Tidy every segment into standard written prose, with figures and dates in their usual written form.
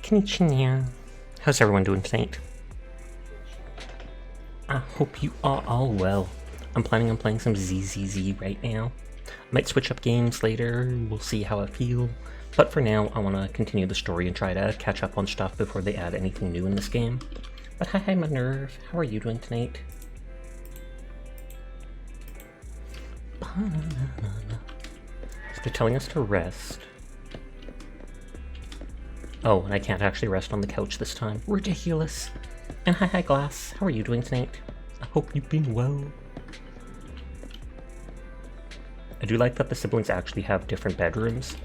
Konnichiwa. How's everyone doing tonight? I hope you are all well. I'm planning on playing some ZZZ right now. I might switch up games later, we'll see how I feel. But for now, I want to continue the story and try to catch up on stuff before they add anything new in this game. But hi Minerve, how are you doing tonight? So they're telling us to rest. Oh, and I can't actually rest on the couch this time. Ridiculous. And hi Glass, how are you doing tonight? I hope you've been well. I do like that the siblings actually have different bedrooms.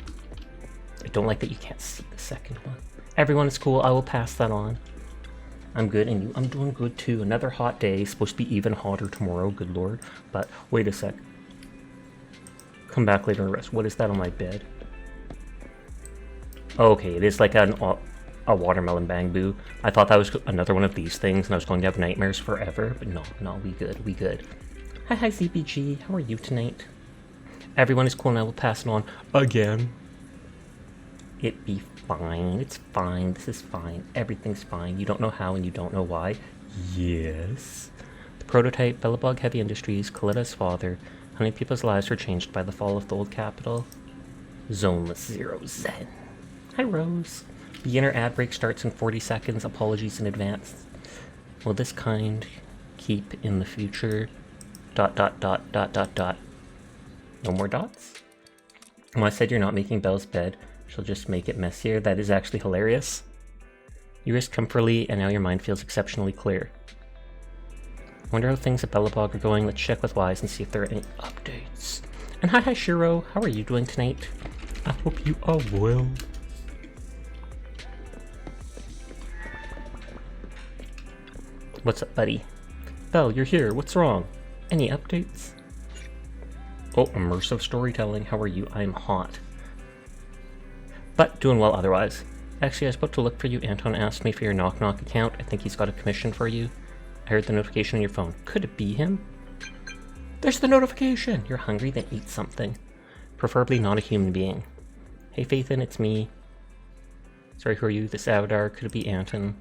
I don't like that you can't see the second one. Everyone is cool, I will pass that on. I'm good, and you? I'm doing good too. Another hot day, supposed to be even hotter tomorrow, good lord. But wait a sec. Come back later and rest. What is that on my bed? Okay, it is like a watermelon bamboo. I thought that was another one of these things, and I was going to have nightmares forever, but no, we good. Hi ZBG, how are you tonight? Everyone is cool, and I will pass it on again. It be fine, it's fine, this is fine, everything's fine. You don't know how and you don't know why. Yes. The prototype, Belabog Heavy Industries, Kalida's father. How many people's lives were changed by the fall of the old capital? Zoneless 0 Zen. Hi Rose. Beginner ad break starts in 40 seconds. Apologies in advance. Will this kind keep in the future? ... No more dots? When I said you're not making Belle's bed, she'll just make it messier. That is actually hilarious. You rest comfortably, and now your mind feels exceptionally clear. Wonder how things at Belabog are going. Let's check with Wise and see if there are any updates. And hi Shiro, how are you doing tonight? I hope you are well. What's up, buddy? Belle, you're here. What's wrong? Any updates? Oh, immersive storytelling. How are you? I'm hot. But doing well otherwise. Actually, I was about to look for you. Anton asked me for your Knock Knock account. I think he's got a commission for you. I heard the notification on your phone. Could it be him? There's the notification! You're hungry? Then eat something. Preferably not a human being. Hey, Faithin, it's me. Sorry, who are you? This avatar. Could it be Anton?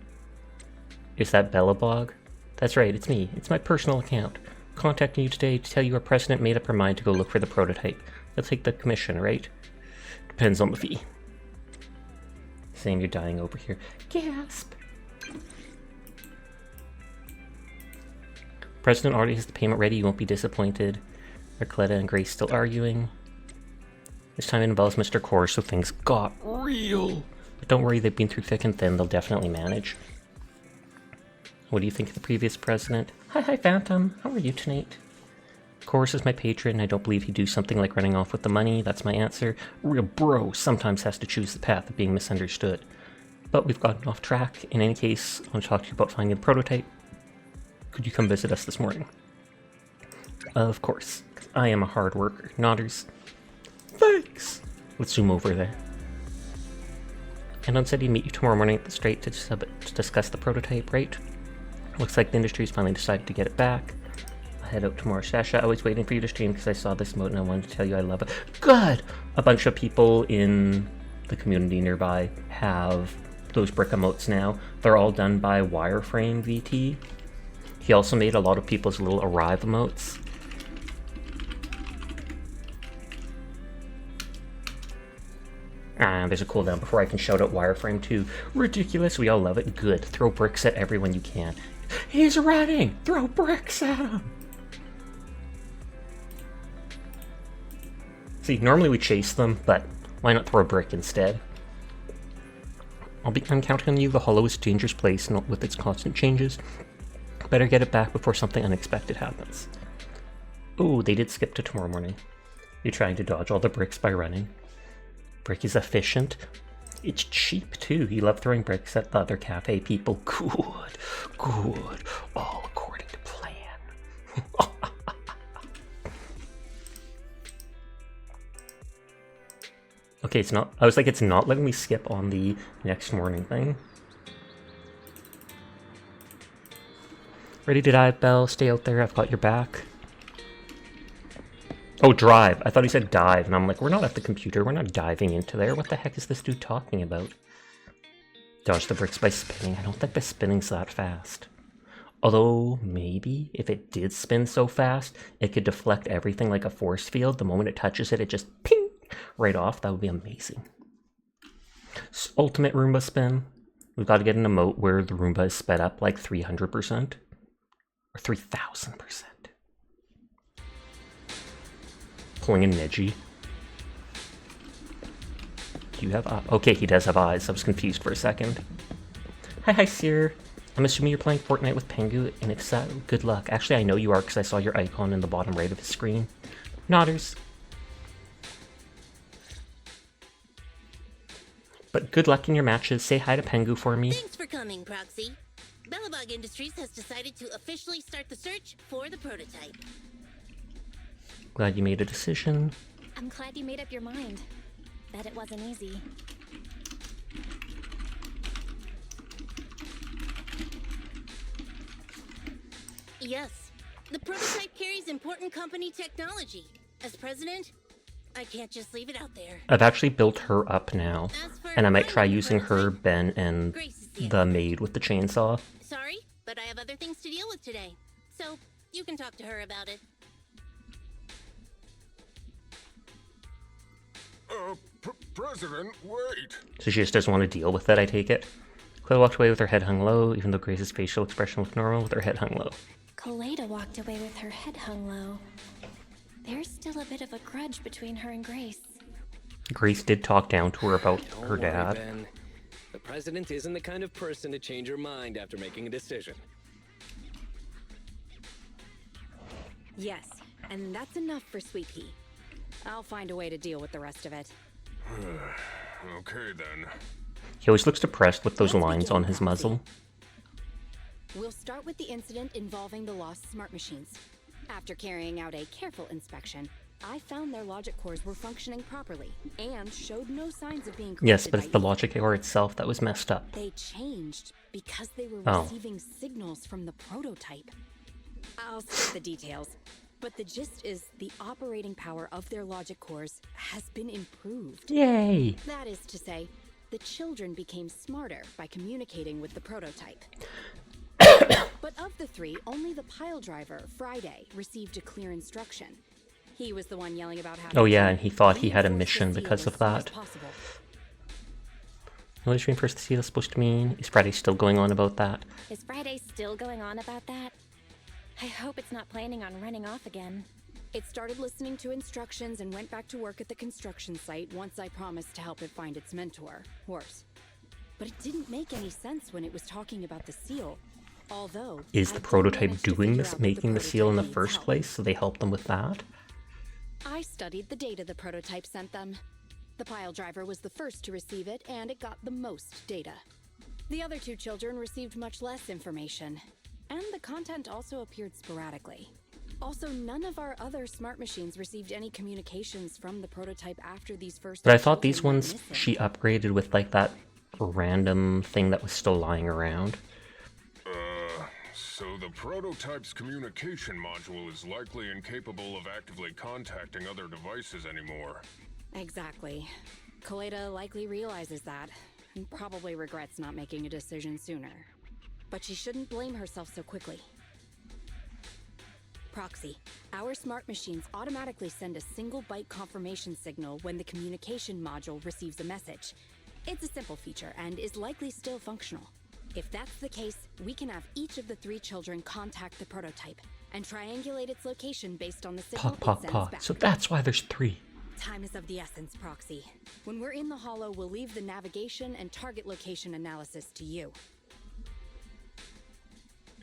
Is that Belabog? That's right, it's me. It's my personal account. Contacting you today to tell you our president made up her mind to go look for the prototype. They'll take the commission, right? Depends on the fee. Saying you're dying over here. Gasp! President already has the payment ready. You won't be disappointed. Arcletta and Grace still arguing. This time it involves Mr. Core, so things got real. But don't worry, they've been through thick and thin. They'll definitely manage. What do you think of the previous president? Hi Phantom. How are you tonight? Chorus is my patron. I don't believe he'd do something like running off with the money. That's my answer. Real bro sometimes has to choose the path of being misunderstood. But we've gotten off track. In any case, I want to talk to you about finding the prototype. Could you come visit us this morning? Of course, because I am a hard worker. Nodders. Thanks! Let's zoom over there. Anton said he'd meet you tomorrow morning at the Strait to discuss the prototype, right? Looks like the industry's finally decided to get it back. I'll head out tomorrow. Sasha, I was waiting for you to stream because I saw this emote and I wanted to tell you I love it. Good! A bunch of people in the community nearby have those brick emotes now. They're all done by Wireframe VT. He also made a lot of people's little arrive emotes. There's a cooldown before I can shout out Wireframe 2. Ridiculous, we all love it. Good. Throw bricks at everyone you can. He's running! Throw bricks at him! See, normally we chase them, but why not throw a brick instead? I'm counting on you. The Hollow is a dangerous place, not with its constant changes. Better get it back before something unexpected happens. Oh, they did skip to tomorrow morning. You're trying to dodge all the bricks by running. Brick is efficient. It's cheap too. You love throwing bricks at the other cafe people. Good. All according to plan. Okay, it's not. I was like, it's not letting me skip on the next morning thing. Ready to dive, Belle? Stay out there. I've got your back. Oh, drive. I thought he said dive, and I'm like, we're not at the computer. We're not diving into there. What the heck is this dude talking about? Dodge the bricks by spinning. I don't think by spinning's that fast. Although, maybe, if it did spin so fast, it could deflect everything like a force field. The moment it touches it, it just ping right off. That would be amazing. Ultimate Roomba spin. We've got to get an emote where the Roomba is sped up like 300%. Or 3,000%. Pulling a Neji. Do you have eyes? Okay, he does have eyes. I was confused for a second. Hi, Seer. I'm assuming you're playing Fortnite with Pengu, and if so, good luck. Actually, I know you are because I saw your icon in the bottom right of his screen. Nodders. But good luck in your matches. Say hi to Pengu for me. Thanks for coming, Proxy. Belabog Industries has decided to officially start the search for the prototype. Glad you made a decision. I'm glad you made up your mind. Bet it wasn't easy. Yes, the prototype carries important company technology. As president, I can't just leave it out there. I've actually built her up now, and I might try using her, Ben, and the maid with the chainsaw. Sorry, but I have other things to deal with today, so you can talk to her about it. President, wait! So she just doesn't want to deal with it, I take it. Claire walked away with her head hung low, even though Grace's facial expression looked normal with her head hung low. Kaleda walked away with her head hung low. There's still a bit of a grudge between her and Grace. Grace did talk down to her about her dad. Ben. The president isn't the kind of person to change her mind after making a decision. Yes, and that's enough for Sweet Pea. I'll find a way to deal with the rest of it. Okay then. He always looks depressed with those lines on his muzzle. We'll start with the incident involving the lost smart machines. After carrying out a careful inspection, I found their logic cores were functioning properly and showed no signs of being corrupted. Yes, but it's the logic core itself that was messed up. They changed because they were Oh. receiving signals from the prototype. I'll skip the details, but the gist is the operating power of their logic cores has been improved. Yay! That is to say, the children became smarter by communicating with the prototype. But of the three, only the pile driver, Friday, received a clear instruction. He was the one yelling about how. Oh yeah, and he thought he had a mission because of that. Nobody's reinforced the seal is supposed to mean. Is Friday still going on about that? Is Friday still going on about that? I hope it's not planning on running off again. It started listening to instructions and went back to work at the construction site once I promised to help it find its mentor, Horse. But it didn't make any sense when it was talking about the seal. Although, Is the prototype doing this, making the seal in the first place, so they helped them with that? I studied the data the prototype sent them. The pile driver was the first to receive it, and it got the most data. The other two children received much less information, and the content also appeared sporadically. Also, none of our other smart machines received any communications from the prototype after these first. But I thought these ones she upgraded with like that random thing that was still lying around. So the prototype's communication module is likely incapable of actively contacting other devices anymore. Exactly. Kaleda likely realizes that, and probably regrets not making a decision sooner. But she shouldn't blame herself so quickly. Proxy, our smart machines automatically send a single byte confirmation signal when the communication module receives a message. It's a simple feature and is likely still functional. If that's the case, we can have each of the three children contact the prototype and triangulate its location based on the signal it sends back. So that's why there's three. Time is of the essence, Proxy. When we're in the Hollow, we'll leave the navigation and target location analysis to you.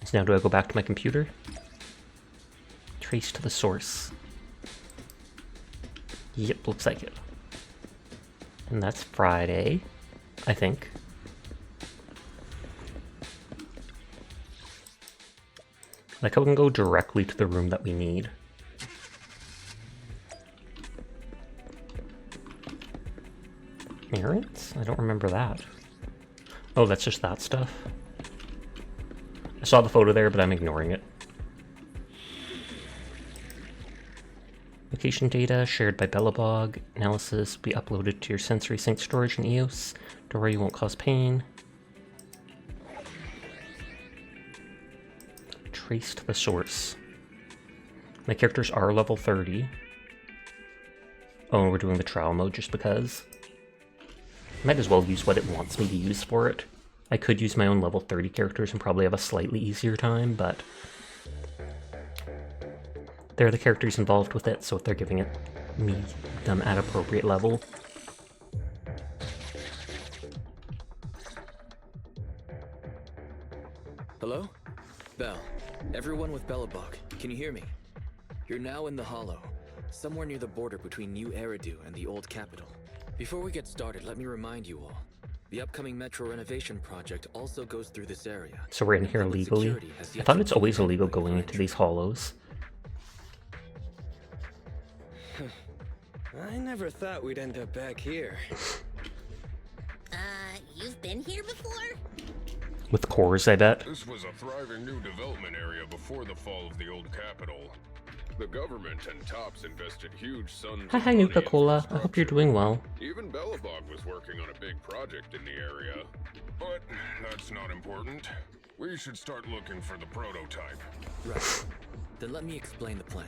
So now do I go back to my computer? Trace to the source. Yep, looks like it. And that's Friday, I think. Like how we can go directly to the room that we need. Merits? I don't remember that. Oh, that's just that stuff. I saw the photo there, but I'm ignoring it. Location data shared by Belabog. Analysis will be uploaded to your sensory sync storage in EOS. Don't worry, you won't cause pain. traced the source. My characters are level 30. Oh, and we're doing the trial mode just because. Might as well use what it wants me to use for it. I could use my own level 30 characters and probably have a slightly easier time, but they're the characters involved with it, so if they're giving it them at appropriate level. Hello? Bell. Everyone with belabog, can you hear me? You're now in the Hollow, somewhere near the border between New Eridu and the old capital. Before we get started, let me remind you all. The upcoming metro renovation project also goes through this area. So we're in here illegally? I thought it's always illegal going into these hollows. I never thought we'd end up back here. You've been here before? With cores, I bet. This was a thriving new development area before the fall of the old capital. The government and Tops invested huge sums Hi, of money Nuka in Cola. I hope you're doing well. Even Belabog was working on a big project in the area. But that's not important. We should start looking for the prototype. Right. Then let me explain the plan.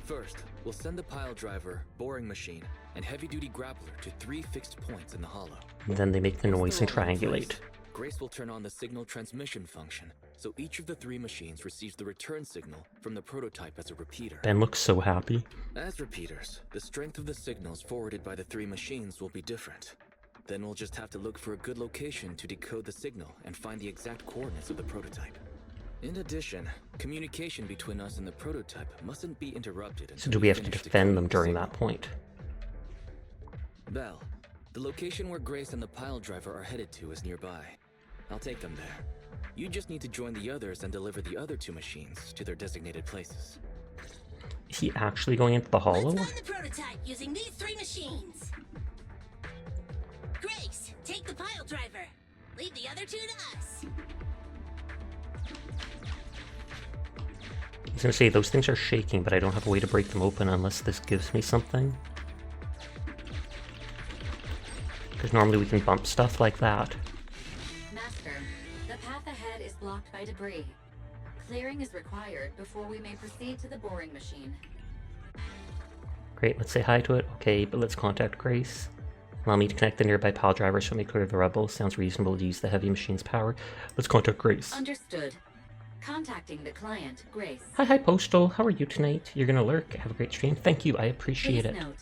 First, we'll send the pile driver, boring machine, and heavy-duty grappler to 3 fixed points in the hollow. And then they make the noise and Once they're all in triangulate. place, Grace will turn on the signal transmission function, so each of the 3 machines receives the return signal from the prototype as a repeater. Ben looks so happy. As repeaters, the strength of the signals forwarded by the 3 machines will be different. Then we'll just have to look for a good location to decode the signal and find the exact coordinates of the prototype. In addition, communication between us and the prototype mustn't be interrupted. So do we have to defend them during that point? Bell, the location where Grace and the pile driver are headed to is nearby. I'll take them there. You just need to join the others and deliver the other 2 machines to their designated places. Is he actually going into the hollow? Let's find the prototype using these 3 machines. Grace, take the pile driver. Leave the other 2 to us. I was gonna say, those things are shaking, but I don't have a way to break them open unless this gives me something. Because normally we can bump stuff like that. Master, the path ahead is blocked by debris. Clearing is required before we may proceed to the boring machine. Great, let's say hi to it. Okay, but let's contact Grace. Allow me to connect the nearby pile driver so it may clear the rebels. Sounds reasonable to use the heavy machine's power. Let's contact Grace. Understood. Contacting the client, Grace. Hi, Postal. How are you tonight? You're gonna lurk. Have a great stream. Thank you, I appreciate Please it. note,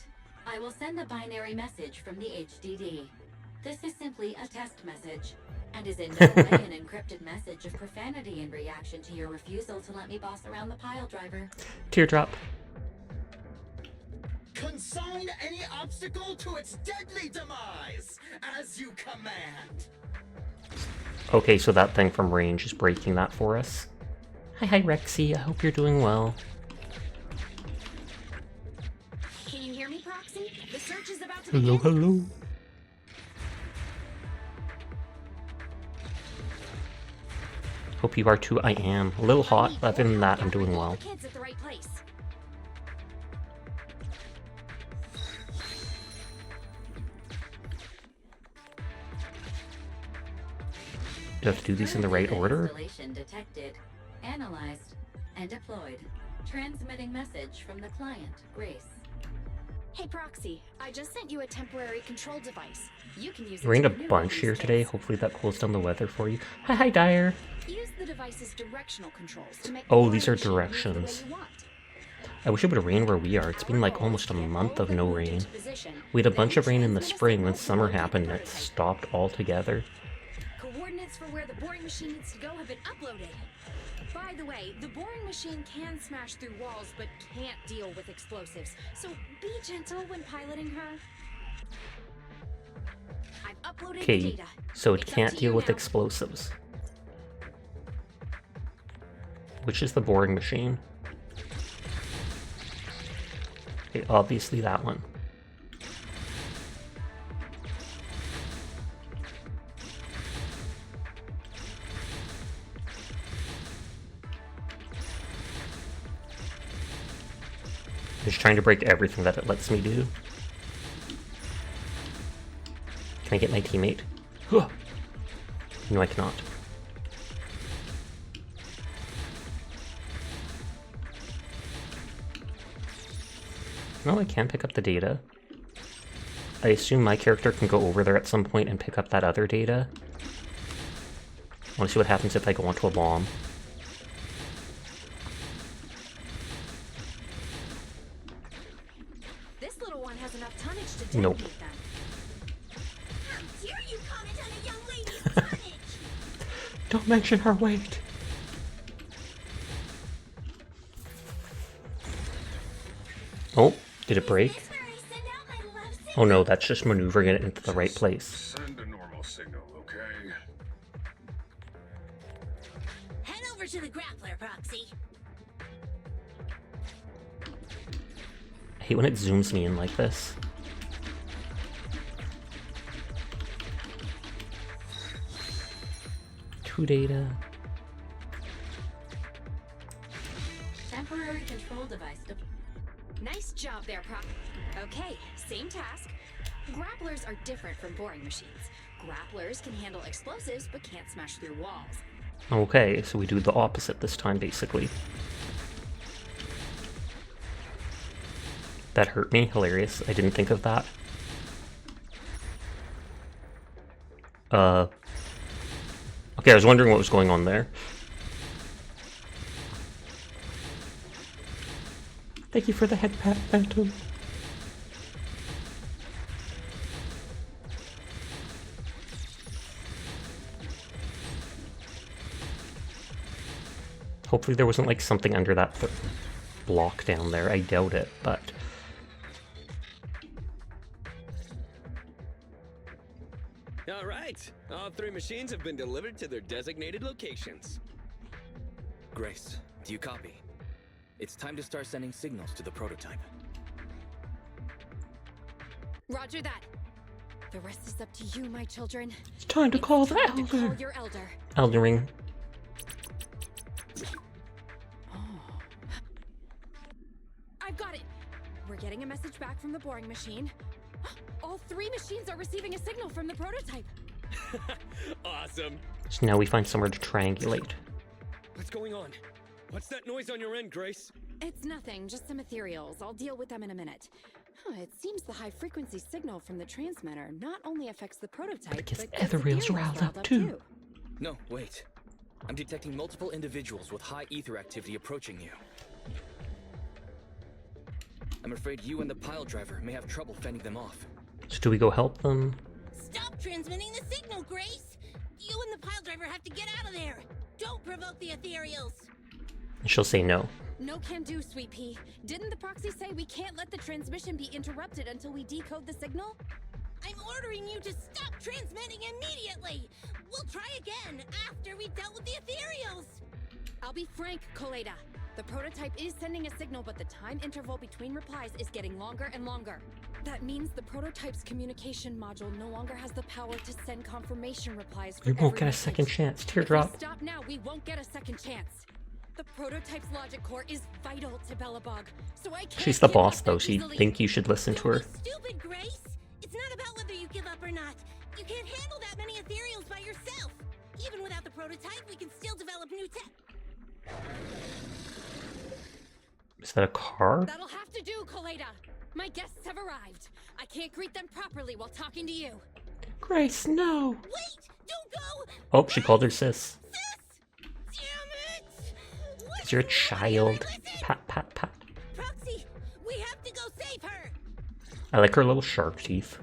I will send a binary message from the HDD. This is simply a test message, and is in no way an encrypted message of profanity in reaction to your refusal to let me boss around the pile driver. Teardrop. Consign any obstacle to its deadly demise, as you command. Okay, so that thing from range is breaking that for us. Hi, Rexy. I hope you're doing well. Can you hear me, Proxy? The search is about to Hello, begin. hello. Hope you are too. I am. A little hot, but other than that, I'm doing well. The kids at the right place. Do I have to do these in the right order? Installation detected, analyzed, and deployed. Transmitting message from the client, Grace. Hey, Proxy, I just sent you a temporary control device. You can use it. It rained a to maneuver bunch these here today. days. Hopefully that cools down the weather for you. Hi, Dyer. Use the device's directional controls to make Oh, the these are machine move the way directions. you want. I wish it would have rained where we are. It's been like almost a month of no rain. We had a bunch of rain in the spring when summer happened and it stopped altogether. Coordinates for where the boring machine needs to go have been uploaded. By the way, the boring machine can smash through walls but can't deal with explosives, so be gentle when piloting her. I've uploaded the Okay, data. so it It's up can't to deal you with now. explosives. Which is the boring machine? Okay, obviously that one. I'm just trying to break everything that it lets me do. Can I get my teammate? No, I cannot. No, I can pick up the data. I assume my character can go over there at some point and pick up that other data. I want to see what happens if I go onto a bomb. This little one has enough tonnage to detonate Nope. them. How dare you comment on a young lady's tonnage? Don't mention her weight. Oh, did it break? That's where I send out my love signal. Oh no, that's just maneuvering it into the right place. Send a normal signal, okay? Head over to the grappler, Proxy. I hate when it zooms me in like this. Two data. Temporary control device Nice job there, Proc. Okay, same task. Grapplers are different from boring machines. Grapplers can handle explosives but can't smash through walls. Okay, so we do the opposite this time, basically. That hurt me. Hilarious. I didn't think of that. Okay, I was wondering what was going on there. Thank you for the head pat, Phantom. Hopefully there wasn't like something under that block down there. I doubt it, but... All right. All 3 machines have been delivered to their designated locations. Grace, do you copy? It's time to start sending signals to the prototype. Roger that. The rest is up to you, my children. It's time to call the Time to Elder. call your elder. Elden Ring. I've got it. We're getting a message back from the boring machine. All 3 machines are receiving a signal from the prototype. Awesome. So now we find somewhere to triangulate. What's going on? What's that noise on your end, Grace? It's nothing, just some ethereals. I'll deal with them in a minute. It seems the high-frequency signal from the transmitter not only affects the prototype, It gets but ethereals riled up too. No, wait. I'm detecting multiple individuals with high ether activity approaching you. I'm afraid you and the pile driver may have trouble fending them off. So do we go help them? Stop transmitting the signal, Grace! You and the pile driver have to get out of there! Don't provoke the ethereals! And she'll say no. No can do, Sweet Pea. Didn't the proxy say we can't let the transmission be interrupted until we decode the signal? I'm ordering you to stop transmitting immediately! We'll try again after we've dealt with the ethereals! I'll be frank, Koleda. The prototype is sending a signal, but the time interval between replies is getting longer and longer. That means the prototype's communication module no longer has the power to send confirmation replies for You won't every get a message. second chance. If Teardrop. we stop now, we won't get a second chance. The prototype's logic core is vital to Belabog, so I can't She's the give up boss, though. that She'd easily. think you should listen to her. Don't be stupid, Grace! It's not about whether you give up or not. You can't handle that many ethereals by yourself. Even without the prototype, we can still develop new tech. Is that a car? That'll have to do, Koleda. My guests have arrived. I can't greet them properly while talking to you. Grace, no. Wait! Don't go! Oh, she called her sis. Sis! Damn it! What Because you're a is wrong with you? child. Listen! Pat, pat, pat. Proxy, we have to go save her! I like her little shark teeth.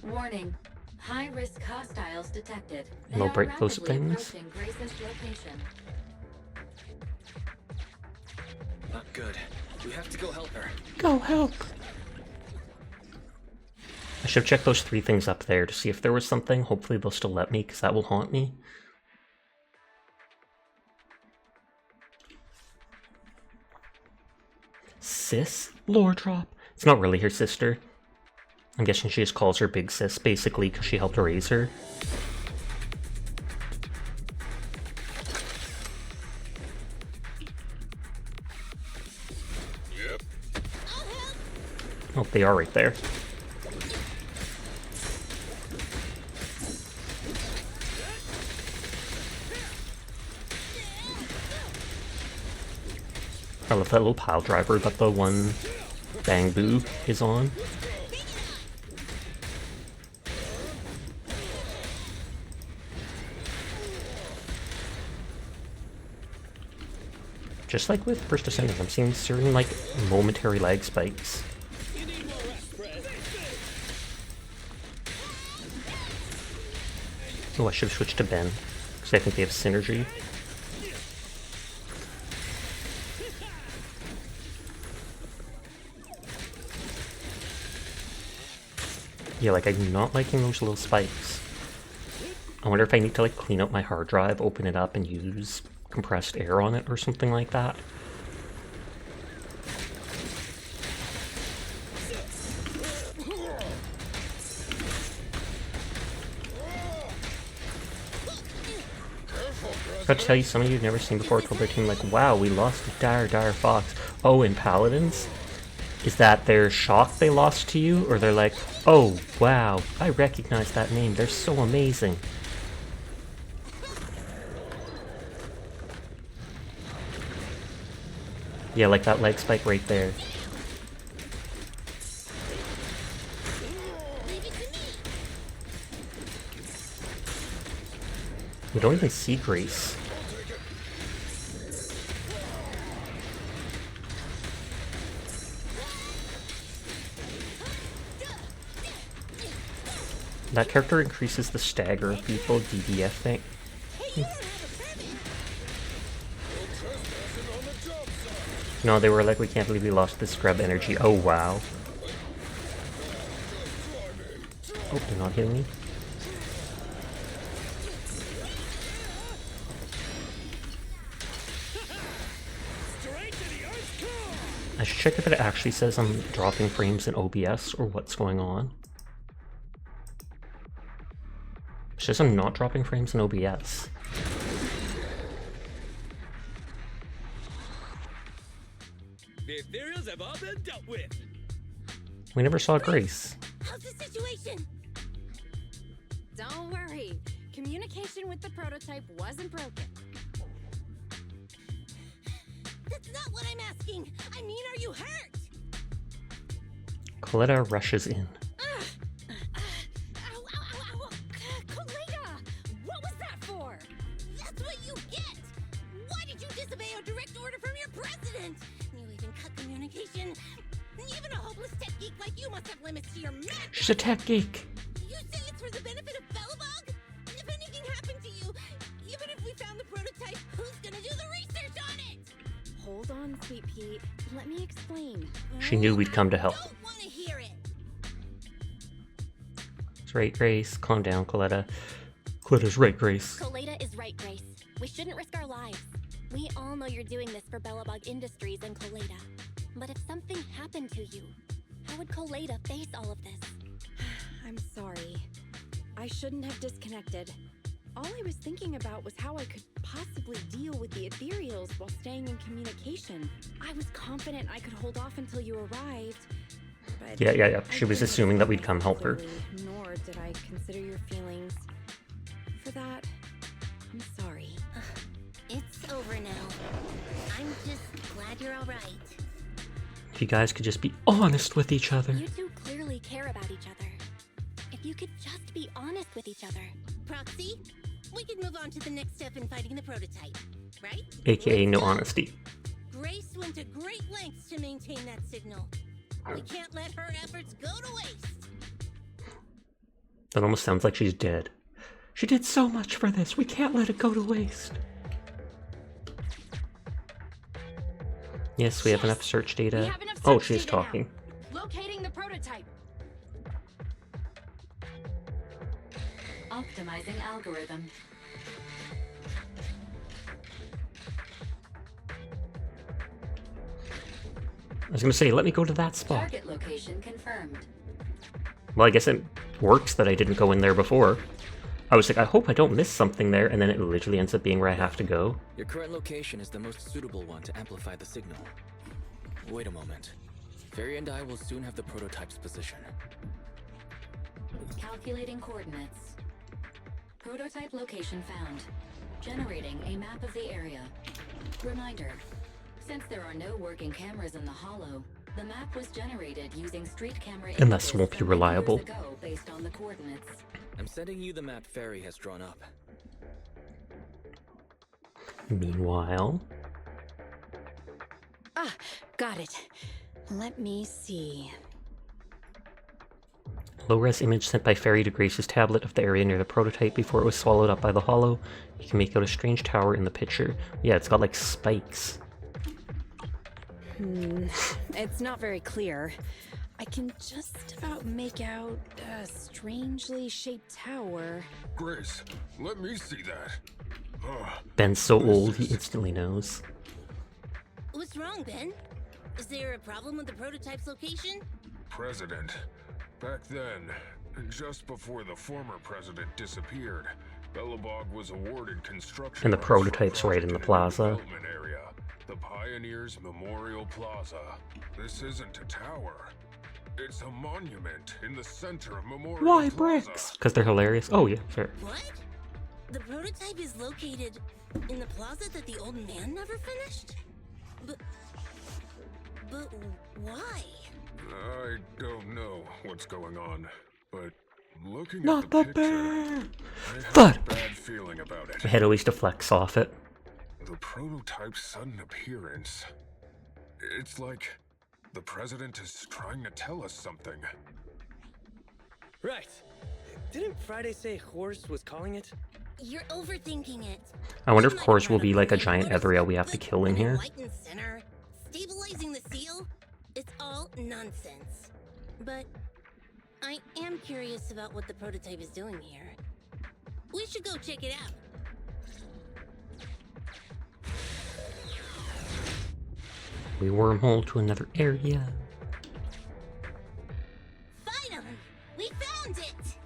Warning. High-risk hostiles detected. They And they'll are break those rapidly things. approaching Grace's location. Not good. We have to go help her. Go help. I should have checked those 3 things up there to see if there was something. Hopefully they'll still let me, because that will haunt me. Sis? Lore drop. It's not really her sister. I'm guessing she just calls her Big Sis, basically, because she helped raise her. Yep. Oh, they are right there. I love that little pile driver that the one Bang Boo is on. Just like with First Ascendant, I'm seeing certain, like, momentary lag spikes. Oh, I should have switched to Ben, because I think they have synergy. Yeah, like, I'm not liking those little spikes. I wonder if I need to, like, clean up my hard drive, open it up, and use compressed air on it or something like that. Got to tell you, some of you have never seen before told their team, like, wow, we lost a dire fox. Oh, in Paladins? Is that they're shocked they lost to you? Or they're like, oh, wow, I recognize that name, they're so amazing. Yeah, like that leg spike right there. We don't even see Grace. That character increases the stagger of people, DDF thing. No, they were like, we can't believe we lost this scrub energy. Oh, wow. Oh, they're not hitting me. I should check if it actually says I'm dropping frames in OBS or what's going on. It says I'm not dropping frames in OBS. The ethereals have all been dealt with. We never saw Grace. How's the situation? Don't worry. Communication with the prototype wasn't broken. That's not what I'm asking. I mean, are you hurt? Coletta rushes in. Ow, ow, ow, ow. Coletta! What was that for? That's what you get! Why did you disobey a direct order from your president? You even cut communication. Even a hopeless tech geek like you must have limits to your madness. She's a tech geek. You say it's for the benefit of belabog? If anything happened to you, even if we found the prototype, who's gonna do the research on it? Hold on, Sweet Pea. Let me explain. She knew we'd come to help. I don't want to hear it. It's right, Grace. Calm down, Coletta. Coletta's right, Grace. Coletta is right, Grace. We shouldn't risk our lives. We all know you're doing this for Belabog Industries and Coletta. But if something happened to you, how would Coletta face all of this? I'm sorry. I shouldn't have disconnected. All I was thinking about was how I could possibly deal with the ethereals while staying in communication. I was confident I could hold off until you arrived, but Yeah. She I was didn't assuming that we'd think come help her. clearly, nor did I consider your feelings. For that, I'm sorry. It's over now. I'm just glad you're all right. If you guys could just be honest with each other. You two clearly care about each other. If you could just be honest with each other. Proxy, we can move on to the next step in fighting the prototype, right? AKA no honesty. Grace went to great lengths to maintain that signal. We can't let her efforts go to waste. That almost sounds like she's dead. She did so much for this. We can't let it go to waste. Yes, we have enough search data. We have enough Oh, search she's data now. talking. Locating the prototype. Optimizing algorithm. I was gonna say, let me go to that spot. Target location confirmed. Well, I guess it works that I didn't go in there before. I was like, I hope I don't miss something there, and then it literally ends up being where I have to go. Your current location is the most suitable one to amplify the signal. Wait a moment. Fairy and I will soon have the prototype's position. Calculating coordinates. Prototype location found. Generating a map of the area. Reminder. Since there are no working cameras in the hollow, The map was generated using street camera And thus images won't be from many reliable. years ago based on the coordinates. I'm sending you the map Ferry has drawn up. Meanwhile, Ah, got it. Let me see. low-res image sent by Fairy to Grace's tablet of the area near the prototype before it was swallowed up by the hollow. You can make out a strange tower in the picture. Yeah, it's got like spikes. It's not very clear. I can just about make out a strangely shaped tower. Grace, let me see that. Ben's so old, he instantly knows. What's wrong, Ben? Is there a problem with the prototype's location? President. Back then, just before the former president disappeared, Belabog was awarded construction. And the rights for a prototype's right in the project plaza. development area, the Pioneers Memorial Plaza. This isn't a tower. It's a monument in the center of Memorial Why Plaza. bricks? Because they're hilarious. Oh yeah, fair. What? The prototype is located in the plaza that the old man never finished? But why? I don't know what's going on, but looking Not at the the bear! picture, I have Thud! a bad feeling about it. My head always deflects off it. The prototype's sudden appearance. It's like the president is trying to tell us something. Right. Didn't Friday say horse was calling it? You're overthinking it. I wonder if She might Horse have will run be like a away, giant but Ethereal we have to kill in here. White and center, stabilizing the seal, it's all nonsense. But I am curious about what the prototype is doing here. We should go check it out. We wormhole to another area. Find 'em! We found it!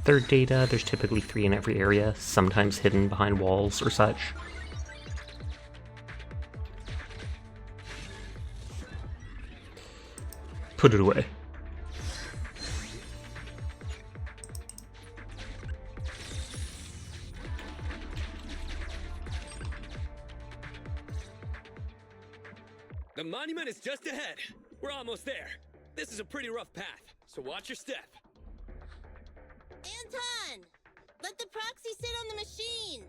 Third data, there's typically 3 in every area, sometimes hidden behind walls or such. Put it away. The monument is just ahead. We're almost there. This is a pretty rough path, so watch your step. Anton! Let the proxy sit on the machine!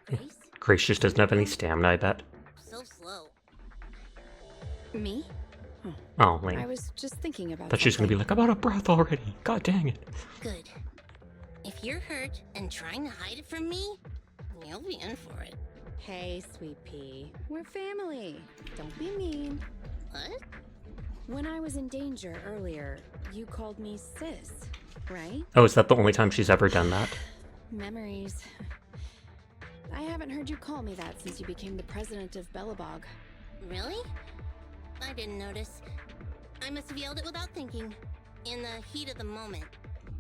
Grace? Grace just doesn't have any stamina, I bet. So slow. Me? Oh, I lame. was just thinking about Thought she was gonna be something. like, I'm out of breath already. God dang it. Good. If you're hurt and trying to hide it from me, you'll be in for it. Hey, sweet pea. We're family. Don't be mean. What? When I was in danger earlier, you called me sis, right? Oh, is that the only time she's ever done that? Memories. I haven't heard you call me that since you became the president of Belabog. Really? I didn't notice. I must have yelled it without thinking. In the heat of the moment.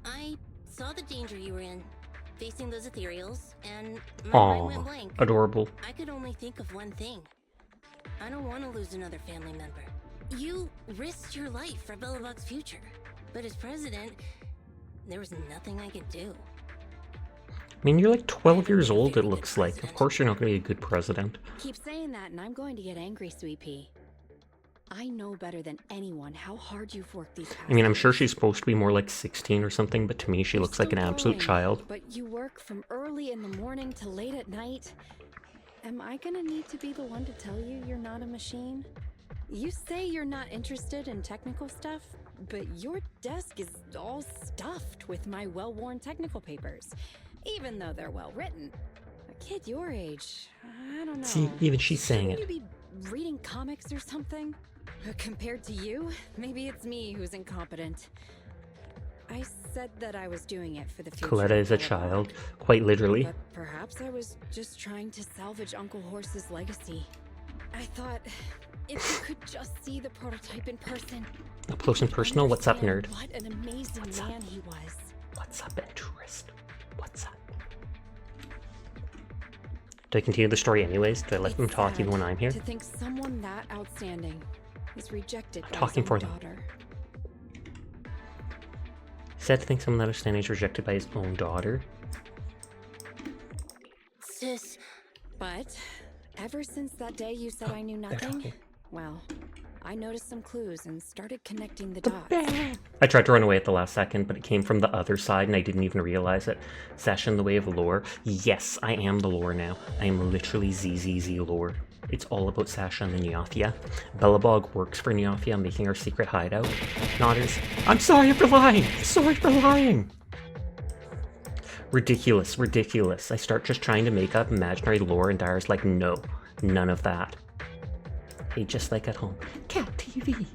I saw the danger you were in, facing those ethereals, and my mind went Aw, blank. adorable. I could only think of one thing. I don't want to lose another family member. You risked your life for Belabog's future, but as president, there was nothing I could do. I mean, you're like 12 years old, it looks like. Of course you're not gonna be a good president. Keep saying that and I'm going to get angry, sweet pea. I know better than anyone how hard you've worked these past I mean, I'm sure years. she's supposed to be more like 16 or something, but to me she You're looks like an still absolute growing, child. But you work from early in the morning to late at night. Am I gonna need to be the one to tell you you're not a machine? You say you're not interested in technical stuff, but your desk is all stuffed with my well-worn technical papers, even though they're well-written. A kid your age, I don't know. See, even she's saying Shouldn't it. you be reading comics or something? Compared to you, maybe it's me who's incompetent. I said that I was doing it for the future. Coletta is a of Belabog, child, quite literally. but perhaps I was just trying to salvage Uncle Horse's legacy. I thought, if you could just see the prototype in person. Up close and personal, what's up, understand nerd? What an amazing What's up? man he was. What's up, tourist? What's up? Do I continue the story anyways? Do I let them It's talk sad even when I'm here? To think someone that outstanding was rejected by Talking his for own them. daughter. Sad to think someone that understanding is rejected by his own daughter. Sis, But Ever since that day you said I knew nothing, well, I noticed some clues and started connecting the dots. I tried to run away at the last second, but it came from the other side and I didn't even realize it. Sasha in the way of lore. Yes, I am the lore now. I am literally ZZZ lore. It's all about Sasha and the Neophia. Belabog works for Neophia, making our secret hideout. Nodders. I'm sorry for lying! Sorry for lying! Ridiculous, ridiculous. I start just trying to make up imaginary lore and Dyer's like, no, none of that. Hey, just like at home. Cat TV!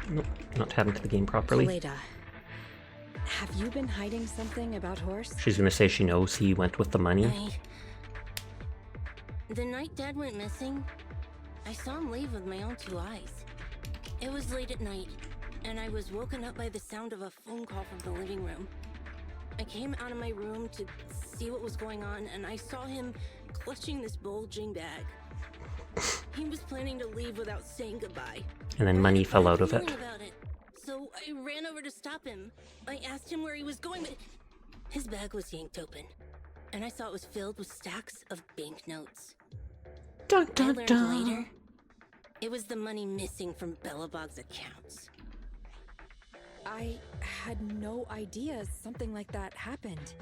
Nope, not tapping to the game properly. Coleda, have you been hiding something about Horse? She's gonna say she knows he went with the money. The night Dad went missing, I saw him leave with my own 2 eyes. It was late at night, and I was woken up by the sound of a phone call from the living room. I came out of my room to see what was going on, and I saw him clutching this bulging bag. He was planning to leave without saying goodbye. And then money fell out of it. About it. So I ran over to stop him. I asked him where he was going, but his bag was yanked open, and I saw it was filled with stacks of banknotes. Dun, I dun, learned dun. later, it was the money missing from Belabog's accounts. I had no idea something like that happened.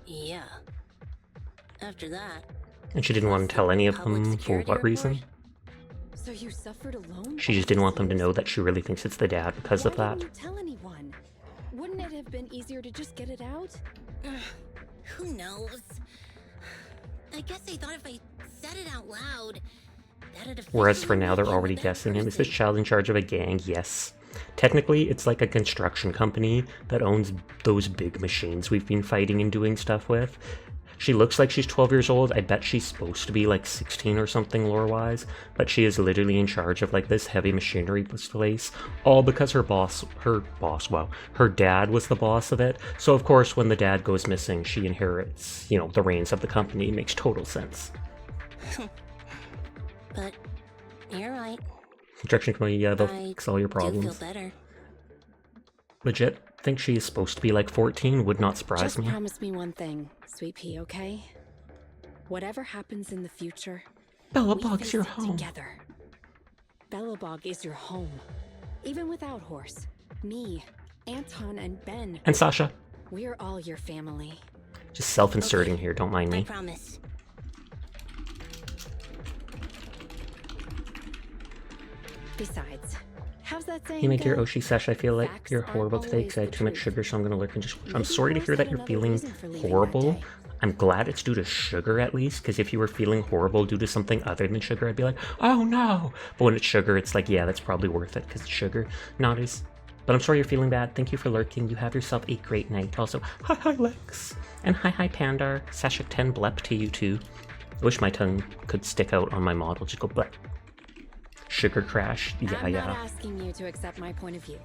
Yeah. After that... And she didn't want to tell any of them for what reason. So you suffered alone? She just didn't want them to know that she really thinks it's the dad because of that. Why didn't you tell anyone? Wouldn't it have been easier to just get it out? Who knows? I guess I thought if I said it out loud, that'd Whereas for now, they're already guessing him. Is this child in charge of a gang? Yes. Technically, it's like a construction company that owns those big machines we've been fighting and doing stuff with. She looks like she's 12 years old. I bet she's supposed to be like 16 or something lore-wise, but she is literally in charge of like this heavy machinery place, all because her dad was the boss of it. So of course, when the dad goes missing, she inherits, you know, the reins of the company. It makes total sense. But you're right. Injection committee, yeah, they'll fix all your problems. I feel better. Legit, think she is supposed to be like 14 would not surprise me. Just promise me one thing, Sweet Pea, okay? Whatever happens in the future, Belabog's your home. Together. Belabog is your home. Even without Horse, me, Anton, and Ben. And Sasha. We're all your family. Just self-inserting here, don't mind me. I promise. Besides, how's that saying? Hey, my dear go? Oshi Sesh, I feel like Facts you're aren't horrible today always because I had the too much truth. sugar, so I'm gonna lurk and just... I'm Maybe sorry to Horse hear that had you're another feeling reason for leaving that horrible. day. I'm glad it's due to sugar at least, because if you were feeling horrible due to something other than sugar, I'd be like, oh no! But when it's sugar, it's like, yeah, that's probably worth it, because it's sugar. Not as... But I'm sorry you're feeling bad. Thank you for lurking. You have yourself a great night. Also, hi Lex. And hi Pandar. Sashik 10 blep to you too. I wish my tongue could stick out on my model. Just go blep. Sugar crash. Yeah, I'm yeah. not asking you to accept my point of view,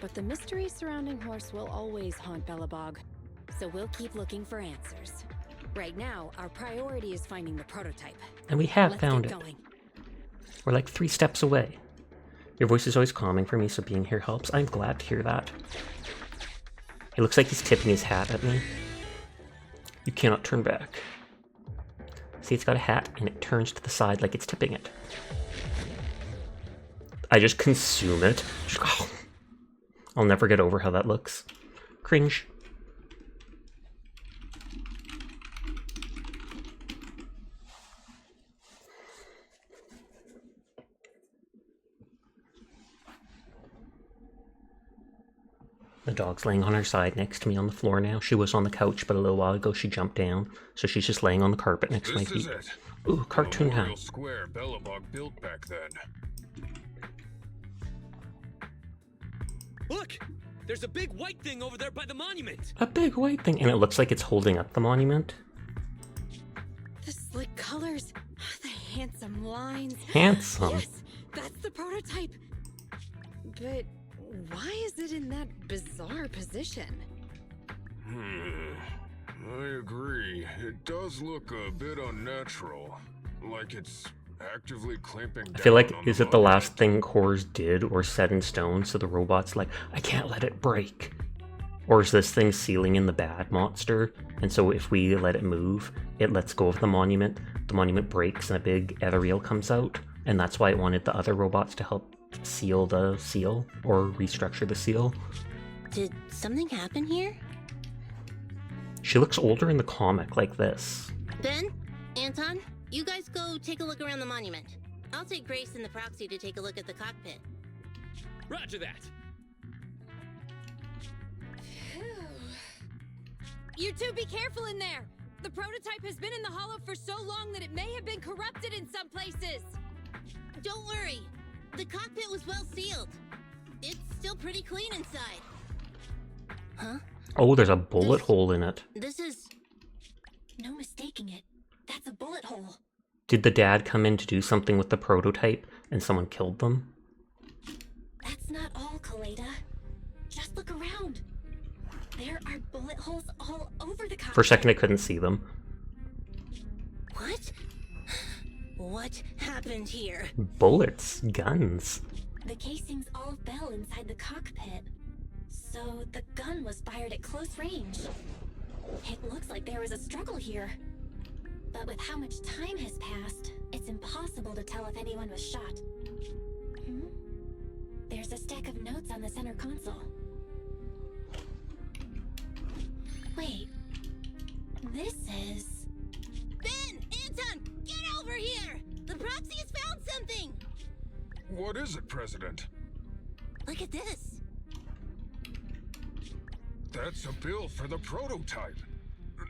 but the mystery surrounding Horse will always haunt Belabog, so we'll keep looking for answers. Right now, our priority is finding the prototype. And we have Let's found get it. going. We're like 3 steps away. Your voice is always calming for me, so being here helps. I'm glad to hear that. It looks like he's tipping his hat at me. You cannot turn back. See, it's got a hat, and it turns to the side like it's tipping it. I just consume it. Just, oh. I'll never get over how that looks. Cringe. The dog's laying on her side next to me on the floor now. She was on the couch, but a little while ago she jumped down, so she's just laying on the carpet next to my feet. This is it. Ooh, cartoon Memorial time. Square Belabog built back then. Look! There's a big white thing over there by the monument! A big white thing, and it looks like it's holding up the monument. The slick colors, the handsome lines. Handsome. Yes, that's the prototype. But why is it in that bizarre position? I agree. It does look a bit unnatural. Like it's actively clamping down. I feel like, on is it the last thing Cores did or set in stone, so the robot's like, I can't let it break. Or is this thing sealing in the bad monster? And so if we let it move, it lets go of the monument breaks and a big ethereal comes out. And that's why it wanted the other robots to help seal the seal, or restructure the seal. Did something happen here? She looks older in the comic like this. Ben, Anton, you guys go take a look around the monument. I'll take Grace and the proxy to take a look at the cockpit. Roger that. You two be careful in there! The prototype has been in the hollow for so long that it may have been corrupted in some places! Don't worry. The cockpit was well sealed. It's still pretty clean inside. Huh? Oh, there's a bullet hole in it. This is... No mistaking it. That's a bullet hole. Did the dad come in to do something with the prototype and someone killed them? That's not all, Kaleda. Just look around. There are bullet holes all over the cockpit. For a second I couldn't see them. What? What happened here? Bullets, guns. The casing's all Bell inside the cockpit. So the gun was fired at close range. It looks like there was a struggle here. But with how much time has passed, it's impossible to tell if anyone was shot. There's a stack of notes on the center console. Wait. This is... Ben! Anton! Get over here! The proxy has found something! What is it, President? Look at this. That's a bill for the prototype.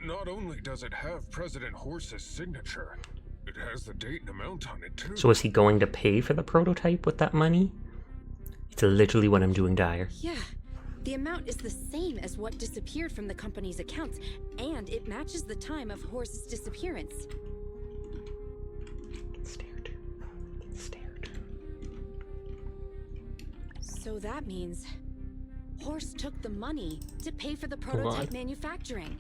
Not only does it have President Horse's signature, it has the date and amount on it too. So is he going to pay for the prototype with that money? It's literally what I'm doing, Dyer. Yeah. The amount is the same as what disappeared from the company's accounts, and it matches the time of Horse's disappearance. Scared. So that means Horse took the money to pay for the prototype manufacturing.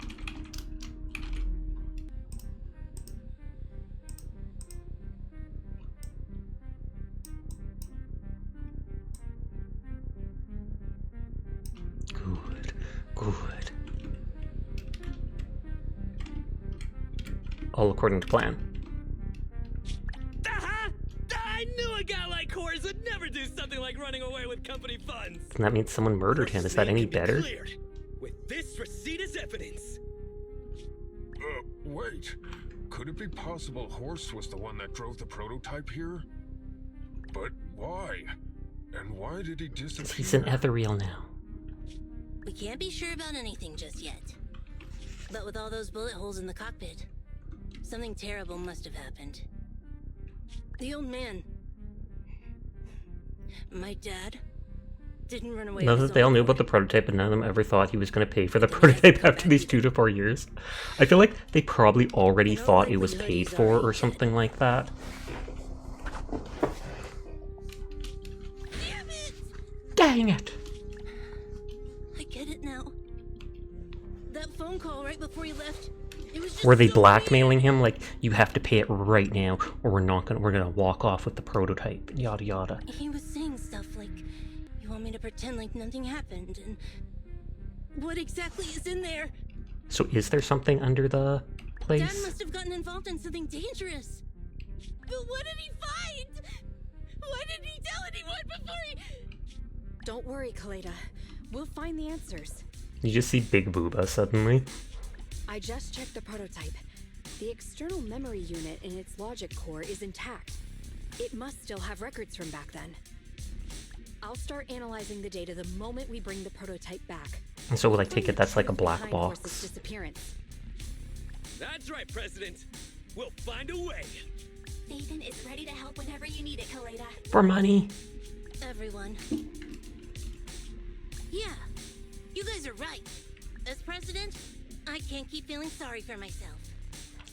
Good. All according to plan. Aha! I knew a guy like Horse would never do something like running away with company funds. And that means someone murdered him. Is that any better? Cleared with this receipt as evidence. Wait. Could it be possible Horse was the one that drove the prototype here? But why? And why did he disappear? He's an ethereal now. We can't be sure about anything just yet. But with all those bullet holes in the cockpit, something terrible must have happened. The old man... My dad... didn't run away. Now that they all knew about the prototype, but none of them ever thought he was going to pay for the prototype after these 2 to 4 years. I feel like they probably already thought it was paid for or something like that. Damn it! Dang it! I get it now. That phone call right before he left, it was just Were they so blackmailing weird. him? Like, you have to pay it right now, or we're gonna walk off with the prototype, yada yada. He was saying stuff like, you want me to pretend like nothing happened, and what exactly is in there? So is there something under the Dad place? must have gotten involved in something dangerous. But what did he find? Why didn't he tell anyone before he... Don't worry, Kaleda. We'll find the answers. You just see Big Booba suddenly. I just checked the prototype. The external memory unit in its logic core is intact. It must still have records from back then. I'll start analyzing the data the moment we bring the prototype back. And so will I take it that's like a black Behind Horse's box? disappearance. That's right, President. We'll find a way. Nathan is ready to help whenever you need it, Kaleda. For money. Everyone. Yeah, you guys are right. As president, I can't keep feeling sorry for myself.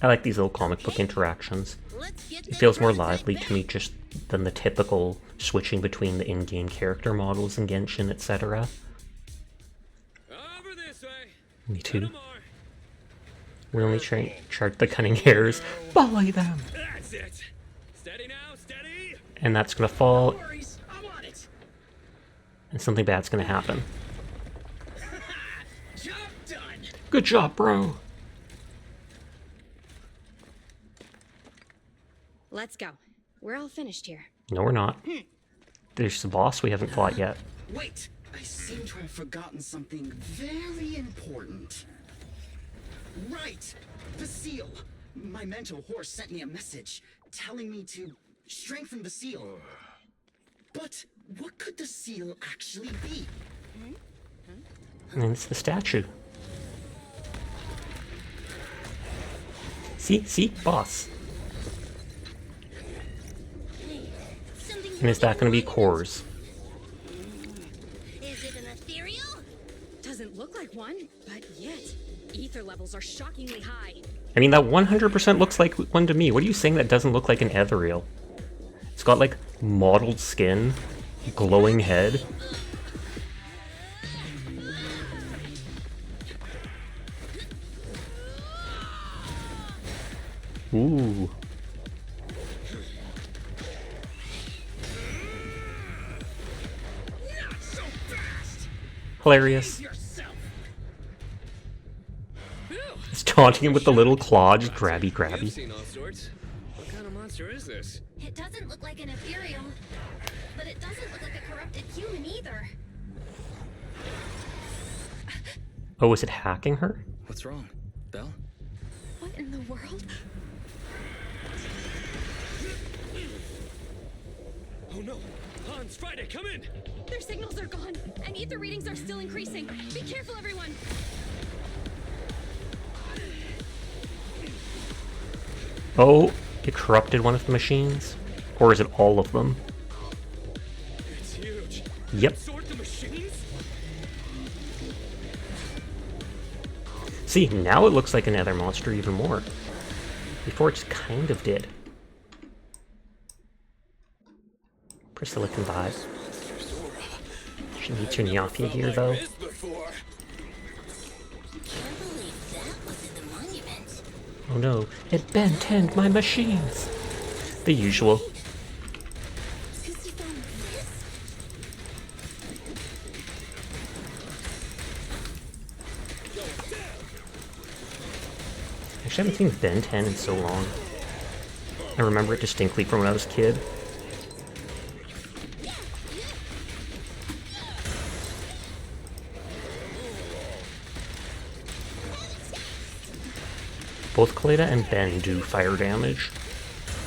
I like these little comic book interactions. Let's get It that feels more prototype lively back. to me just than the typical switching between the in-game character models in Genshin, etc. Over this way. Me too. Little more. We only chart the cunning hairs. Volley them! That's it. Steady now, steady. And that's gonna fall, No worries, I'm on it. and something bad's gonna happen. Good job, bro. Let's go. We're all finished here. No, we're not. There's the boss we haven't fought yet. Wait, I seem to have forgotten something very important. Right, the seal. My mental horse sent me a message telling me to strengthen the seal. But what could the seal actually be? And it's the statue. See? Boss. And is that going to be cores? Is it an ethereal? Doesn't look like one, but yet, ether levels are shockingly high. I mean, that 100% looks like one to me. What are you saying that doesn't look like an ethereal? It's got, like, mottled skin, glowing head. Ooh. Hilarious. It's taunting him with the little claw, just grabby. You've seen all sorts. What kind of monster is this? It doesn't look like an ethereal, but it doesn't look like a corrupted human either. Oh, is it hacking her? What's wrong, Belle? What in the world? Oh no! Hans, Friday, come in! Their signals are gone, and ether readings are still increasing. Be careful, everyone! Oh, it corrupted one of the machines? Or is it all of them? It's huge. Yep. Sort the machines? See, now it looks like a nether monster even more. Before it just kind of did. Priscilla-can vibe. She needs her Neophia gear though. Can't believe that was in the monument. Oh no, it Ben 10'd my machines! The usual. Because you found this? Actually, I haven't seen Ben 10 in so long. I remember it distinctly from when I was a kid. Both Kaleda and Ben do fire damage,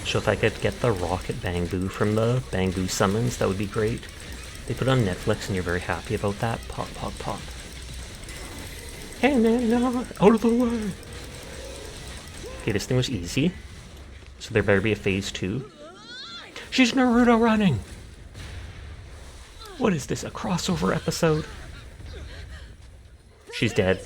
so if I could get the rocket Bang Boo from the Bang Boo summons, that would be great. They put it on Netflix and you're very happy about that. Pop, pop, pop. Hey man, no, out of the way! Okay, this thing was easy, so there better be a phase 2. She's Naruto running! What is this, a crossover episode? She's dead.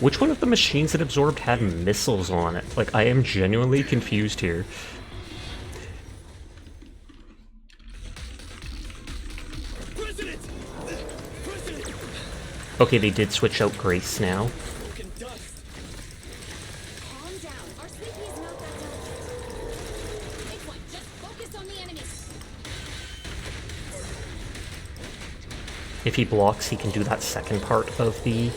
Which one of the machines that absorbed had missiles on it? Like, I am genuinely confused here. President! Okay, they did switch out Grace now. Fucking dust! Calm down. Our sleepy is not that delicate. Big one, just focus on the enemy. If he blocks, he can do that second part of the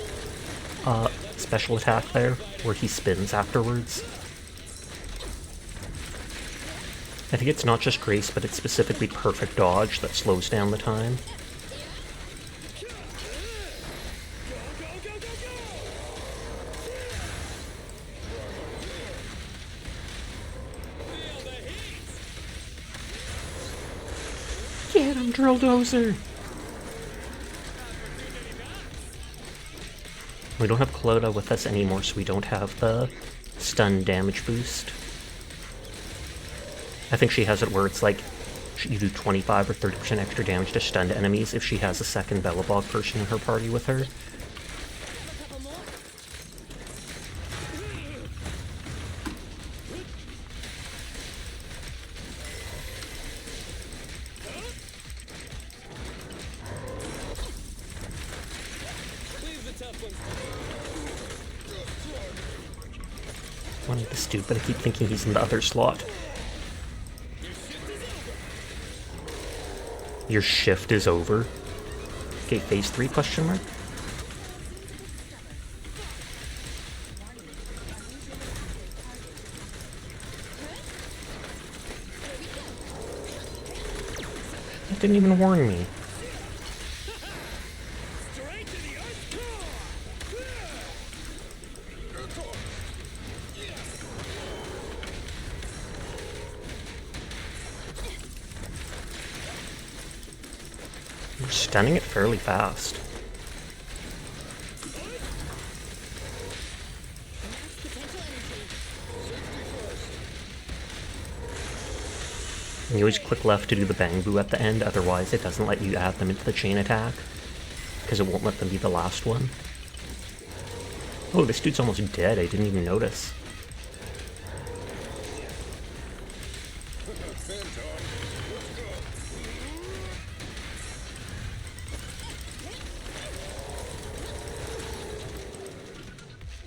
special attack there, where he spins afterwards. I think it's not just Grace, but it's specifically perfect dodge that slows down the time. Get him, Drill Dozer! We don't have Kaleda with us anymore, so we don't have the stun damage boost. I think she has it where it's like, you do 25 or 30% extra damage to stunned enemies if she has a second belabog person in her party with her. wanted this dude, but I keep thinking he's in the other slot. Your shift is over. Okay, phase 3 question mark? That didn't even warn me. We're stunning it fairly fast. And you always click left to do the bang boo at the end, otherwise it doesn't let you add them into the chain attack, because it won't let them be the last one. Oh, this dude's almost dead, I didn't even notice.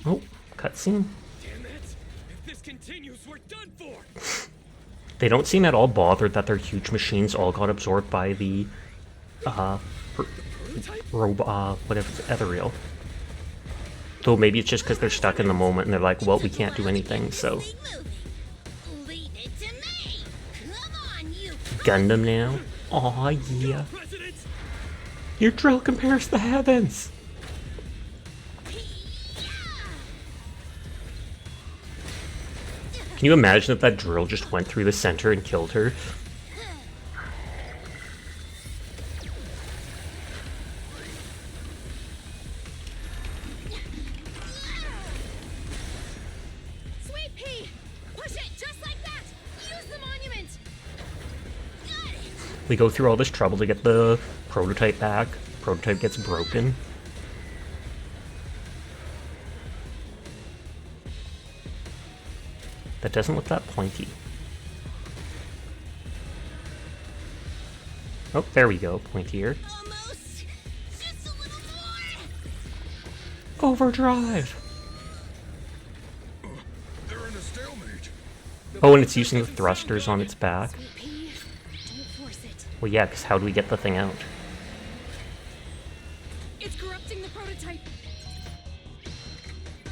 Oh, cutscene. Damn it! If this continues, we're done for. They don't seem at all bothered that their huge machines all got absorbed by the, whatever, ethereal. Though maybe it's just because they're stuck in the moment and they're like, well, we can't do anything, so. Leave it to me. Come on, you. Gundam now? Aw, yeah. Your drill compares the heavens! Can you imagine if that drill just went through the center and killed her? Sweet pea! Push it just like that! Use the monument! We go through all this trouble to get the prototype back. Prototype gets broken. That doesn't look that pointy. Oh, there we go, pointier. Almost. Just a little more. Overdrive! They're in a stalemate. Oh, and it's using the thrusters on its back. Sweet pea, don't force it. Well, yeah, because how do we get the thing out? It's corrupting the prototype.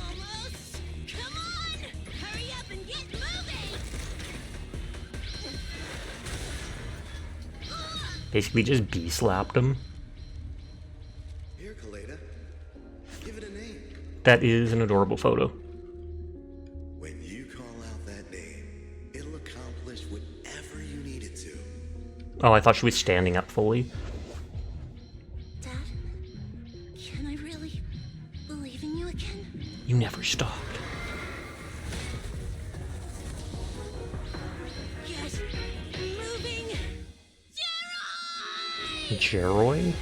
Almost. Come on. Hurry up and get moving. Basically just B-slapped him. Here, Kaleda. Give it a name. That is an adorable photo. When you call out that name, it'll accomplish whatever you need it to. Oh, I thought she was standing up fully. Dad, can I really believe in you again? You never stopped. Get moving. Jeroy?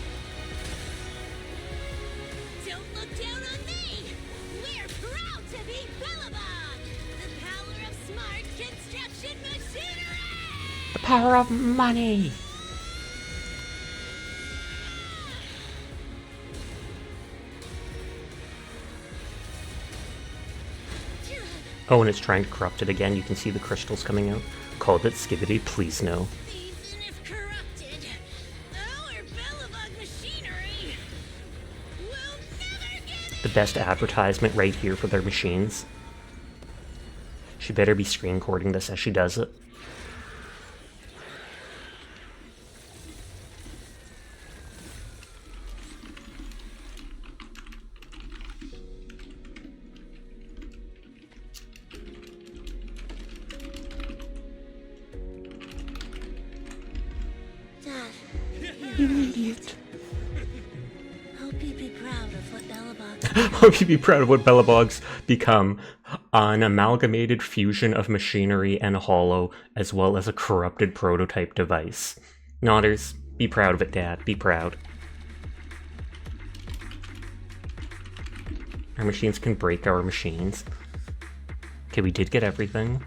Don't look down on me. We're proud to be Belabog, the power of smart construction machinery. The power of money! Oh, and it's trying to corrupt it again. You can see the crystals coming out. Called it Skibbity, please no. Even if corrupted, our Belabog machinery will never get it. The best advertisement right here for their machines. She better be screen recording this as she does it. Dad, You idiot. hope you'd be proud of what Belabog. Hope you'd be proud of what Belabog's become. An amalgamated fusion of machinery and hollow, as well as a corrupted prototype device. Nodders, be proud of it, Dad. Be proud. Our machines can break our machines. Okay, we did get everything.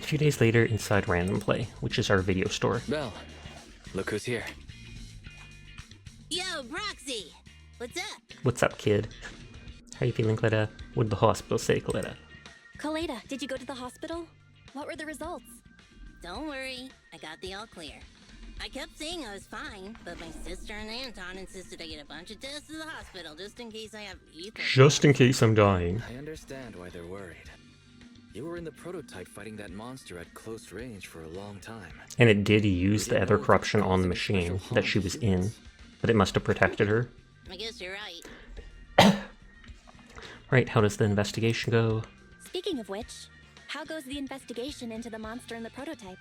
A few days later, inside Random Play, which is our video store. Belle, look who's here. Yo, Proxy! What's up? What's up, kid? How you feeling, Cleta? What'd the hospital say, Cleta? Kaleda, did you go to the hospital? What were the results? Don't worry, I got the all clear. I kept saying I was fine, but my sister and Anton insisted I get a bunch of tests at the hospital just in case I have ether. Just in case I'm dying. I understand why they're worried. You were in the prototype fighting that monster at close range for a long time. And it did use the ether corruption on the machine that she was in, but it must have protected her. I guess you're right. Right, how does the investigation go? Speaking of which, how goes the investigation into the monster in the prototype?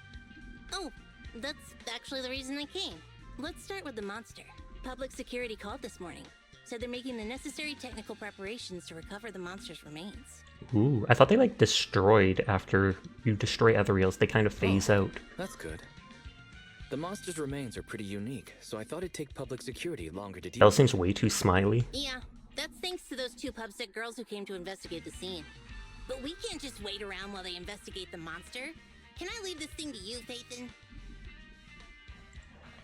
Oh, that's actually the reason I came. Let's start with the monster. Public security called this morning. Said they're making the necessary technical preparations to recover the monster's remains. Ooh, I thought they like destroyed after you destroy Ethereals. They kind of phase out. That's good. The monster's remains are pretty unique, so I thought it'd take public security longer to deal Belle with. seems way too smiley. Yeah, that's thanks to those two pubsec girls who came to investigate the scene. But we can't just wait around while they investigate the monster. Can I leave this thing to you, Phaethon?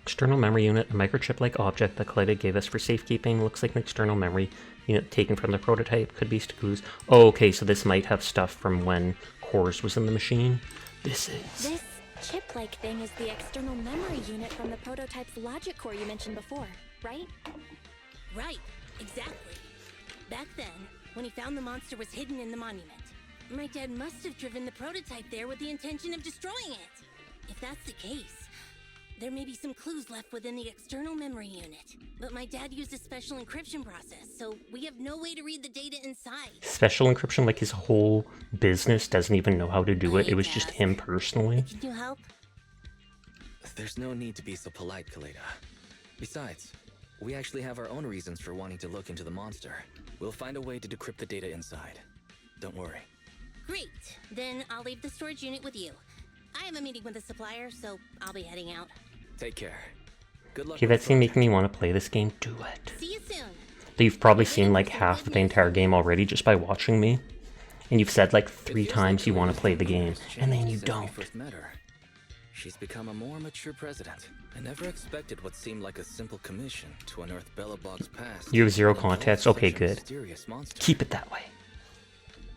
External memory unit, a microchip-like object that Cleta gave us for safekeeping. Looks like an external memory unit taken from the prototype. Could be clues. Oh, okay, so this might have stuff from when Cores was in the machine. This chip-like thing is the external memory unit from the prototype's logic core you mentioned before, right? Right, exactly. Back then, when he found the monster was hidden in the monument, my dad must have driven the prototype there with the intention of destroying it. If that's the case, there may be some clues left within the external memory unit. But my dad used a special encryption process, so we have no way to read the data inside. special encryption, like his whole business doesn't even know how to do it. It was just him personally. Can you help? There's no need to be so polite, Kaleda. Besides, we actually have our own reasons for wanting to look into the monster. We'll find a way to decrypt the data inside. Don't worry. Great. Then I'll leave the storage unit with you. I have a meeting with the supplier, so I'll be heading out. Take care. Good luck. Okay, that scene making me want to play this game. Do it. See you soon. You've probably seen like half of the entire game already just by watching me. And you've said like 3 times you want to play the game, and then you don't. First met her. She's become a more mature president. I never expected what seemed like a simple commission to unearth Belabog's past. You have 0 context? Okay, good. Mysterious monster. Keep it that way.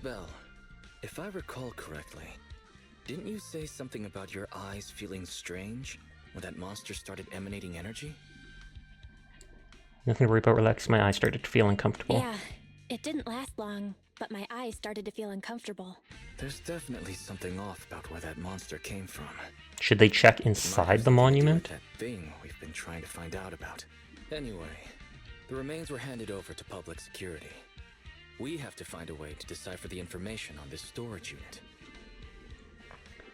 Belle, if I recall correctly, didn't you say something about your eyes feeling strange when that monster started emanating energy? Nothing to worry about, relax. My eyes started to feel uncomfortable. Yeah, it didn't last long, but my eyes started to feel uncomfortable. There's definitely something off about where that monster came from. Should they check inside the monument? That thing we've been trying to find out about. Anyway, the remains were handed over to public security. We have to find a way to decipher the information on this storage unit.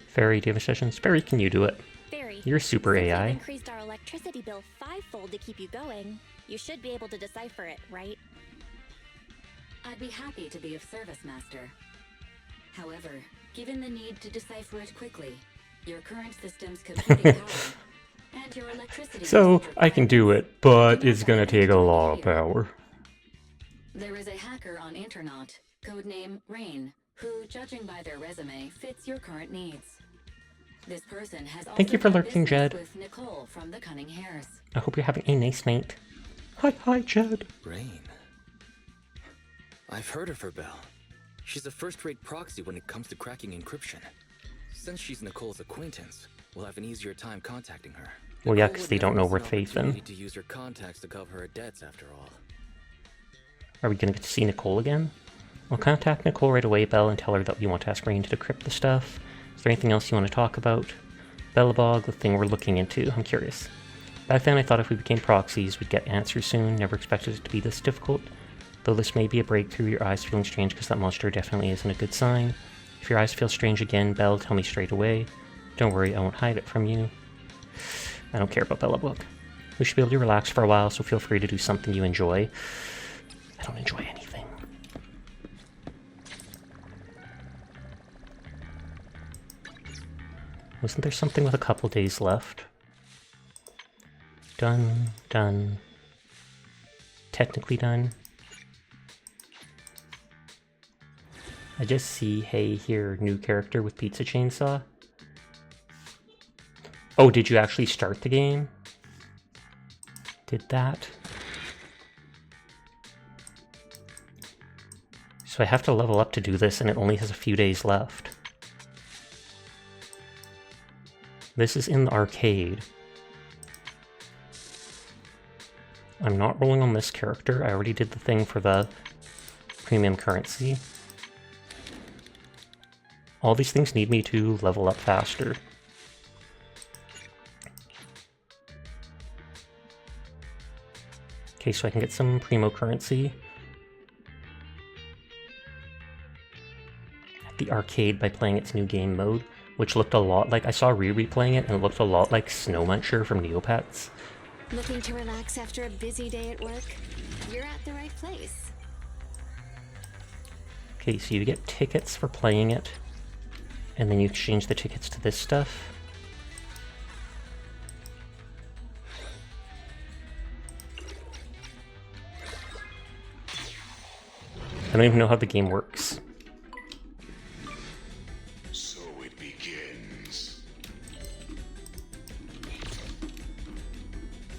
Fairy, do you have sessions? Fairy, can you do it? Fairy, You're super since AI. you've increased our electricity bill 5-fold to keep you going, you should be able to decipher it, right? I'd be happy to be of service, Master. However, given the need to decipher it quickly, your current system's computing power, and your electricity... So, I can do it, but it's gonna take a lot of power. There is a hacker on Internaut, codename Rain, who, judging by their resume, fits your current needs. This person has also Thank you for done lurking, business Jed. with Nicole from the Cunning Hares. I hope you're having a nice night. Hi, Jed. Rain. I've heard of her, Belle. She's a first-rate proxy when it comes to cracking encryption. Since she's Nicole's acquaintance, we'll have an easier time contacting her. Well, yeah, Nicole 'cause would they don't never know miss we're an Faith in. opportunity to use her contacts to cover her debts, after all. Are we gonna get to see Nicole again? I'll contact Nicole right away, Belle, and tell her that we want to ask Rain to decrypt the stuff. Is there anything else you want to talk about? Belabog, the thing we're looking into. I'm curious. Back then I thought if we became proxies, we'd get answers soon. Never expected it to be this difficult. Though this may be a breakthrough, your eyes feeling strange because that monster definitely isn't a good sign. If your eyes feel strange again, Belle, tell me straight away. Don't worry, I won't hide it from you. I don't care about Belabog. We should be able to relax for a while, so feel free to do something you enjoy. I don't enjoy anything. Wasn't there something with a couple days left? Done. Technically done. I just see, hey, here, new character with pizza chainsaw. Oh, did you actually start the game? Did that? So I have to level up to do this, and it only has a few days left. This is in the arcade. I'm not rolling on this character. I already did the thing for the premium currency. All these things need me to level up faster. Okay, so I can get some primo currency at the arcade by playing its new game mode, which looked a lot like, I saw Riri playing it, and it looked a lot like Snow Muncher from Neopets. Looking to relax after a busy day at work? You're at the right place. Okay, so you get tickets for playing it, and then you exchange the tickets to this stuff. I don't even know how the game works. So it begins.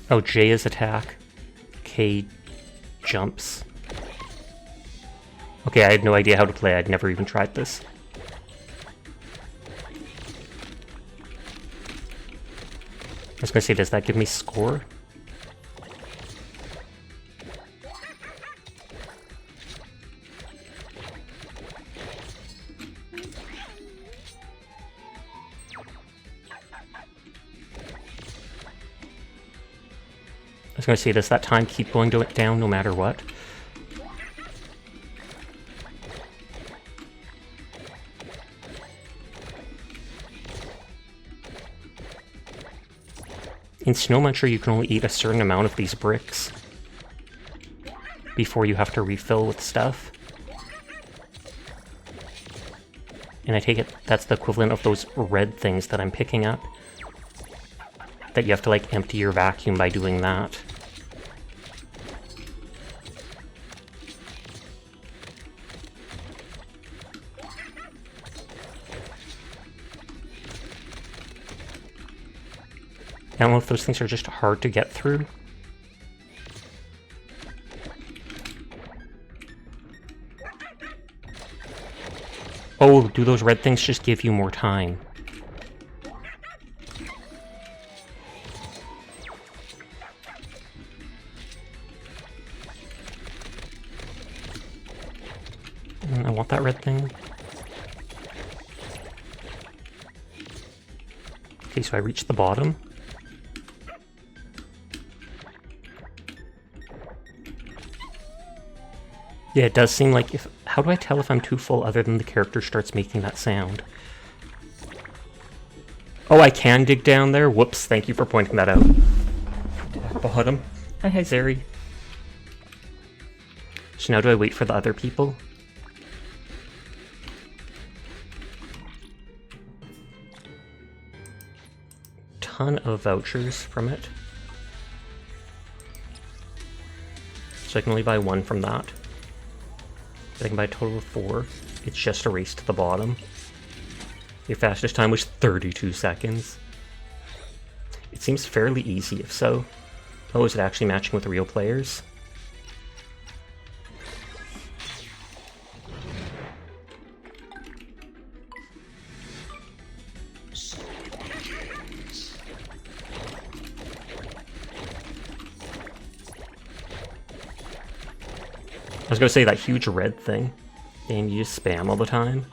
Oh, J is attack. K jumps. Okay, I had no idea how to play. I'd never even tried this. I was gonna say, does that give me score? I was gonna say, does that time keep going down no matter what? In Snow Muncher, you can only eat a certain amount of these bricks before you have to refill with stuff. And I take it that's the equivalent of those red things that I'm picking up. That you have to, like, empty your vacuum by doing that. I don't know if those things are just hard to get through. Oh, do those red things just give you more time? I want that red thing. Okay, so I reached the bottom. Yeah, it does seem like if... How do I tell if I'm too full other than the character starts making that sound? Oh, I can dig down there? Whoops, thank you for pointing that out. Bottom. Hi, Zeri. So now do I wait for the other people? Ton of vouchers from it. So I can only buy one from that. I can buy a total of 4. It's just a race to the bottom. Your fastest time was 32 seconds. It seems fairly easy, if so. Oh, is it actually matching with real players? So it begins. I was gonna say that huge red thing. Damn, you just spam all the time.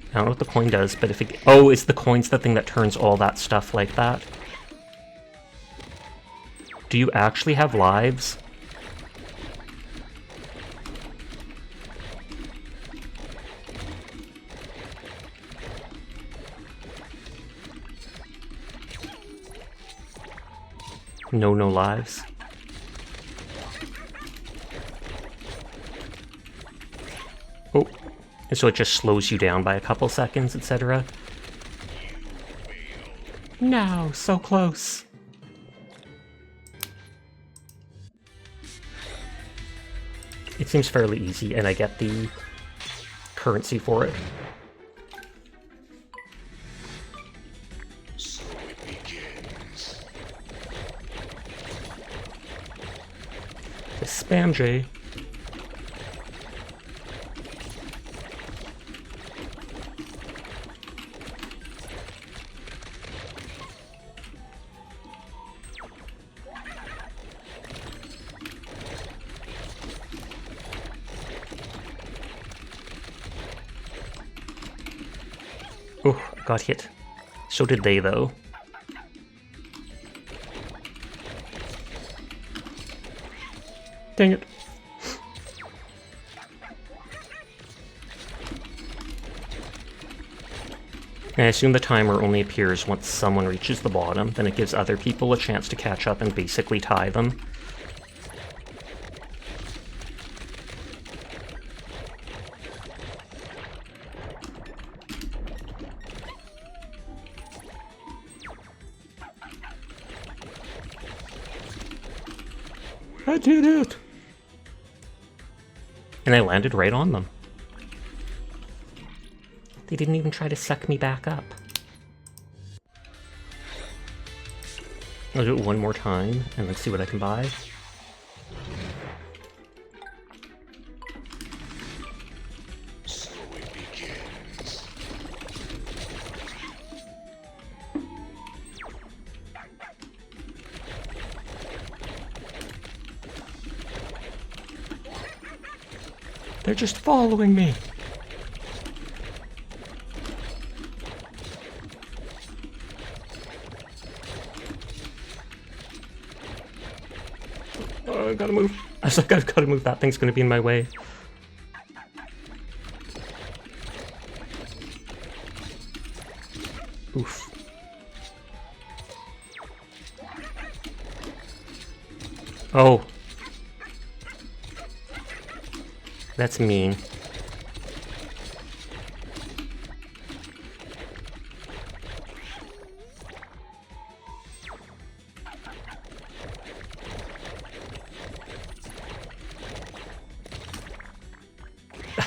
I don't know what the coin does, but if it... Oh, is the coins the thing that turns all that stuff like that? Do you actually have lives? No lives. Oh, and so it just slows you down by a couple seconds, etc. No, so close. It seems fairly easy, and I get the currency for it. So it begins. The spam J. Oh, I got hit. So did they, though. Dang it. I assume the timer only appears once someone reaches the bottom, then it gives other people a chance to catch up and basically tie them. I did it! And I landed right on them. They didn't even try to suck me back up. I'll do it one more time, and let's see what I can buy. So it begins. They're just following me. Oh, I gotta move. I was like, I've gotta move. That thing's gonna be in my way. Oof. Oh. That's mean.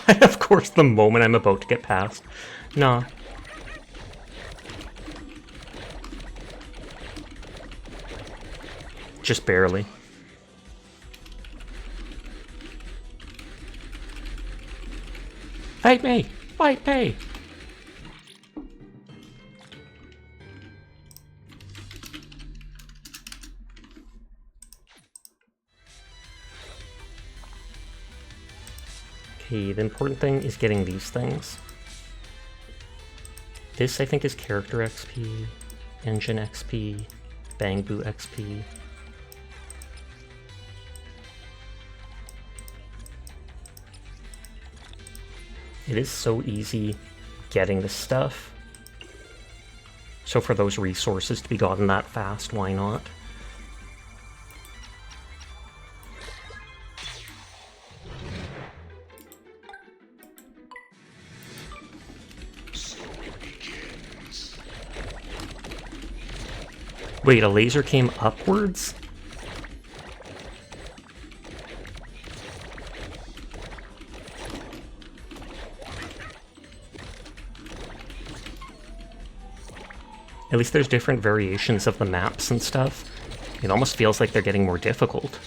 Of course, the moment I'm about to get past. Nah. Just barely. Fight me! Fight me! Okay, the important thing is getting these things. This, I think, is character XP, engine XP, Bang Boo XP. It is so easy getting this stuff. So for those resources to be gotten that fast, why not? So it begins. Wait, a laser came upwards? At least there's different variations of the maps and stuff. It almost feels like they're getting more difficult.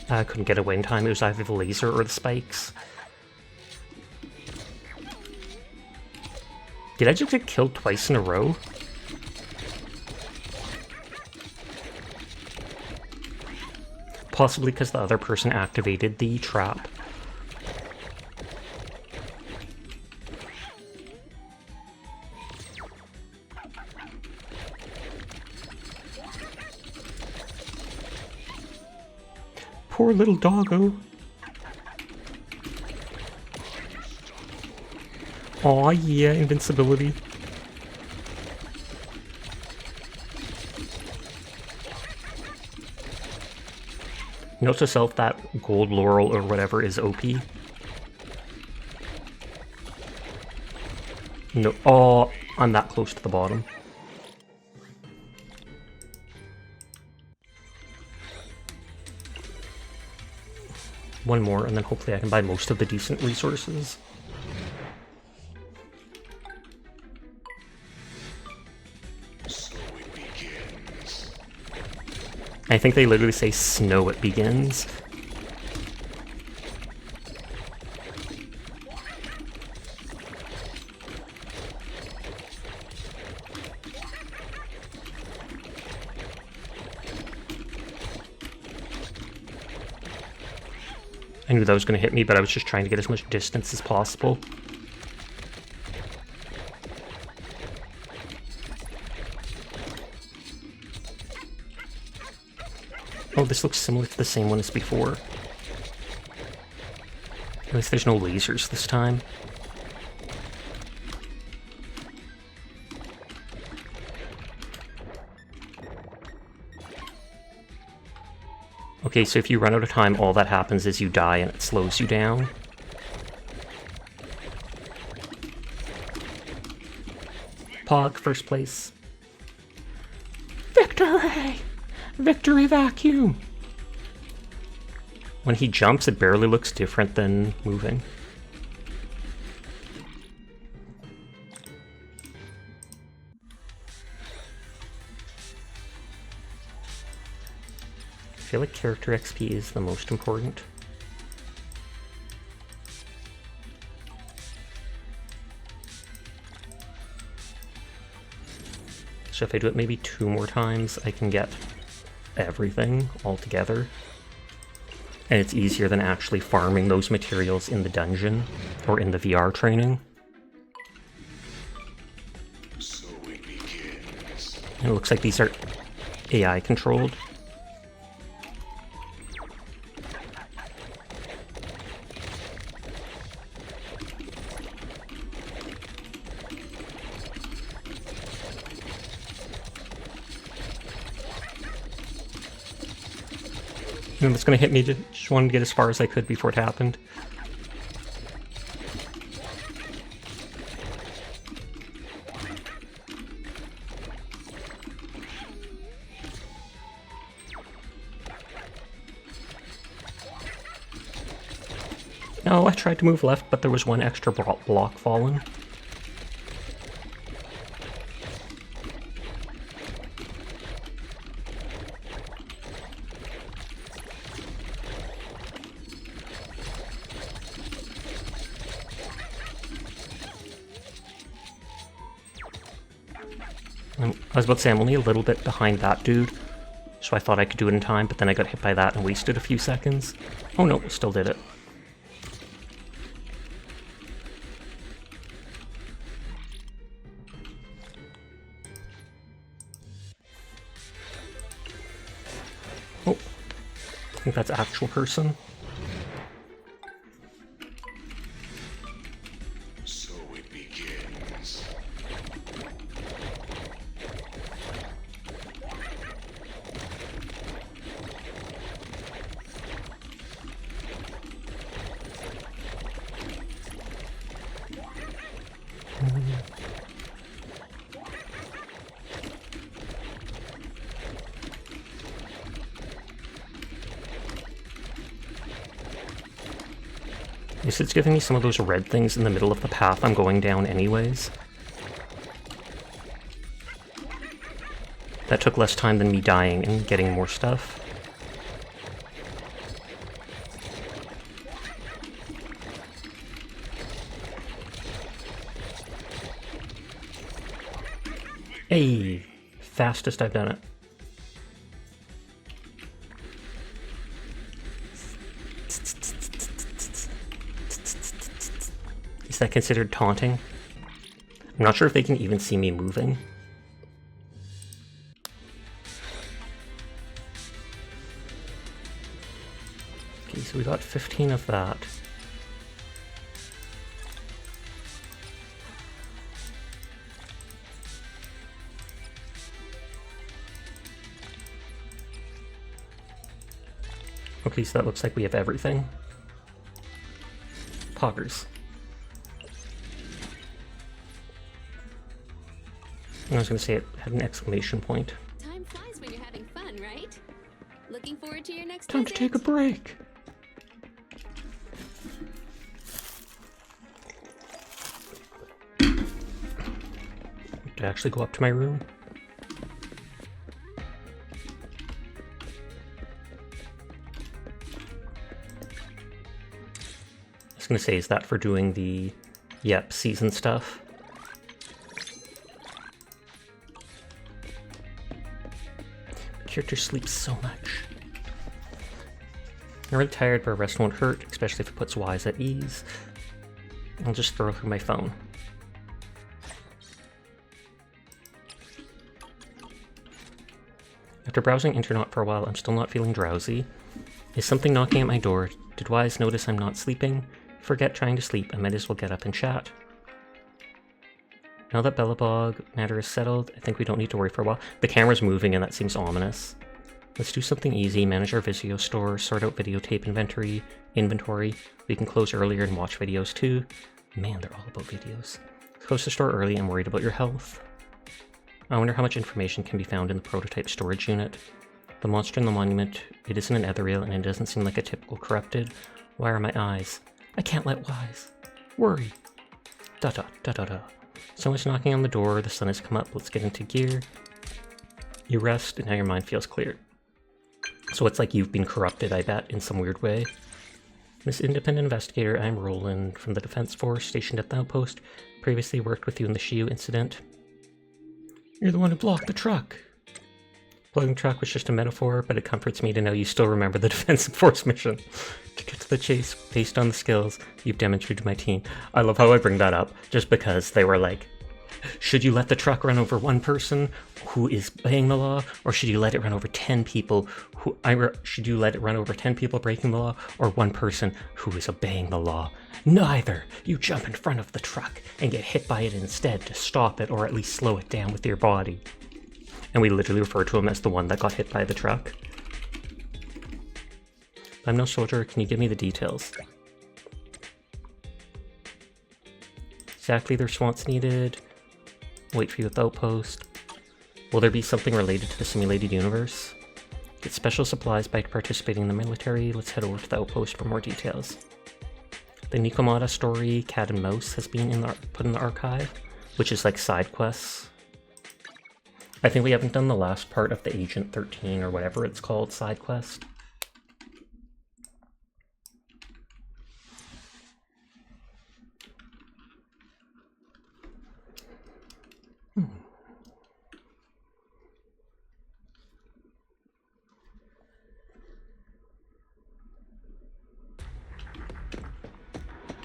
I couldn't get away in time. It was either the laser or the spikes. Did I just get killed twice in a row? Possibly because the other person activated the trap. Poor little doggo. Aw, yeah, invincibility. Note to self, that gold laurel or whatever is OP. No, oh, I'm that close to the bottom. One more, and then hopefully I can buy most of the decent resources. So it begins. I think they literally say snow it begins. I knew that was going to hit me, but I was just trying to get as much distance as possible. Oh, this looks similar to the same one as before. At least there's no lasers this time. Okay, so if you run out of time, all that happens is you die and it slows you down. Pog, first place. Victory! Victory vacuum! When he jumps, it barely looks different than moving. I feel like character XP is the most important. So if I do it maybe 2 more times, I can get everything all together. And it's easier than actually farming those materials in the dungeon or in the VR training. So it begins. And it looks like these are AI controlled. And it's gonna hit me, just wanted to get as far as I could before it happened. No, I tried to move left, but there was one extra block fallen. I was about to say, I'm only a little bit behind that dude, so I thought I could do it in time, but then I got hit by that and wasted a few seconds. Oh no, still did it. Oh, I think that's actual person. So it begins. At least it's giving me some of those red things in the middle of the path I'm going down anyways. That took less time than me dying and getting more stuff. Hey, fastest I've done it. Is that considered taunting? I'm not sure if they can even see me moving. Okay, so we got 15 of that. Okay, so that looks like we have everything. Poggers. I was gonna say it had an exclamation point. Time flies when you're having fun, right? Looking forward to your next Time to take a break. To actually go up to my room. I was gonna say, is that for doing the, season stuff? The character sleeps so much. I'm really tired, but a rest won't hurt, especially if it puts Wise at ease. I'll just throw through my phone. After browsing internet for a while, I'm still not feeling drowsy. Is something knocking at my door? Did Wise notice I'm not sleeping? Forget trying to sleep, I might as well get up and chat. Now that belabog matter is settled, I think we don't need to worry for a while. The camera's moving and that seems ominous. Let's do something easy, manage our video store, sort out videotape inventory. We can close earlier and watch videos too. Man, they're all about videos. Close the store early, I'm worried about your health. I wonder how much information can be found in the prototype storage unit. The monster in the monument, it isn't an ethereal and it doesn't seem like a typical corrupted. Why are my eyes? I can't let Wise worry. Da da da da da. Someone's knocking on the door, the sun has come up, let's get into gear. You rest and now your mind feels clear. So it's like you've been corrupted, I bet, in some weird way. Miss Independent Investigator, I'm Roland from the Defense Force stationed at the outpost. Previously worked with you in the Shiu incident. You're the one who blocked the truck. Blowing truck was just a metaphor, but it comforts me to know you still remember the Defense Force mission. To get to the chase, based on the skills you've demonstrated to my team. I love how I bring that up, just because they were like, should you let the truck run over one person who is obeying the law, or should you let it run over 10 people should you let it run over 10 people breaking the law, or one person who is obeying the law? Neither! You jump in front of the truck and get hit by it instead to stop it, or at least slow it down with your body. And we literally refer to him as the one that got hit by the truck. I'm no soldier, can you give me the details? Exactly the response needed. Wait for you at the outpost. Will there be something related to the simulated universe? Get special supplies by participating in the military. Let's head over to the outpost for more details. The Nikomata story, Cat and Mouse, has been put in the archive, which is like side quests. I think we haven't done the last part of the Agent 13 or whatever it's called side quest.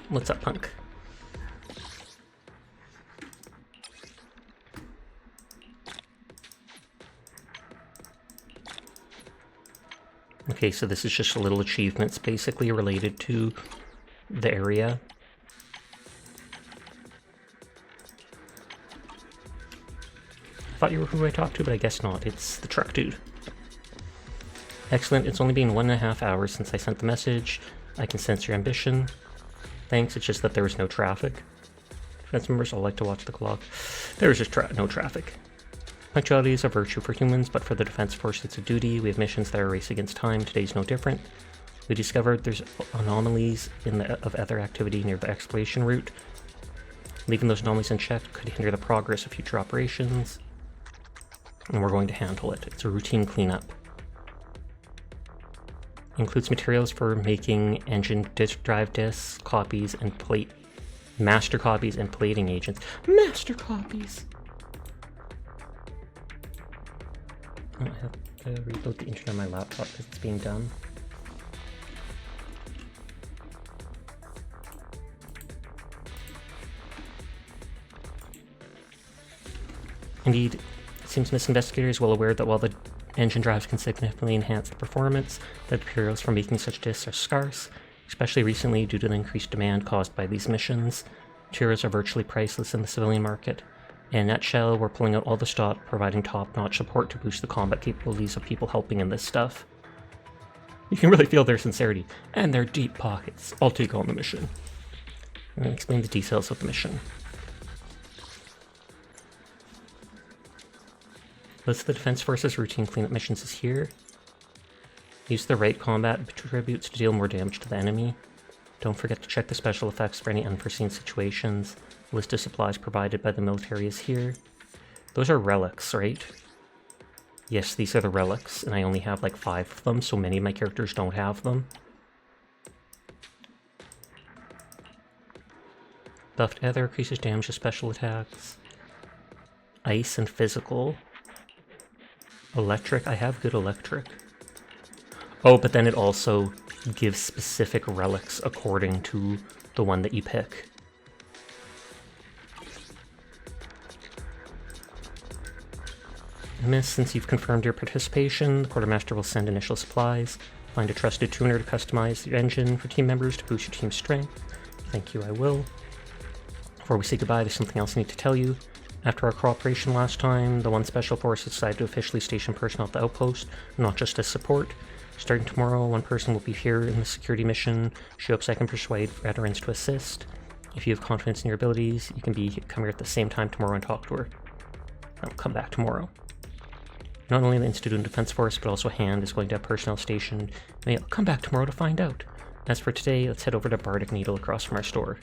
What's up, punk? Okay, so this is just a little achievements basically related to the area. I thought you were who I talked to, but I guess not. It's the truck dude. Excellent, it's only been 1.5 hours since I sent the message. I can sense your ambition. Thanks, it's just that there was no traffic. Defense members all like to watch the clock. There was just no traffic. Punctuality is a virtue for humans, but for the Defense Force it's a duty. We have missions that are a race against time. Today's no different. We discovered there's anomalies of other activity near the exploration route. Leaving those anomalies unchecked could hinder the progress of future operations. And we're going to handle it. It's a routine cleanup. Includes materials for making engine disk drive disks, copies, and master copies and plating agents. Master copies! Oh, I have to reload the internet on my laptop because it's being done. Indeed, it seems Miss Investigator is well aware that while the engine drives can significantly enhance the performance, the materials for making such disks are scarce, especially recently due to the increased demand caused by these missions. Materials are virtually priceless in the civilian market. In a nutshell, we're pulling out all the stock, providing top-notch support to boost the combat capabilities of people helping in this stuff. You can really feel their sincerity and their deep pockets. I'll take on the mission. I'm going to explain the details of the mission. List of the Defense Force's routine cleanup missions is here. Use the right combat attributes to deal more damage to the enemy. Don't forget to check the special effects for any unforeseen situations. List of supplies provided by the military is here. Those are relics, right? Yes, these are the relics, and I only have like 5 of them, so many of my characters don't have them. Buff Tether increases damage to special attacks. Ice and physical. Electric, I have good electric. Oh, but then it also gives specific relics according to the one that you pick. Miss, since you've confirmed your participation, the Quartermaster will send initial supplies. Find a trusted tuner to customize your engine for team members to boost your team's strength. Thank you, I will. Before we say goodbye, there's something else I need to tell you. After our cooperation last time, the 1 Special Force decided to officially station personnel at the outpost, not just as support. Starting tomorrow, 1 person will be here in the security mission. She hopes I can persuade veterans to assist. If you have confidence in your abilities, you can come here at the same time tomorrow and talk to her. I'll come back tomorrow. Not only the Institute Defense Force, but also Hand is going to have personnel stationed, and I'll come back tomorrow to find out. As for today, let's head over to Bardic Needle across from our store.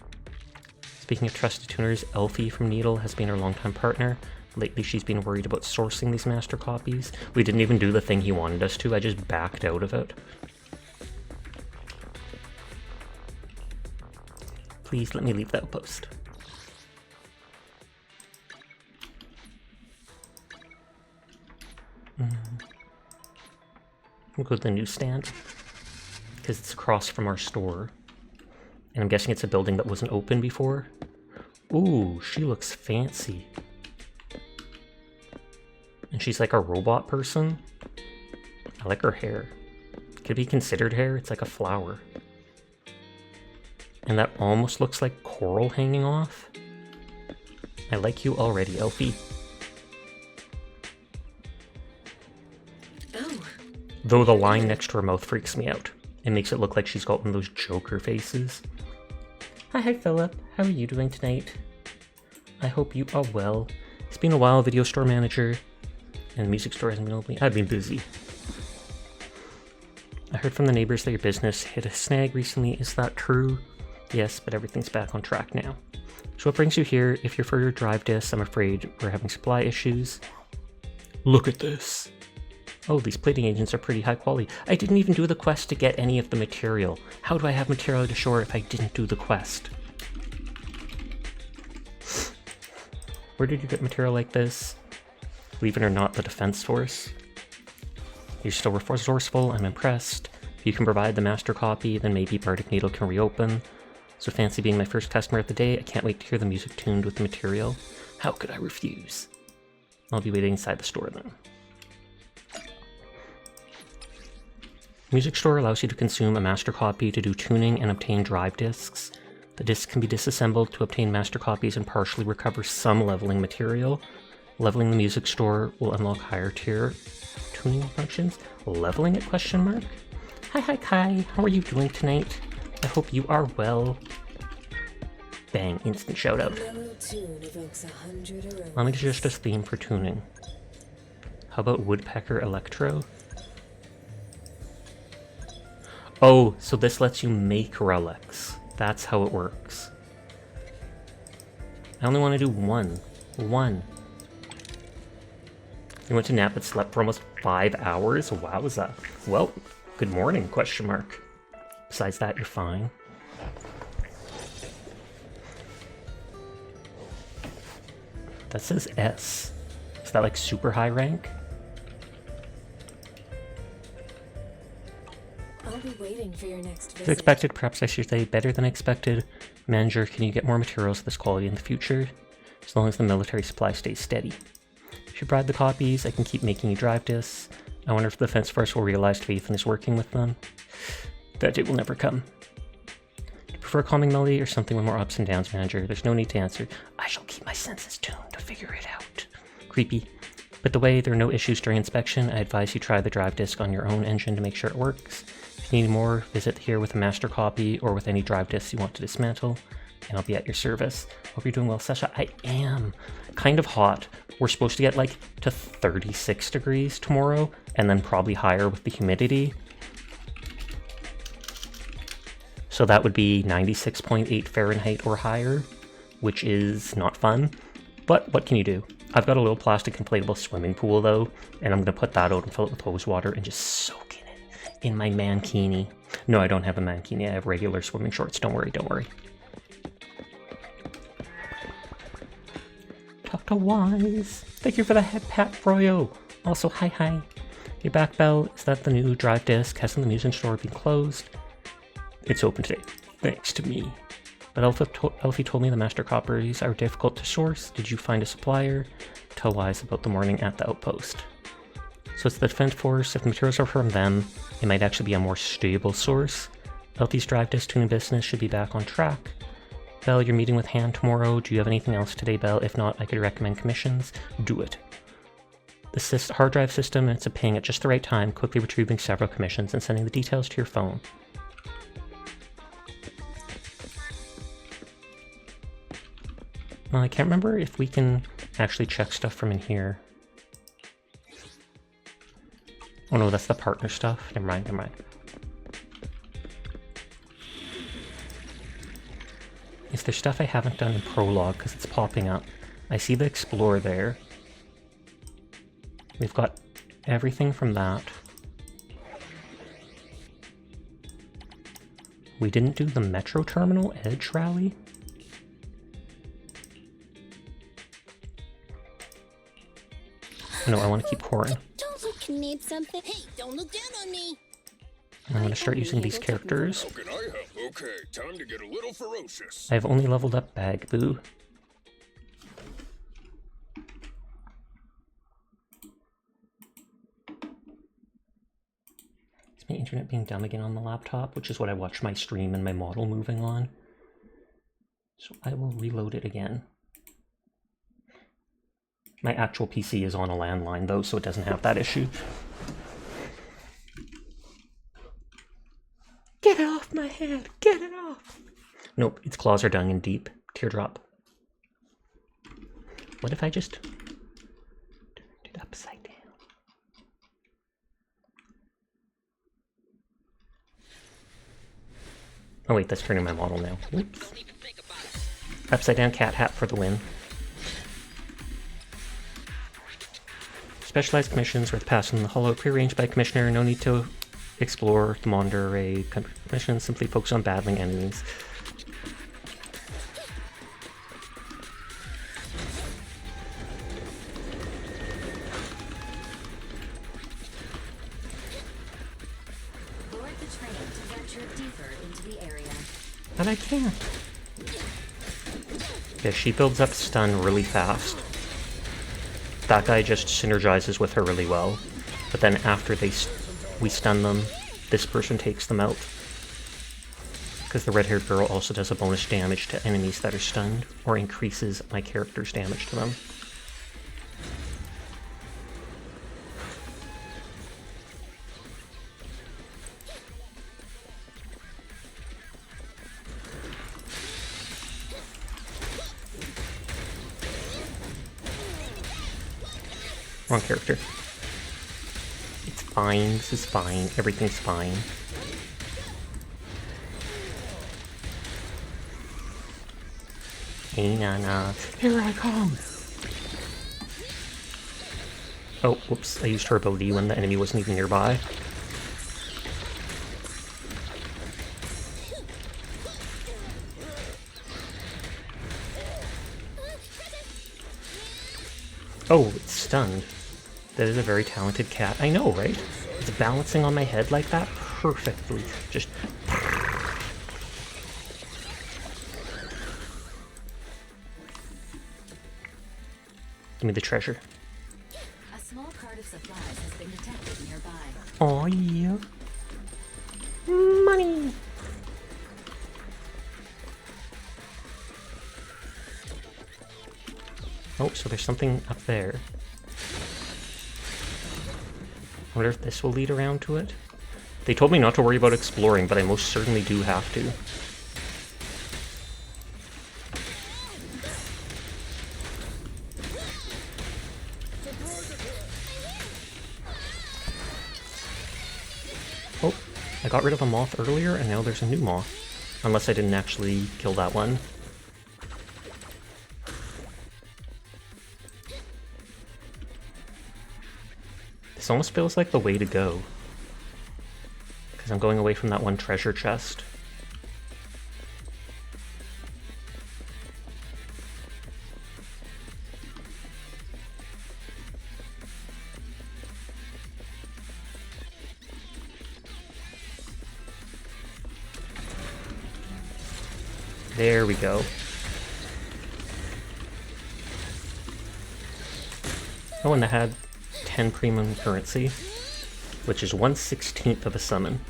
Speaking of trusted tuners, Elfie from Needle has been our longtime partner. Lately she's been worried about sourcing these master copies. We didn't even do the thing he wanted us to, I just backed out of it. Please let me leave the outpost. We'll go to the newsstand, because it's across from our store. And I'm guessing it's a building that wasn't open before. Ooh, she looks fancy. And she's like a robot person. I like her hair. Could it be considered hair? It's like a flower. And that almost looks like coral hanging off. I like you already, Elfie. Oh. Though the line next to her mouth freaks me out. It makes it look like she's got one of those Joker faces. Hi Philip. How are you doing tonight? I hope you are well. It's been a while, video store manager. And the music store hasn't been open. I've been busy. I heard from the neighbors that your business hit a snag recently. Is that true? Yes, but everything's back on track now. So what brings you here? If you're for your drive discs, I'm afraid we're having supply issues. Look at this. Oh, these plating agents are pretty high quality. I didn't even do the quest to get any of the material. How do I have material to shore if I didn't do the quest? Where did you get material like this? Believe it or not, the Defense Force. You're still resourceful, I'm impressed. If you can provide the master copy, then maybe Bardic Needle can reopen. So fancy being my first customer of the day, I can't wait to hear the music tuned with the material. How could I refuse? I'll be waiting inside the store then. Music store allows you to consume a master copy to do tuning and obtain drive discs. The discs can be disassembled to obtain master copies and partially recover some leveling material. Leveling the music store will unlock higher tier tuning functions. Leveling it? Question mark. Hi Kai, how are you doing tonight? I hope you are well. Bang, instant shout out. Let me suggest a theme for tuning. How about Woodpecker Electro? Oh, so this lets you make relics. That's how it works. I only want to do one. You went to nap but slept for almost 5 hours? Wowza. Well, good morning, question mark. Besides that, you're fine. That says S. Is that like super high rank? I'll be waiting for your next visit. As expected, perhaps I should say better than expected. Manager, can you get more materials of this quality in the future? As long as the military supply stays steady. If you provide the copies, I can keep making you drive discs. I wonder if the Defense Force will realize Faith is working with them. That day will never come. Do you prefer a calming melody or something with more ups and downs, Manager? There's no need to answer. I shall keep my senses tuned to figure it out. Creepy. But the way there are no issues during inspection, I advise you try the drive disc on your own engine to make sure it works. If you need more, visit here with a master copy or with any drive disks you want to dismantle, and I'll be at your service. Hope you're doing well, Sasha. I am. Kind of hot. We're supposed to get like to 36 degrees tomorrow, and then probably higher with the humidity. So that would be 96.8 Fahrenheit or higher, which is not fun. But what can you do? I've got a little plastic inflatable swimming pool though, and I'm gonna put that out and fill it with hose water and just soak in it in my mankini. No, I don't have a mankini. I have regular swimming shorts. Don't worry, don't worry. Dr. Wise, thank you for the head pat, Froyo. Also, hi. Your back bell, is that the new drive disc? Hasn't the museum store been closed? It's open today, thanks to me. But Elfie told me the master copies are difficult to source. Did you find a supplier? Tell Wise about the morning at the outpost. So it's the Defense Force. If the materials are from them, it might actually be a more stable source. Elfie's drive disc tuning business should be back on track. Belle, you're meeting with Han tomorrow. Do you have anything else today, Belle? If not, I could recommend commissions. Do it. The hard drive system, and it's a ping at just the right time, quickly retrieving several commissions and sending the details to your phone. Well, I can't remember if we can actually check stuff from in here. Oh no, that's the partner stuff. Never mind. Is there stuff I haven't done in Prologue because it's popping up? I see the Explore there. We've got everything from that. We didn't do the Metro Terminal Edge Rally? No, I want to keep Corin. Don't look, need something. Hey, don't look down on me. I'm going to start using these characters. How can I help? Okay, time to get a little ferocious. I've only leveled up Bagboo. Is my internet being dumb again on the laptop? Which is what I watch my stream and my model moving on. So I will reload it again. My actual PC is on a landline though, so it doesn't have that issue. Get it off my head! Get it off! Nope, its claws are dug in deep. Teardrop. What if I just turned it upside down? Oh wait, that's turning my model now. Oops. Upside down cat hat for the win. Specialized commissions worth passing the hollow prearranged by commissioner. No need to explore the monitor array. Commissions simply focus on battling enemies. Board the train to venture deeper into the area. And I can't. Yeah, she builds up stun really fast. That guy just synergizes with her really well. But then after we stun them, this person takes them out. Because the red-haired girl also does a bonus damage to enemies that are stunned, or increases my character's damage to them. Wrong character. It's fine, this is fine, everything's fine. Hey Nana, here I come! Oh, whoops, I used her ability when the enemy wasn't even nearby. Oh, it's stunned. That is a very talented cat. I know, right? It's balancing on my head like that perfectly. Just... Give me the treasure. A small cart of supplies has been detected nearby. Oh yeah. Money! Oh, so there's something up there. I wonder if this will lead around to it. They told me not to worry about exploring, but I most certainly do have to. Oh, I got rid of a moth earlier, and now there's a new moth. Unless I didn't actually kill that one. This almost feels like the way to go. Because I'm going away from that one treasure chest. There we go. Oh, and I had 10 premium currency, which is 1/16 of a summon.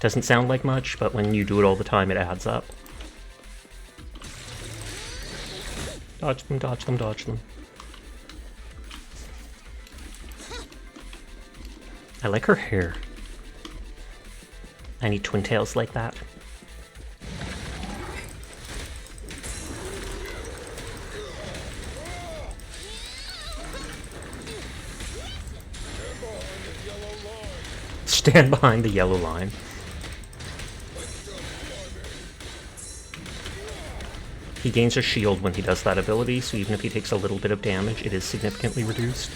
Doesn't sound like much, but when you do it all the time, it adds up. Dodge them, dodge them, dodge them. I like her hair. I need twin tails like that. Stand behind the yellow line. He gains a shield when he does that ability, so even if he takes a little bit of damage, it is significantly reduced.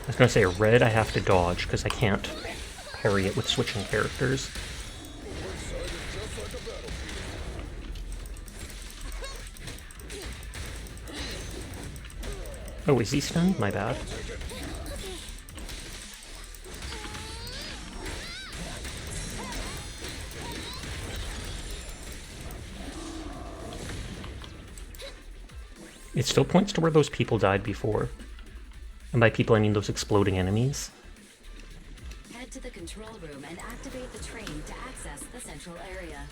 I was gonna say red I have to dodge, because I can't parry it with switching characters. Oh, is he stunned? My bad. It still points to where those people died before. And by people, I mean those exploding enemies. Head to the control room and activate the train to access the central area.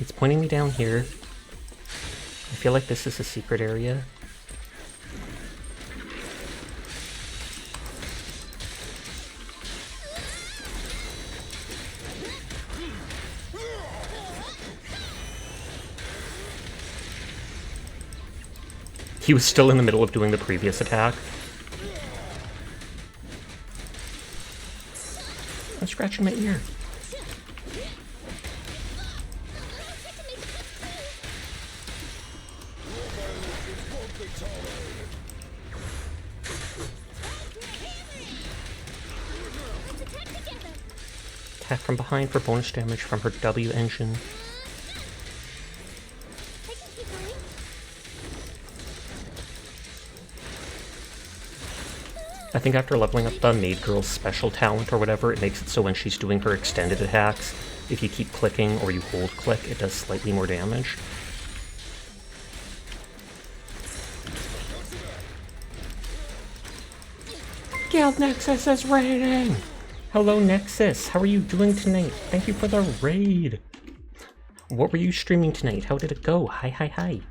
It's pointing me down here. I feel like this is a secret area. He was still in the middle of doing the previous attack. I'm scratching my ear. Attack from behind for bonus damage from her W engine. I think after leveling up the Maid Girl's special talent or whatever, it makes it so when she's doing her extended attacks, if you keep clicking or you hold click, it does slightly more damage. Guild Nexus is raiding! Hello Nexus, how are you doing tonight? Thank you for the raid! What were you streaming tonight? How did it go? Hi, hi, hi.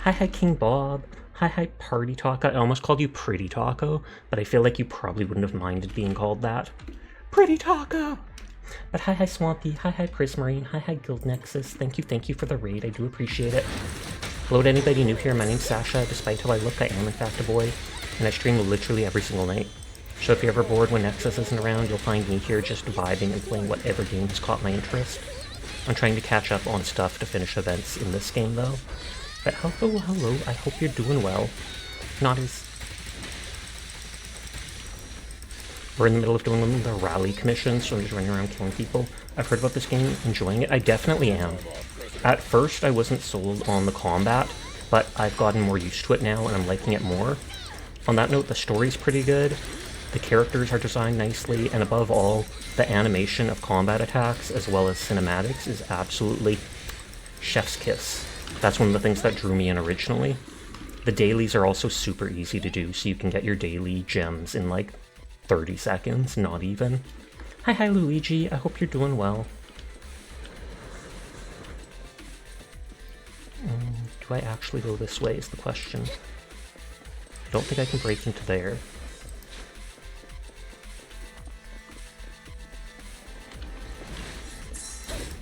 Hi, hi, King Bob. Hi, hi, Party Taco. I almost called you Pretty Taco, but I feel like you probably wouldn't have minded being called that. Pretty Taco! But hi, hi, Swampy. Hi, hi, Prismarine. Hi, hi, Guild Nexus. Thank you for the raid. I do appreciate it. Hello to anybody new here. My name's Sasha. Despite how I look, I am in fact a boy, and I stream literally every single night. So if you're ever bored when Nexus isn't around, you'll find me here just vibing and playing whatever game has caught my interest. I'm trying to catch up on stuff to finish events in this game, though. But hello, hello, I hope you're doing well. Not as... We're in the middle of doing the rally commission, so I'm just running around killing people. I've heard about this game, enjoying it. I definitely am. At first, I wasn't sold on the combat, but I've gotten more used to it now, and I'm liking it more. On that note, the story's pretty good. The characters are designed nicely, and above all, the animation of combat attacks, as well as cinematics, is absolutely chef's kiss. That's one of the things that drew me in originally. The dailies are also super easy to do, so you can get your daily gems in like 30 seconds, not even. Hi, hi, Luigi. I hope you're doing well. Do I actually go this way is the question. I don't think I can break into there.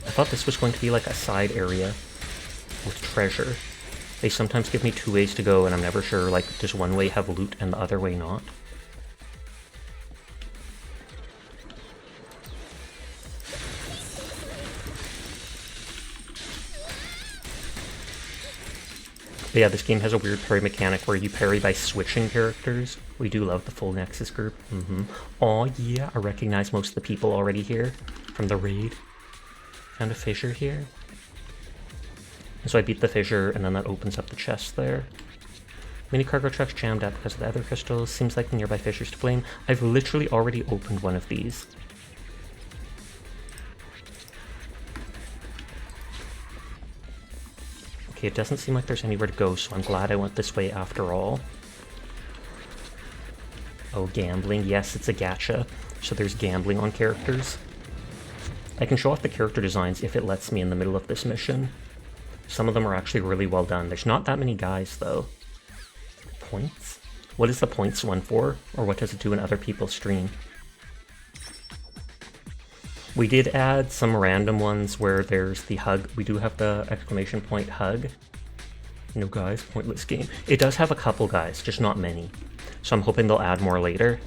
I thought this was going to be like a side area with treasure. They sometimes give me 2 ways to go and I'm never sure, like, does one way have loot and the other way not? But yeah, this game has a weird parry mechanic where you parry by switching characters. We do love the full Nexus group. Aw, yeah, I recognize most of the people already here from the raid. Found a fissure here. And so I beat the fissure, and then that opens up the chest there. Mini cargo trucks jammed up because of the other crystals. Seems like the nearby fissures to blame. I've literally already opened one of these. Okay, it doesn't seem like there's anywhere to go, so I'm glad I went this way after all. Oh, gambling. Yes, it's a gacha, so there's gambling on characters. I can show off the character designs if it lets me in the middle of this mission. Some of them are actually really well done. There's not that many guys, though. Points? What is the points one for? Or what does it do in other people's stream? We did add some random ones where there's the hug. We do have the exclamation point hug. No guys, pointless game. It does have a couple guys, just not many. So I'm hoping they'll add more later.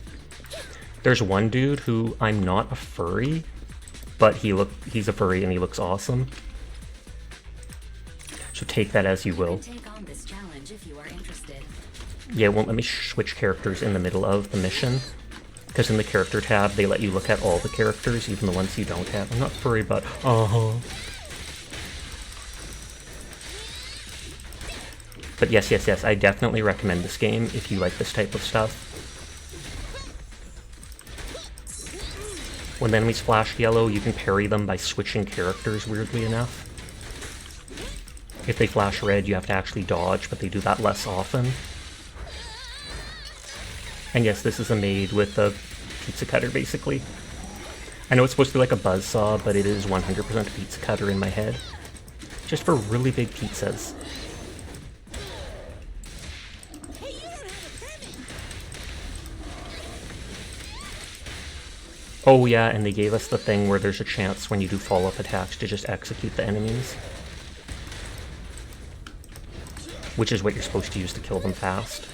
There's one dude who I'm not a furry, but he's a furry and he looks awesome. So take that as you will. Take on this challenge if you are interested. Yeah, it won't let me switch characters in the middle of the mission. Because in the character tab, they let you look at all the characters, even the ones you don't have. I'm not furry, but But yes, I definitely recommend this game if you like this type of stuff. When the enemies flash yellow, you can parry them by switching characters, weirdly enough. If they flash red, you have to actually dodge, but they do that less often. And yes, this is a maid with a pizza cutter, basically. I know it's supposed to be like a buzzsaw, but it is 100% a pizza cutter in my head. Just for really big pizzas. Oh yeah, and they gave us the thing where there's a chance when you do follow-up attacks to just execute the enemies. Which is what you're supposed to use to kill them fast.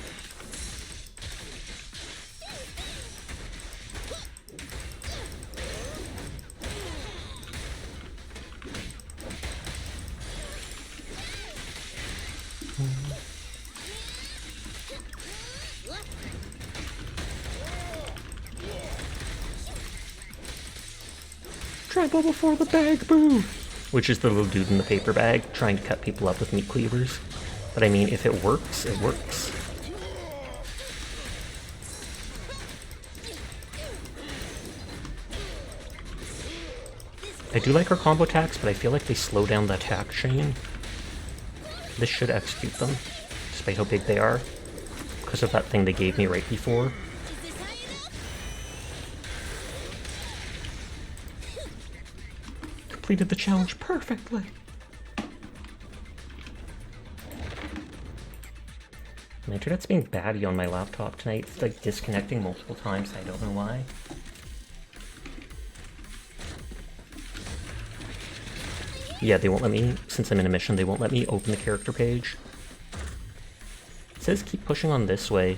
Trample before the bag, boo! Which is the little dude in the paper bag trying to cut people up with meat cleavers. But I mean, if it works, it works. I do like our combo attacks, but I feel like they slow down the attack chain. This should execute them, despite how big they are, because of that thing they gave me right before. Completed the challenge perfectly. My internet's being batty on my laptop tonight. It's like disconnecting multiple times. I don't know why. Yeah, they won't let me, since I'm in a mission, they won't let me open the character page. It says keep pushing on this way.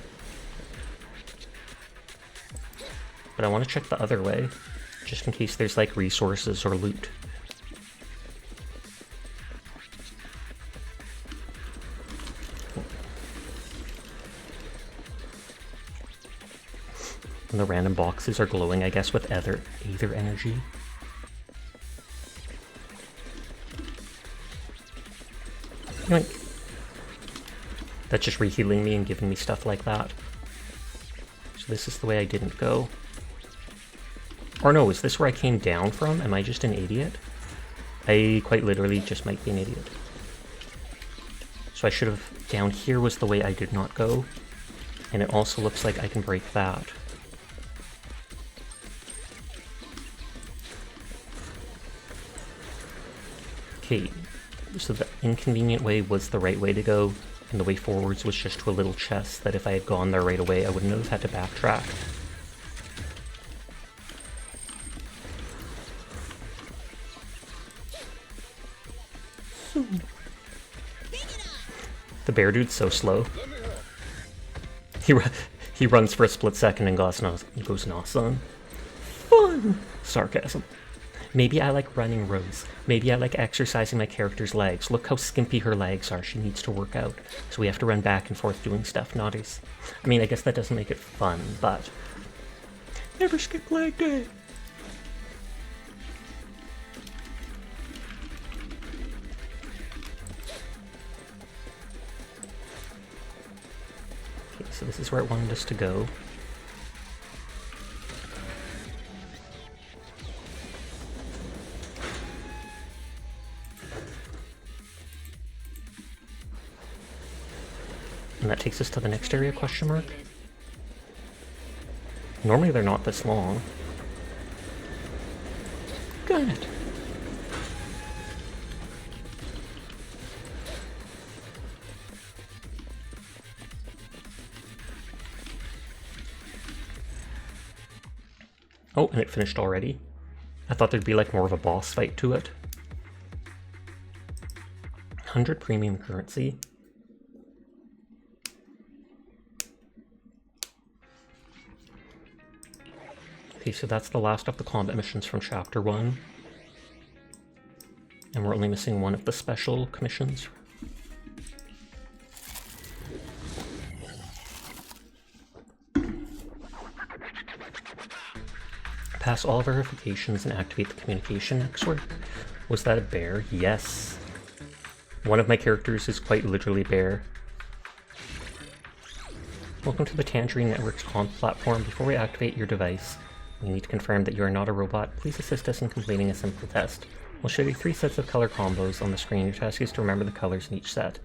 But I want to check the other way, just in case there's like resources or loot. And the random boxes are glowing, I guess, with ether energy. Yoink. That's just rehealing me and giving me stuff like that. So this is the way I didn't go. Or no, is this where I came down from? Am I just an idiot? I quite literally just might be an idiot. So I should have... Down here was the way I did not go. And it also looks like I can break that. Okay, So the inconvenient way was the right way to go, and the way forwards was just to a little chest that if I had gone there right away, I wouldn't have had to backtrack. The bear dude's so slow. He runs for a split second and goes, nah, son. Fun! Sarcasm. Maybe I like running, Rose. Maybe I like exercising my character's legs. Look how skimpy her legs are. She needs to work out. So we have to run back and forth doing stuff. Naughties. I mean, I guess that doesn't make it fun, but... Never skip leg day! Okay, so this is where it wanted us to go. And that takes us to the next area, question mark? Normally they're not this long. Got it. Oh, and it finished already. I thought there'd be like more of a boss fight to it. 100 premium currency. Okay, so that's the last of the combat missions from Chapter 1. And we're only missing one of the special commissions. Pass all verifications and activate the communication network. Was that a bear? Yes. One of my characters is quite literally bear. Welcome to the Tangerine Network's comm platform. Before we activate your device, we need to confirm that you are not a robot. Please assist us in completing a simple test. We'll show you 3 sets of color combos on the screen. Your task is to remember the colors in each set.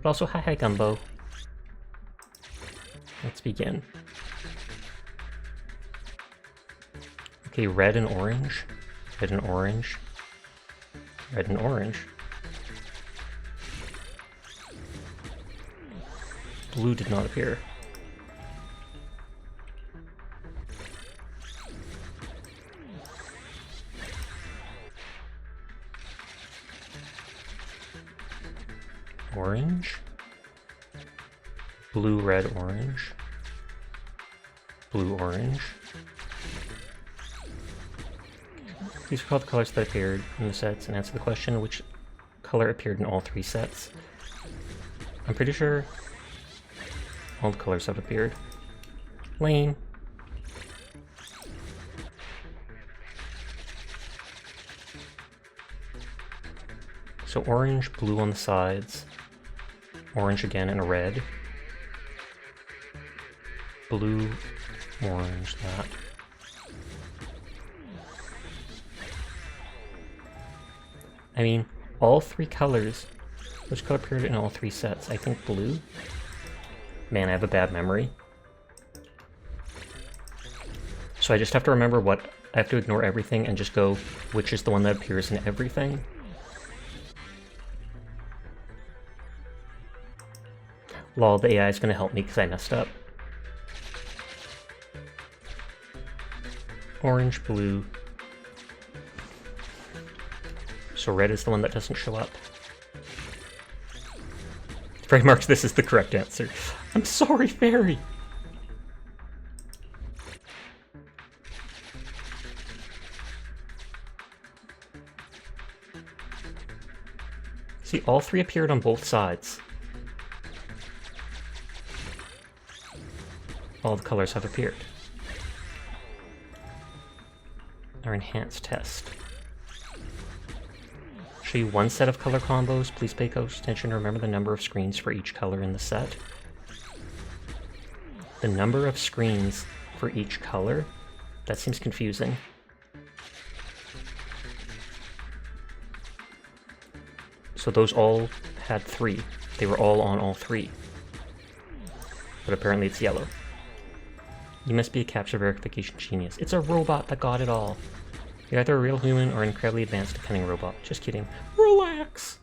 But also, hi Gumbo. Let's begin. Okay, red and orange. Red and orange. Red and orange. Blue did not appear. Orange. Blue, red, orange. Blue, orange. Please recall the colors that appeared in the sets and answer the question which color appeared in all 3 sets. I'm pretty sure all the colors have appeared. Lame. So orange, blue on the sides, orange again, and a red. Blue, orange, that. I mean, all 3 colors. Which color appeared in all 3 sets? I think blue. Man, I have a bad memory. So I just have to remember what... I have to ignore everything and just go, which is the one that appears in everything. Lol, the AI is going to help me because I messed up. Orange, blue. So red is the one that doesn't show up. Fairy marks this is the correct answer. I'm sorry, Fairy! See, all 3 appeared on both sides. All the colors have appeared. Our enhanced test. Show you 1 set of color combos. Please pay close attention to remember the number of screens for each color in the set. The number of screens for each color? That seems confusing. So those all had 3. They were all on all 3. But apparently it's yellow. You must be a capture verification genius. It's a robot that got it all. You're either a real human or an incredibly advanced cunning robot. Just kidding. Relax!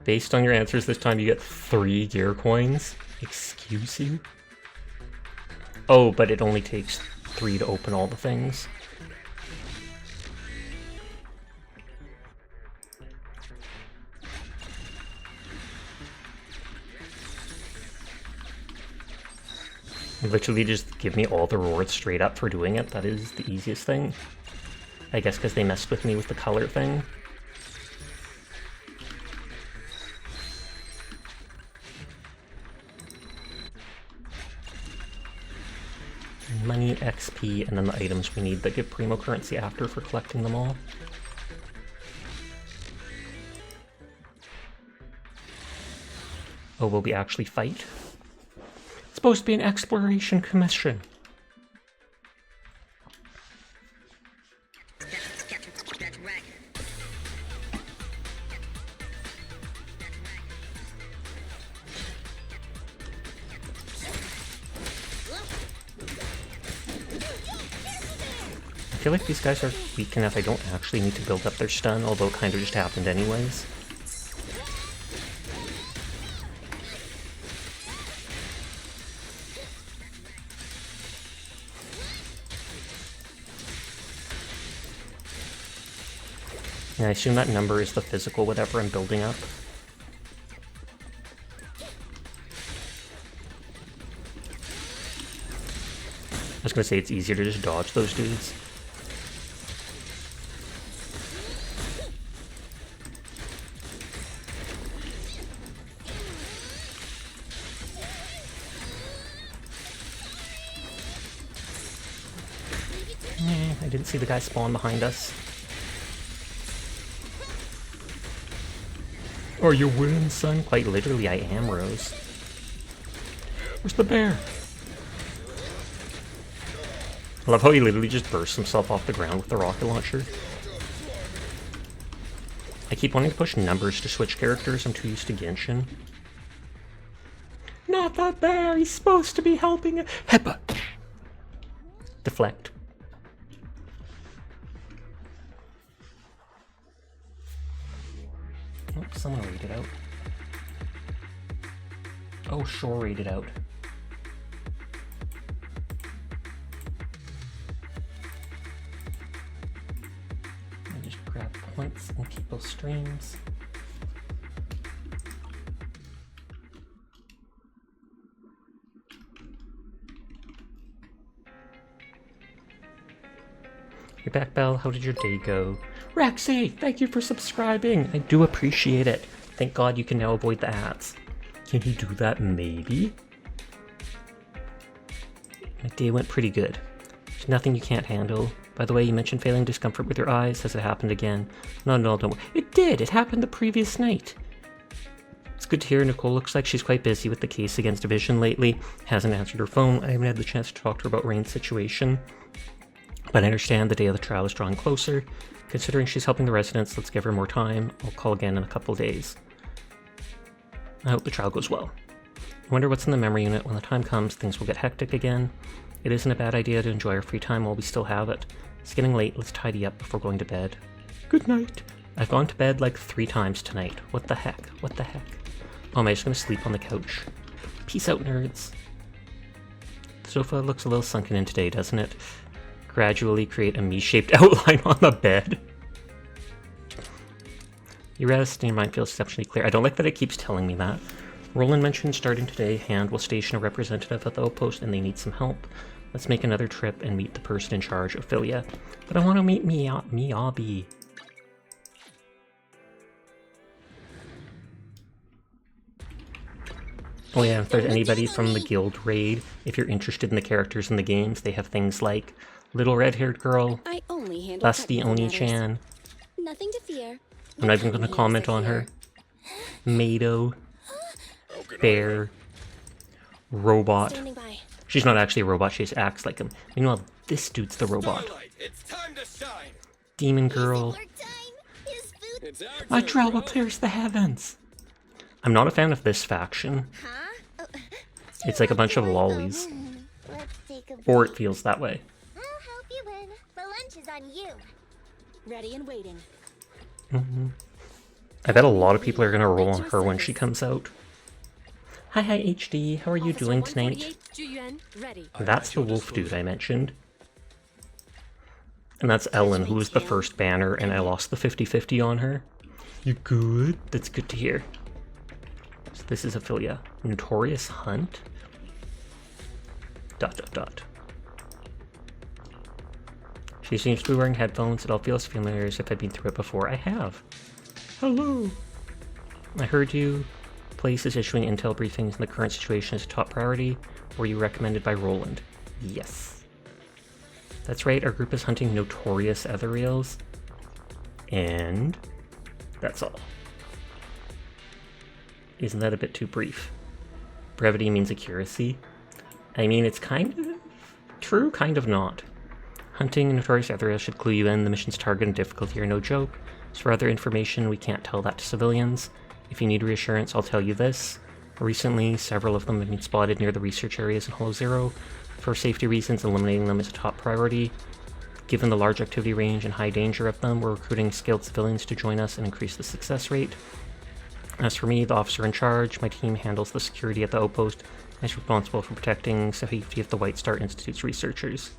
Based on your answers this time, you get 3 gear coins. Excuse you? Oh, but it only takes 3 to open all the things. Literally just give me all the rewards straight up for doing it. That is the easiest thing. I guess because they messed with me with the color thing. Money, XP, and then the items we need that give Primo currency after for collecting them all. Oh, will we actually fight? It's supposed to be an exploration commission. I feel like these guys are weak enough I don't actually need to build up their stun, although it kind of just happened anyways. And I assume that number is the physical whatever I'm building up. I was gonna say it's easier to just dodge those dudes. I didn't see the guy spawn behind us. Are you winning, son? Quite literally, I am, Rose. Where's the bear? I love how he literally just bursts himself off the ground with the rocket launcher. I keep wanting to push numbers to switch characters. I'm too used to Genshin. Not that bear! He's supposed to be helping it! Headbutt! Deflect. Oh, someone raided out. Oh, sure raided out. I just grab points in people's streams. You're back, Belle. How did your day go? Rexy, thank you for subscribing. I do appreciate it. Thank God you can now avoid the ads. Can you do that, maybe? My day went pretty good. There's nothing you can't handle. By the way, you mentioned feeling discomfort with your eyes. Has it happened again? No, don't worry. It did! It happened the previous night. It's good to hear. Nicole looks like she's quite busy with the case against Division lately. Hasn't answered her phone. I haven't had the chance to talk to her about Rain's situation. But I understand the day of the trial is drawing closer. Considering she's helping the residents, let's give her more time. I'll call again in a couple of days. I hope the trial goes well. I wonder what's in the memory unit. When the time comes, things will get hectic again. It isn't a bad idea to enjoy our free time while we still have it. It's getting late. Let's tidy up before going to bed. Good night. I've gone to bed like 3 times tonight. What the heck? What the heck? Oh, am I just going to sleep on the couch? Peace out, nerds. The sofa looks a little sunken in today, doesn't it? Gradually create a me-shaped outline on the bed. You rest and your mind feels exceptionally clear. I don't like that it keeps telling me that. Roland mentioned starting today, Hand will station a representative at the outpost and they need some help. Let's make another trip and meet the person in charge of Philia. But I want to meet Miyabi. Oh yeah, if there's anybody from the guild raid, if you're interested in the characters in the games, they have things like Little Red-Haired Girl, I only handle Lusty Oni-chan. Nothing to fear. I'm not even going to comment on her. Mado, Bear, Robot. She's not actually a robot, she just acts like him. Meanwhile, this dude's the robot. Demon Girl. My drow will pierce the heavens. I'm not a fan of this faction. It's like a bunch of lollies. Or it feels that way. I'll help you in. The lunch is on you. Ready and waiting. I bet a lot of people are gonna roll on her when she comes out. Hi HD, how are you doing tonight? That's the wolf dude I mentioned. And that's Ellen, who was the first banner, and I lost the 50-50 on her. You good? That's good to hear. So this is Ophelia. Notorious Hunt? ... She seems to be wearing headphones. It all feels familiar as if I've been through it before. I have. Hello. I heard you. Place is issuing intel briefings, and the current situation is a top priority. Were you recommended by Roland? Yes. That's right, our group is hunting notorious ethereals. And that's all. Isn't that a bit too brief? Brevity means accuracy. I mean, it's kind of true, kind of not. Hunting notorious ethereals should clue you in. The mission's target and difficulty are no joke. So for other information, we can't tell that to civilians. If you need reassurance, I'll tell you this. Recently, several of them have been spotted near the research areas in Hollow Zero. For safety reasons, eliminating them is a top priority. Given the large activity range and high danger of them, we're recruiting skilled civilians to join us and increase the success rate. As for me, the officer in charge, my team handles the security at the outpost and is responsible for protecting safety of the White Star Institute's researchers.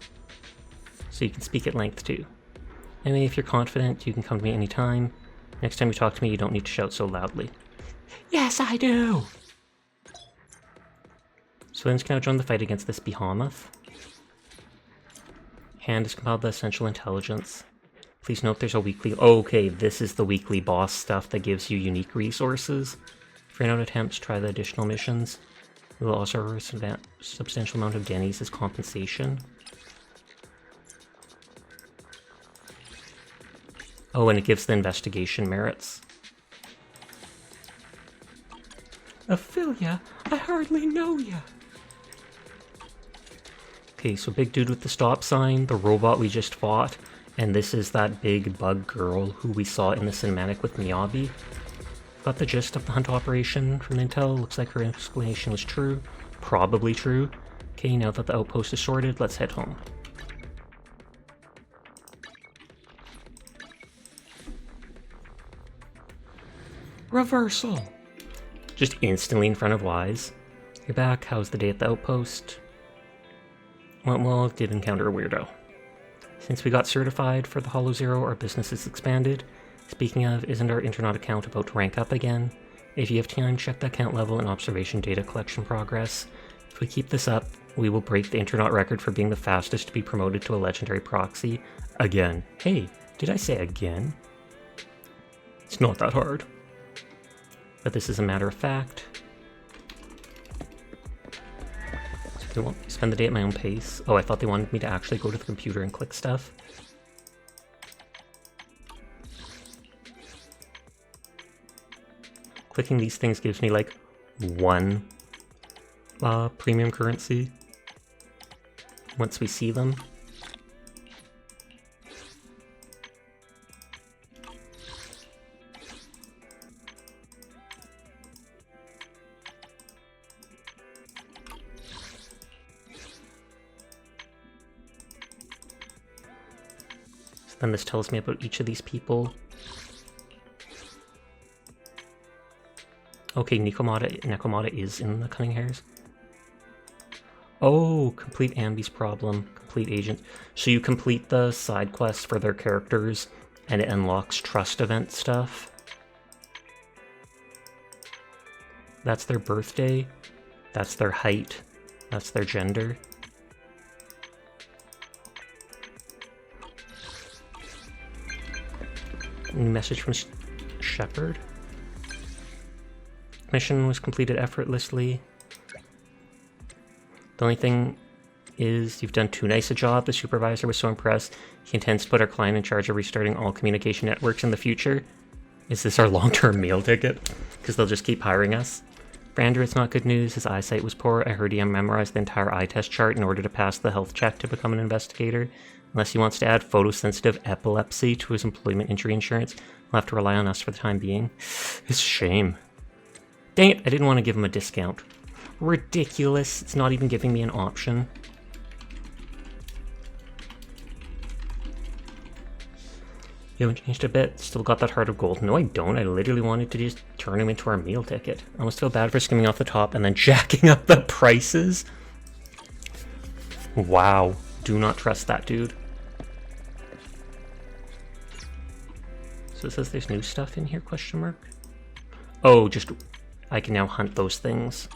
So you can speak at length too. Anyway, if you're confident, you can come to me anytime. Next time you talk to me, you don't need to shout so loudly. Yes, I do! Civilians can now join the fight against this behemoth. Hand has compiled the essential intelligence. Please note there's a weekly... Oh, okay, this is the weekly boss stuff that gives you unique resources. For your own attempts, try the additional missions. We will also have a substantial amount of Denny's as compensation. Oh, and it gives the investigation merits. Ophelia, I hardly know ya. Okay, so big dude with the stop sign, the robot we just fought, and this is that big bug girl who we saw in the cinematic with Miyabi. Got the gist of the hunt operation from Intel. Looks like her explanation was true. Probably true. Okay, now that the outpost is sorted, let's head home. Reversal! Just instantly in front of Wise. You're back, how's the day at the outpost? Well, did encounter a weirdo. Since we got certified for the Hollow Zero, our business has expanded. Speaking of, isn't our Internaut account about to rank up again? If you have time, check the account level and observation data collection progress. If we keep this up, we will break the Internaut record for being the fastest to be promoted to a legendary proxy. Again. Hey, did I say again? It's not that hard. But this is a matter of fact. So they won't spend the day at my own pace. Oh, I thought they wanted me to actually go to the computer and click stuff. Clicking these things gives me like 1 premium currency once we see them. So then this tells me about each of these people. Okay, Nekomata is in the Cunning Hairs. Oh, complete Ambi's problem. Complete agent. So you complete the side quests for their characters, and it unlocks trust event stuff. That's their birthday. That's their height. That's their gender. Message from Shepard. Mission was completed effortlessly. The only thing is you've done too nice a job. The supervisor was so impressed. He intends to put our client in charge of restarting all communication networks in the future. Is this our long-term meal ticket? Because they'll just keep hiring us. For Andrew, it's not good news. His eyesight was poor. I heard he memorized the entire eye test chart in order to pass the health check to become an investigator. Unless he wants to add photosensitive epilepsy to his employment injury insurance, he'll have to rely on us for the time being. It's a shame. Dang it, I didn't want to give him a discount. Ridiculous, it's not even giving me an option. You haven't changed a bit. Still got that heart of gold. No, I don't. I literally wanted to just turn him into our meal ticket. I almost feel bad for skimming off the top and then jacking up the prices. Wow. Do not trust that dude. So it says there's new stuff in here, question mark? Oh, just... I can now hunt those things.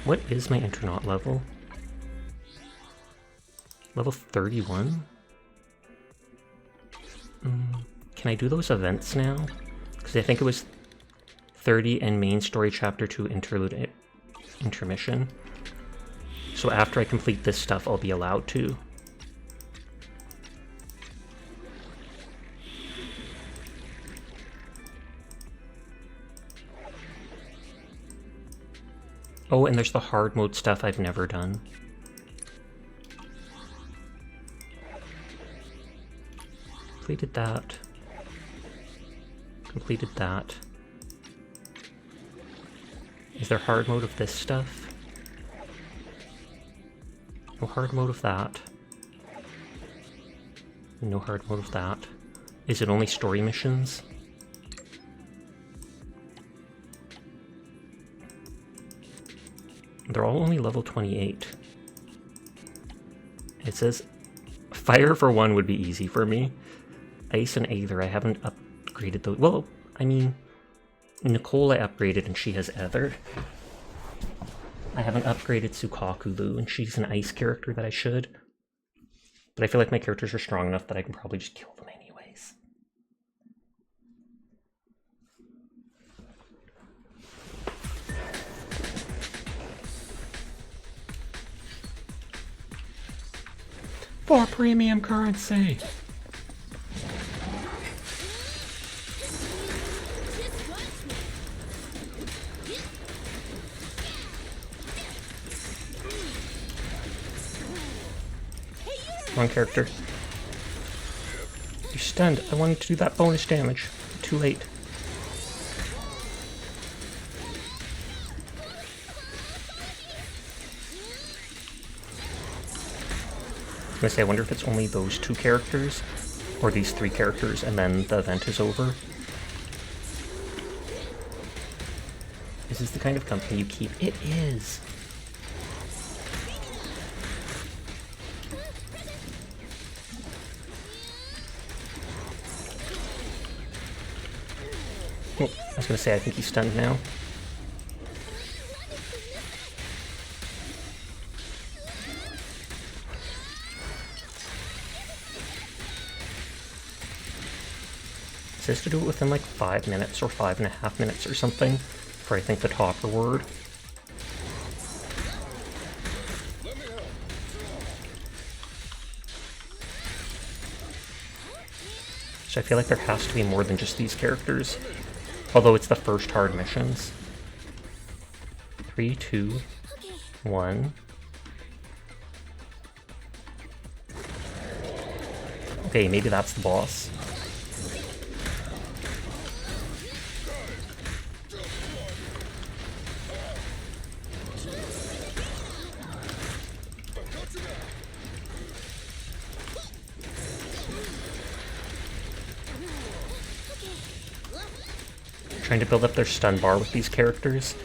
What is my Internaut level? Level 31? Can I do those events now? Because I think it was 30 and main story chapter 2 interlude intermission. So after I complete this stuff, I'll be allowed to. Oh, and there's the hard mode stuff I've never done. Completed that. Completed that. Is there hard mode of this stuff? No hard mode of that. No hard mode of that. Is it only story missions? They're all only level 28. It says fire for one would be easy for me. Ice and Aether, I haven't upgraded those. Well, I mean, Nicole I upgraded and she has Ether. I haven't upgraded Sukaku and she's an ice character that I should. But I feel like my characters are strong enough that I can probably just kill them anyways. For premium currency! Wrong character. You're stunned. I wanted to do that bonus damage. Too late. I was gonna say, I wonder if it's only those two characters, or these three characters, and then the event is over. Is this the kind of company you keep? It is! Oh, I was gonna say, I think he's stunned now. It says to do it within like 5 minutes or 5.5 minutes or something for I think the top reward. So I feel like there has to be more than just these characters. Although it's the first hard missions. 3, 2, 1. Okay, maybe that's the boss. Trying to build up their stun bar with these characters.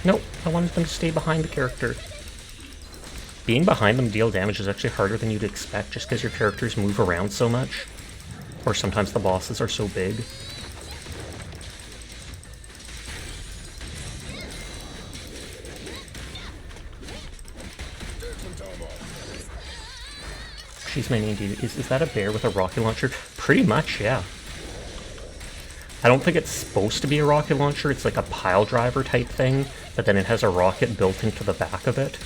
Nope, I wanted them to stay behind the character. Being behind them deal damage is actually harder than you'd expect just because your characters move around so much. Or sometimes the bosses are so big. She's my main dude. Is that a bear with a rocket launcher? Pretty much, yeah. I don't think it's supposed to be a rocket launcher. It's like a pile driver type thing, but then it has a rocket built into the back of it.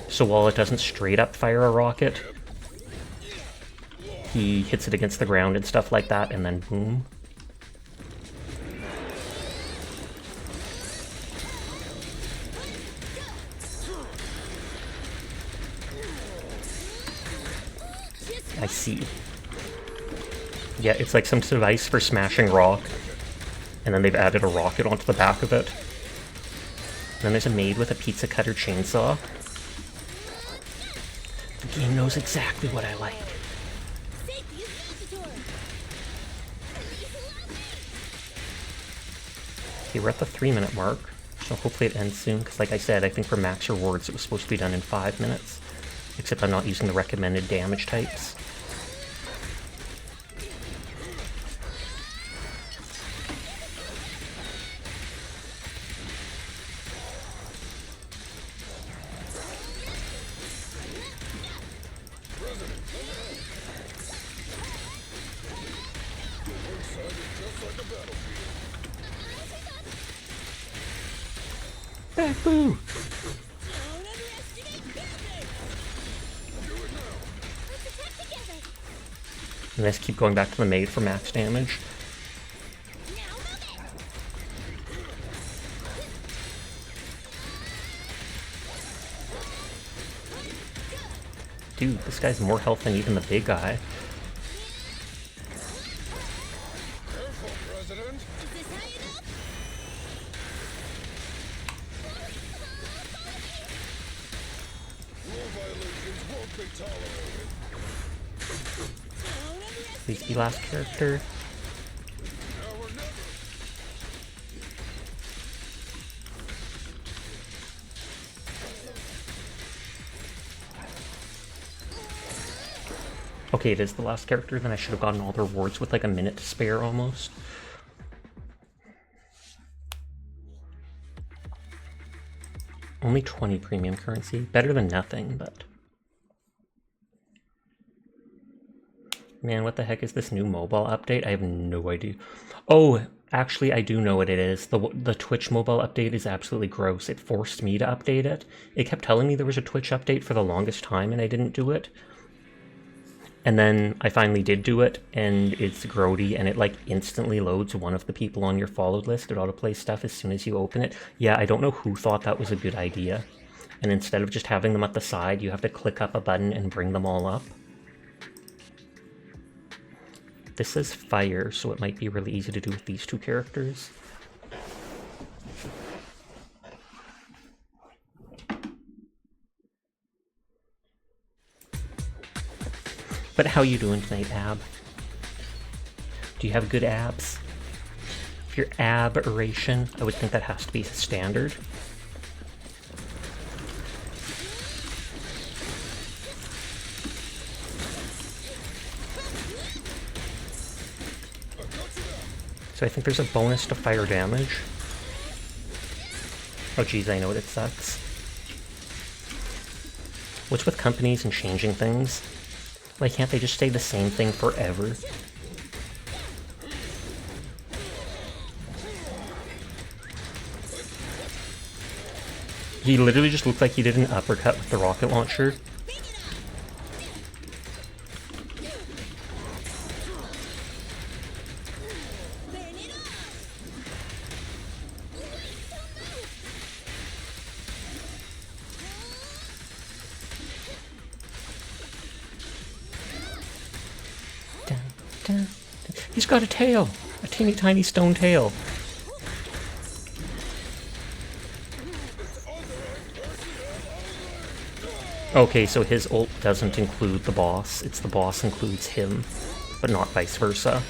So while it doesn't straight up fire a rocket, he hits it against the ground and stuff like that, and then boom. I see. Yeah, it's like some device for smashing rock, and then they've added a rocket onto the back of it. then there's a maid with a pizza cutter chainsaw. The game knows exactly what I like. Okay, we're at the 3-minute mark, so hopefully it ends soon, because like I said, I think for max rewards it was supposed to be done in 5 minutes, except I'm not using the recommended damage types. Boo! And let's keep going back to the maid for max damage. Dude, this guy's more health than even the big guy. Please be last character. Okay, it is the last character, then I should have gotten all the rewards with like a minute to spare almost. Only 20 premium currency. Better than nothing, but... Man, what the heck is this new mobile update? I have no idea. Oh, actually, I do know what it is. The Twitch mobile update is absolutely gross. It forced me to update it. It kept telling me there was a Twitch update for the longest time, and I didn't do it. And then I finally did do it, and it's grody, and it like instantly loads one of the people on your followed list. It autoplays stuff as soon as you open it. Yeah, I don't know who thought that was a good idea. And instead of just having them at the side, you have to click up a button and bring them all up. This says fire, so it might be really easy to do with these two characters. But how you doing tonight, Ab? Do you have good abs? If you're aberration, I would think that has to be standard. So I think there's a bonus to fire damage. Oh geez, I know it sucks. What's with companies and changing things? Why can't they just stay the same thing forever? He literally just looked like he did an uppercut with the rocket launcher. He's got a tail! A teeny tiny stone tail. Okay, so his ult doesn't include the boss. It's the boss includes him, but not vice versa.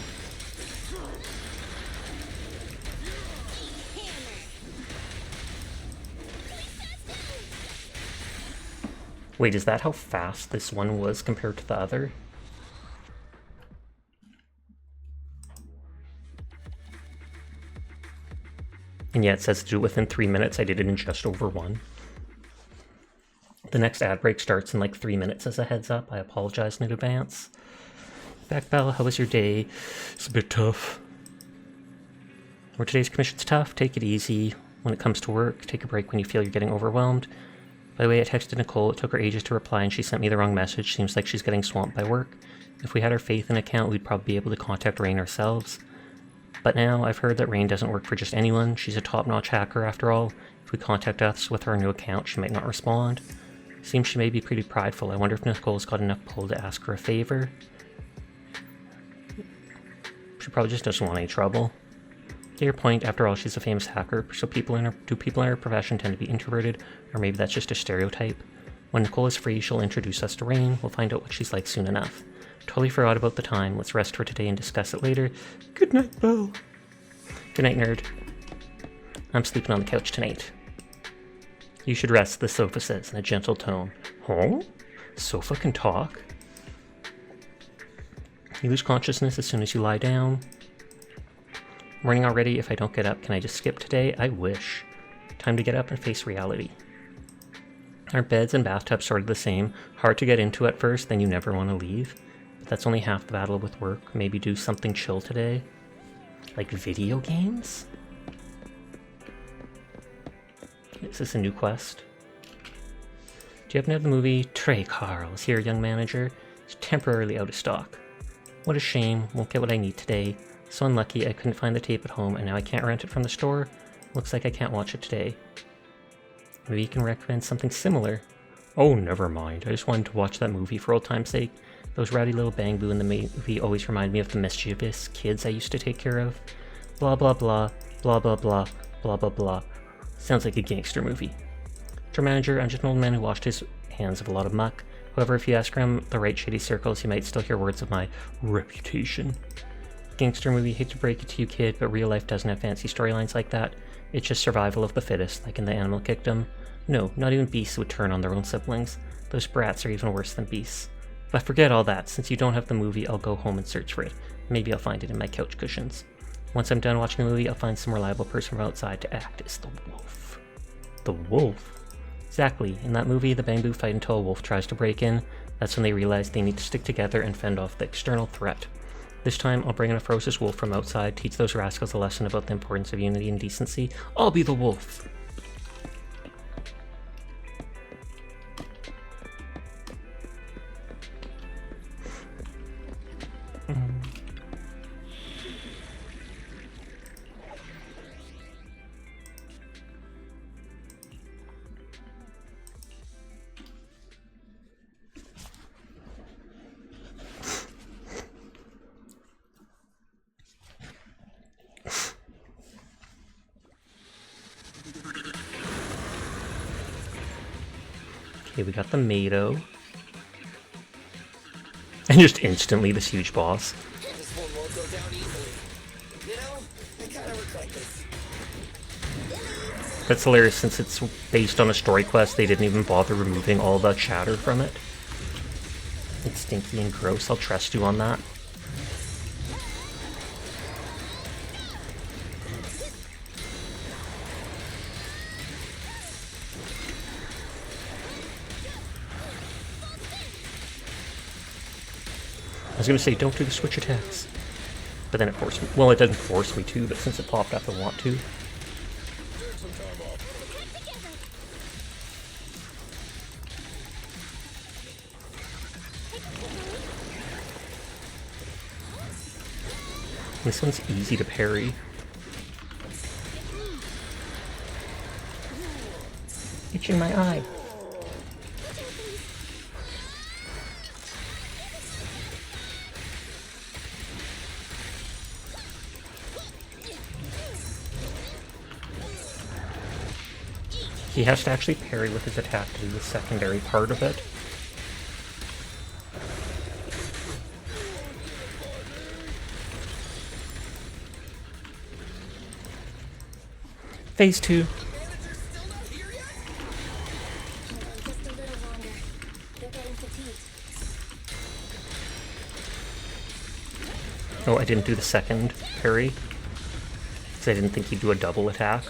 Wait, is that how fast this one was compared to the other? And yeah, it says to do it within 3 minutes. I did it in just over 1. The next ad break starts in like 3 minutes as a heads up. I apologize in advance. Back Bella, how was your day? It's a bit tough. Or today's commission's tough. Take it easy when it comes to work. Take a break when you feel you're getting overwhelmed. By the way, I texted Nicole. It took her ages to reply and she sent me the wrong message. Seems like she's getting swamped by work. If we had our Faith in account, we'd probably be able to contact Rain ourselves. But now, I've heard that Rain doesn't work for just anyone. She's a top-notch hacker after all. If we contact us with her new account, she might not respond. Seems she may be pretty prideful. I wonder if Nicole's got enough pull to ask her a favor. She probably just doesn't want any trouble. Get your point. After all, she's a famous hacker, so people in her profession tend to be introverted, or maybe that's just a stereotype. When Nicole is free, she'll introduce us to Rain. We'll find out what she's like soon enough. Totally forgot about the time. Let's rest for today and discuss it later. Good night, Belle. Good night, nerd. I'm sleeping on the couch tonight. You should rest, the sofa says in a gentle tone. Huh? Sofa can talk? You lose consciousness as soon as you lie down. Morning already. If I don't get up, can I just skip today? I wish. Time to get up and face reality. Our beds and bathtubs sort of the same. Hard to get into at first, then you never want to leave. But that's only half the battle with work. Maybe do something chill today. Like video games? Is this a new quest? Do you happen to have the movie Trey Carl's here, young manager? It's temporarily out of stock. What a shame. Won't get what I need today. So unlucky I couldn't find the tape at home and now I can't rent it from the store. Looks like I can't watch it today. Maybe you can recommend something similar. Oh, never mind. I just wanted to watch that movie for old time's sake. Those rowdy little bang boo in the movie always remind me of the mischievous kids I used to take care of. Blah blah blah, blah blah blah, blah blah blah. Sounds like a gangster movie. Store manager, I'm just an old man who washed his hands of a lot of muck. However, if you ask around the right shady circles, you might still hear words of my reputation. Gangster movie, hate to break it to you, kid, but real life doesn't have fancy storylines like that. It's just survival of the fittest, like in the Animal Kingdom. No, not even beasts would turn on their own siblings. Those brats are even worse than beasts. But forget all that. Since you don't have the movie, I'll go home and search for it. Maybe I'll find it in my couch cushions. Once I'm done watching the movie, I'll find some reliable person from outside to act as the wolf. The wolf? Exactly. In that movie, the bamboo fight until a wolf tries to break in. That's when they realize they need to stick together and fend off the external threat. This time, I'll bring in a ferocious wolf from outside, teach those rascals a lesson about the importance of unity and decency. I'll be the wolf. Okay, we got the Mado. And just instantly this huge boss. This one won't go down easily. You know, I kinda regret this. That's hilarious, since it's based on a story quest, they didn't even bother removing all the chatter from it. It's stinky and gross, I'll trust you on that. I was gonna say, don't do the switch attacks. But then it forced me. Well, it doesn't force me to, but since it popped up, I want to. This one's easy to parry. Itching my eye. He has to actually parry with his attack to do the secondary part of it. Phase 2. Just a little longer. They're getting fatigued. Oh, I didn't do the second parry. Because I didn't think he'd do a double attack.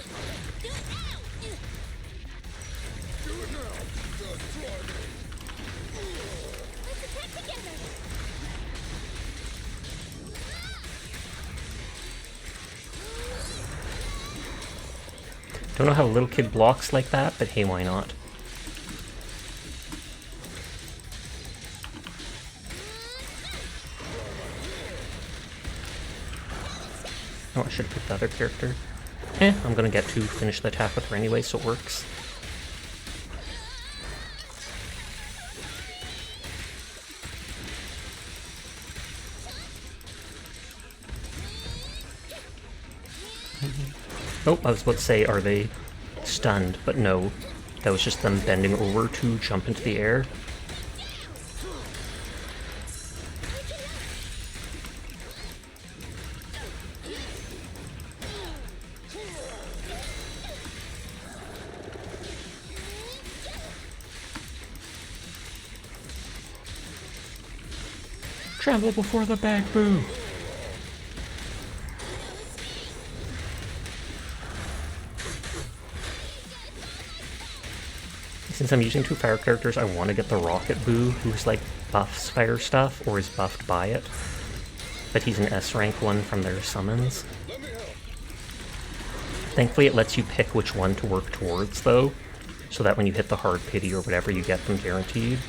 Don't know how a little kid blocks like that, but hey, why not? Oh, I should have picked the other character. I'm gonna get to finish the attack with her anyway, so it works. Oh, I was about to say, are they stunned? But no, that was just them bending over to jump into the air. Travel before the bag boo. Since I'm using two fire characters, I want to get the Rocket Boo, who's like buffs fire stuff, or is buffed by it. But he's an S rank one from their summons. Thankfully it lets you pick which one to work towards though, so that when you hit the hard pity or whatever, you get them guaranteed.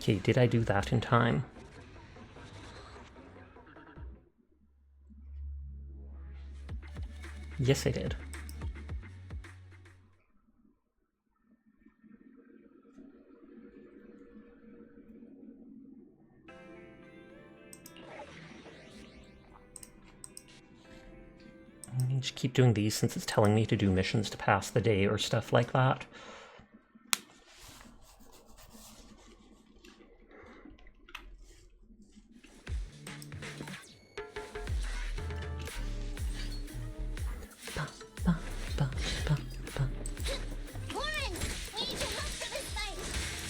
Okay, did I do that in time? Yes, I did. I just keep doing these since it's telling me to do missions to pass the day or stuff like that.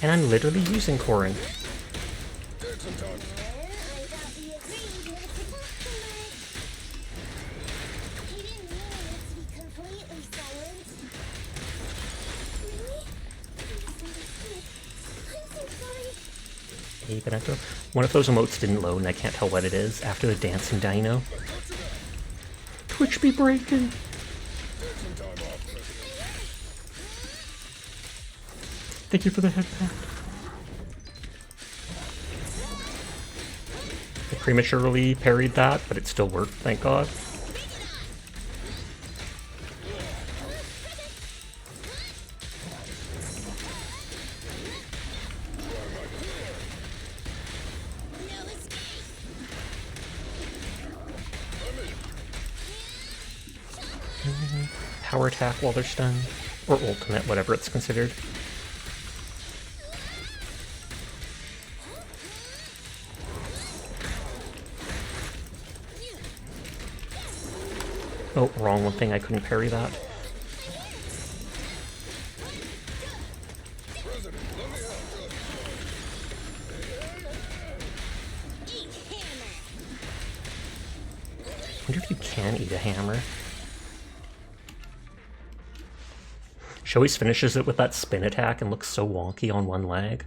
And I'm literally using Corin. Hey, Benito. One of those emotes didn't load and I can't tell what it is after the dancing dino. Twitch be breaking. Thank you for the headband. I prematurely parried that, but it still worked, thank God. Power attack while they're stunned, or ultimate, whatever it's considered. Oh, wrong one thing, I couldn't parry that. I wonder if you can eat a hammer. She always finishes it with that spin attack and looks so wonky on one leg.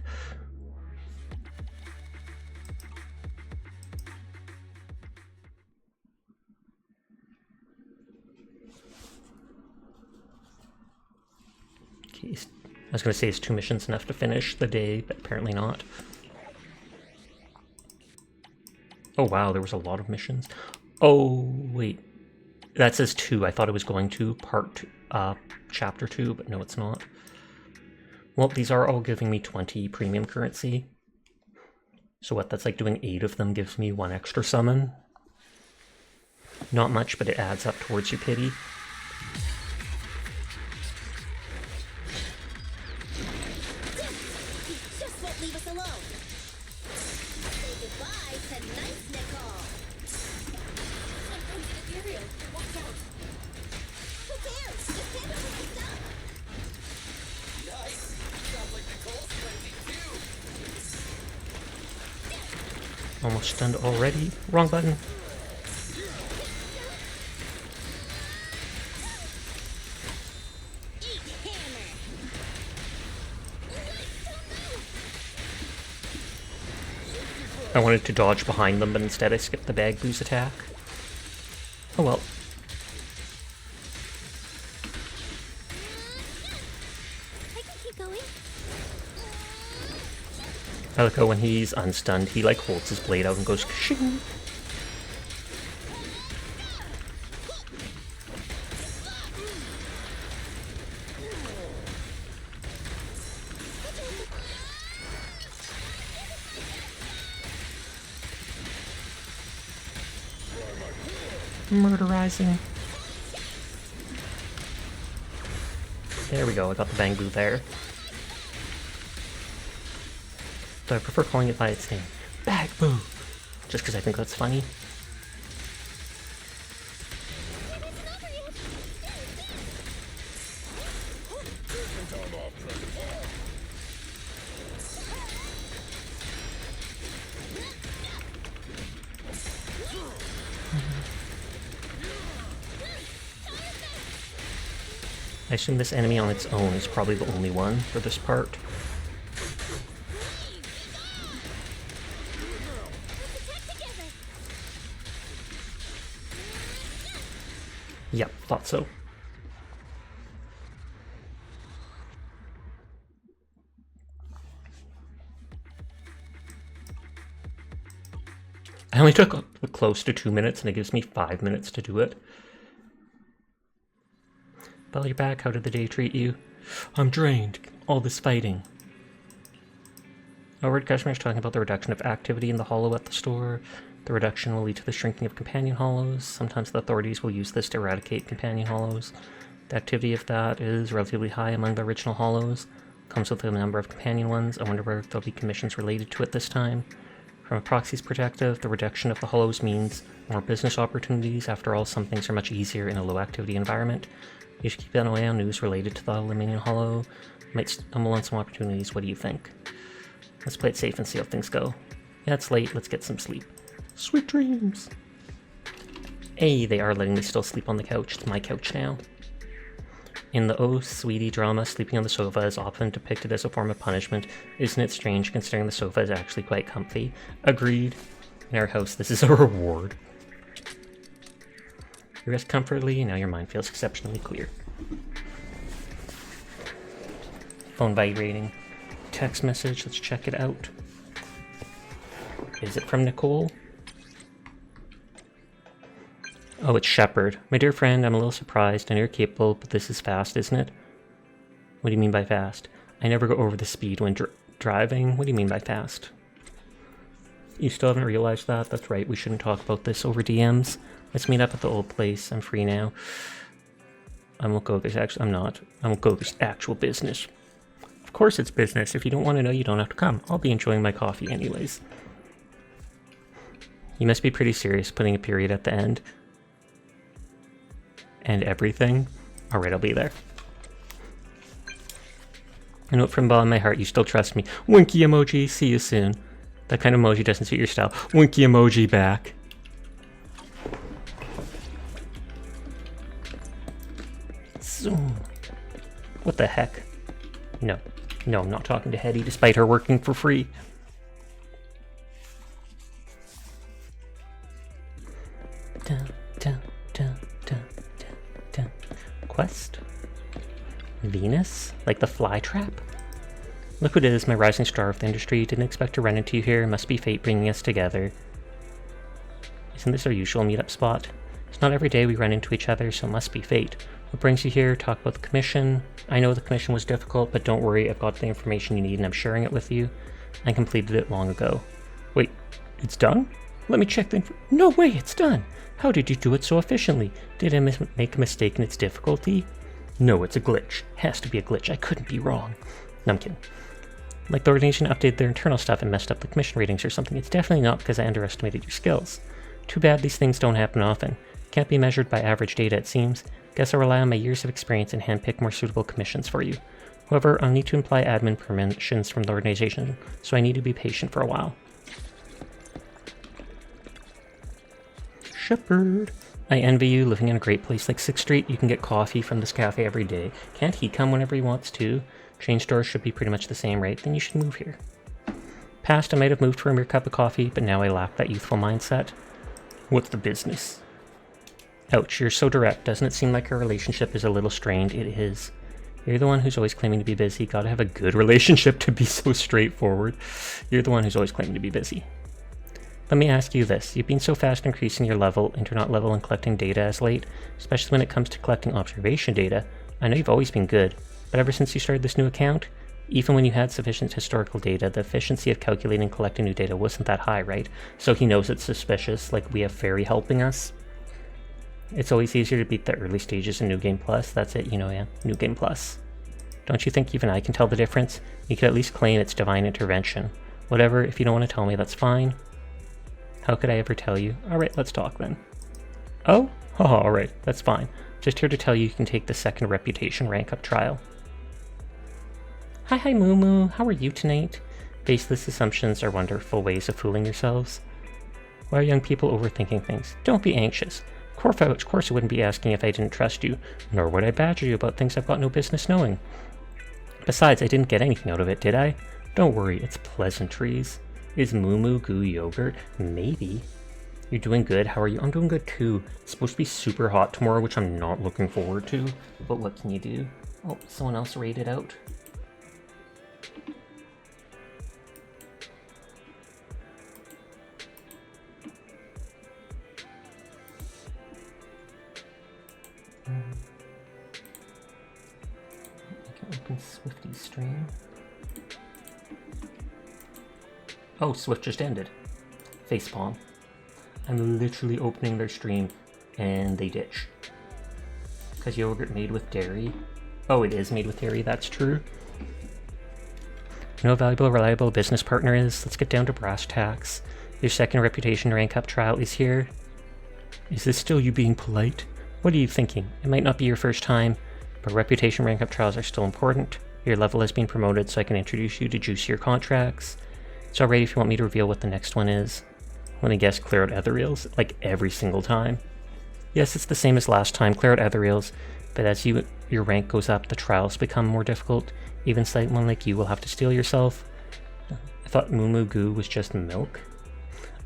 Okay, I was going to say is 2 missions enough to finish the day, but apparently not. Oh wow, there was a lot of missions. Oh, wait. That says 2. I thought it was going to chapter 2, but no, it's not. Well, these are all giving me 20 premium currency. So what, that's like doing 8 of them gives me 1 extra summon. Not much, but it adds up towards your pity. Just won't leave us alone. Say goodbye to nice Nicole. Watch out. Who cares? Just hand over my stuff. Nice. Sounds like Nicole's crazy too. Almost stunned already. Wrong button. I wanted to dodge behind them, but instead I skipped the bag boo's attack. Oh well. I can keep going. I like how when he's unstunned, he like holds his blade out and goes shing. Murderizing. There we go, I got the bang boo there. But I prefer calling it by its name. Bang boo! Just because I think that's funny. I assume this enemy on its own is probably the only one for this part. Yep, thought so. I only took close to 2 minutes and it gives me 5 minutes to do it. Bell, you're back. How did the day treat you? I'm drained. All this fighting. Overheard customers talking about the reduction of activity in the hollow at the store. The reduction will lead to the shrinking of companion hollows. Sometimes the authorities will use this to eradicate companion hollows. The activity of that is relatively high among the original hollows. Comes with a number of companion ones. I wonder if there'll be commissions related to it this time. From a proxy's perspective, the reduction of the hollows means more business opportunities. After all, some things are much easier in a low activity environment. You should keep an eye on news related to the Aluminium Hollow. Might stumble on some opportunities. What do you think? Let's play it safe and see how things go. Yeah, it's late. Let's get some sleep. Sweet dreams! Hey, they are letting me still sleep on the couch. It's my couch now. In the Oh Sweetie drama, sleeping on the sofa is often depicted as a form of punishment. Isn't it strange considering the sofa is actually quite comfy? Agreed. In our house, this is a reward. You rest comfortably, and now your mind feels exceptionally clear. Phone vibrating. Text message, let's check it out. Is it from Nicole? Oh, it's Shepard. My dear friend, I'm a little surprised. I know you're capable, but this is fast, isn't it? What do you mean by fast? I never go over the speed when driving. What do you mean by fast? You still haven't realized that? That's right, we shouldn't talk about this over DMs. Let's meet up at the old place. I'm free now. I won't go. I'm not. I won't go. There's actual business. Of course it's business. If you don't want to know, you don't have to come. I'll be enjoying my coffee anyways. You must be pretty serious putting a period at the end. And everything. Alright, I'll be there. A note from the bottom of my heart. You still trust me. Winky emoji. See you soon. That kind of emoji doesn't suit your style. Winky emoji back. Zoom. What the heck? No. No, I'm not talking to Hetty despite her working for free. Dun, dun, dun, dun, dun, dun. Quest? Venus? Like the fly trap? Look what it is, my rising star of the industry. Didn't expect to run into you here. Must be fate bringing us together. Isn't this our usual meetup spot? It's not every day we run into each other, so it must be fate. What brings you here? Talk about the commission. I know the commission was difficult, but don't worry, I've got the information you need and I'm sharing it with you. I completed it long ago. Wait, it's done? Let me check the No way, it's done! How did you do it so efficiently? Did I make a mistake in its difficulty? No, it's a glitch. Has to be a glitch. I couldn't be wrong. No, I'm kidding. Like the organization updated their internal stuff and messed up the commission ratings or something. It's definitely not because I underestimated your skills. Too bad these things don't happen often. Can't be measured by average data, it seems. Guess I'll rely on my years of experience and handpick more suitable commissions for you. However, I'll need to imply admin permissions from the organization, so I need to be patient for a while. Shepard. I envy you living in a great place like 6th Street. You can get coffee from this cafe every day. Can't he come whenever he wants to? Chain stores should be pretty much the same, right? Then you should move here. Past, I might have moved for a mere cup of coffee, but now I lack that youthful mindset. What's the business? Ouch, you're so direct. Doesn't it seem like our relationship is a little strained? It is. You're the one who's always claiming to be busy. Gotta have a good relationship to be so straightforward. You're the one who's always claiming to be busy. Let me ask you this. You've been so fast increasing your internet level and collecting data as late, especially when it comes to collecting observation data. I know you've always been good, but ever since you started this new account, even when you had sufficient historical data, the efficiency of calculating and collecting new data wasn't that high, right? So he knows it's suspicious, like we have Fairy helping us. It's always easier to beat the early stages in New Game Plus. That's it, yeah, New Game Plus. Don't you think even I can tell the difference? You could at least claim it's divine intervention. Whatever, if you don't want to tell me, that's fine. How could I ever tell you? Alright, let's talk then. Oh? Oh, alright, that's fine. Just here to tell you can take the second reputation rank up trial. Hi Moo Moo, how are you tonight? Baseless assumptions are wonderful ways of fooling yourselves. Why are young people overthinking things? Don't be anxious. Of course I wouldn't be asking if I didn't trust you, nor would I badger you about things I've got no business knowing. Besides, I didn't get anything out of it, did I? Don't worry, it's pleasantries. Is Moo Moo goo yogurt? Maybe. You're doing good, how are you? I'm doing good too. It's supposed to be super hot tomorrow, which I'm not looking forward to, but what can you do? Oh, someone else raided out. I can open Swifty's stream. Oh, Swift just ended. Facepalm. I'm literally opening their stream and they ditch. Because yogurt made with dairy. Oh, it is made with dairy, that's true. You know how valuable, reliable business partner is? Let's get down to brass tacks. Your second reputation rank up trial is here. Is this still you being polite? What are you thinking? It might not be your first time, but reputation rank up trials are still important. Your level has been promoted so I can introduce you to juicier contracts. It's alright if you want me to reveal what the next one is. Let me guess, clear out Ethereals? Like every single time. Yes, it's the same as last time, clear out Ethereals, but as your rank goes up, the trials become more difficult. Even someone like you will have to steel yourself. I thought Moo Moo Goo was just milk.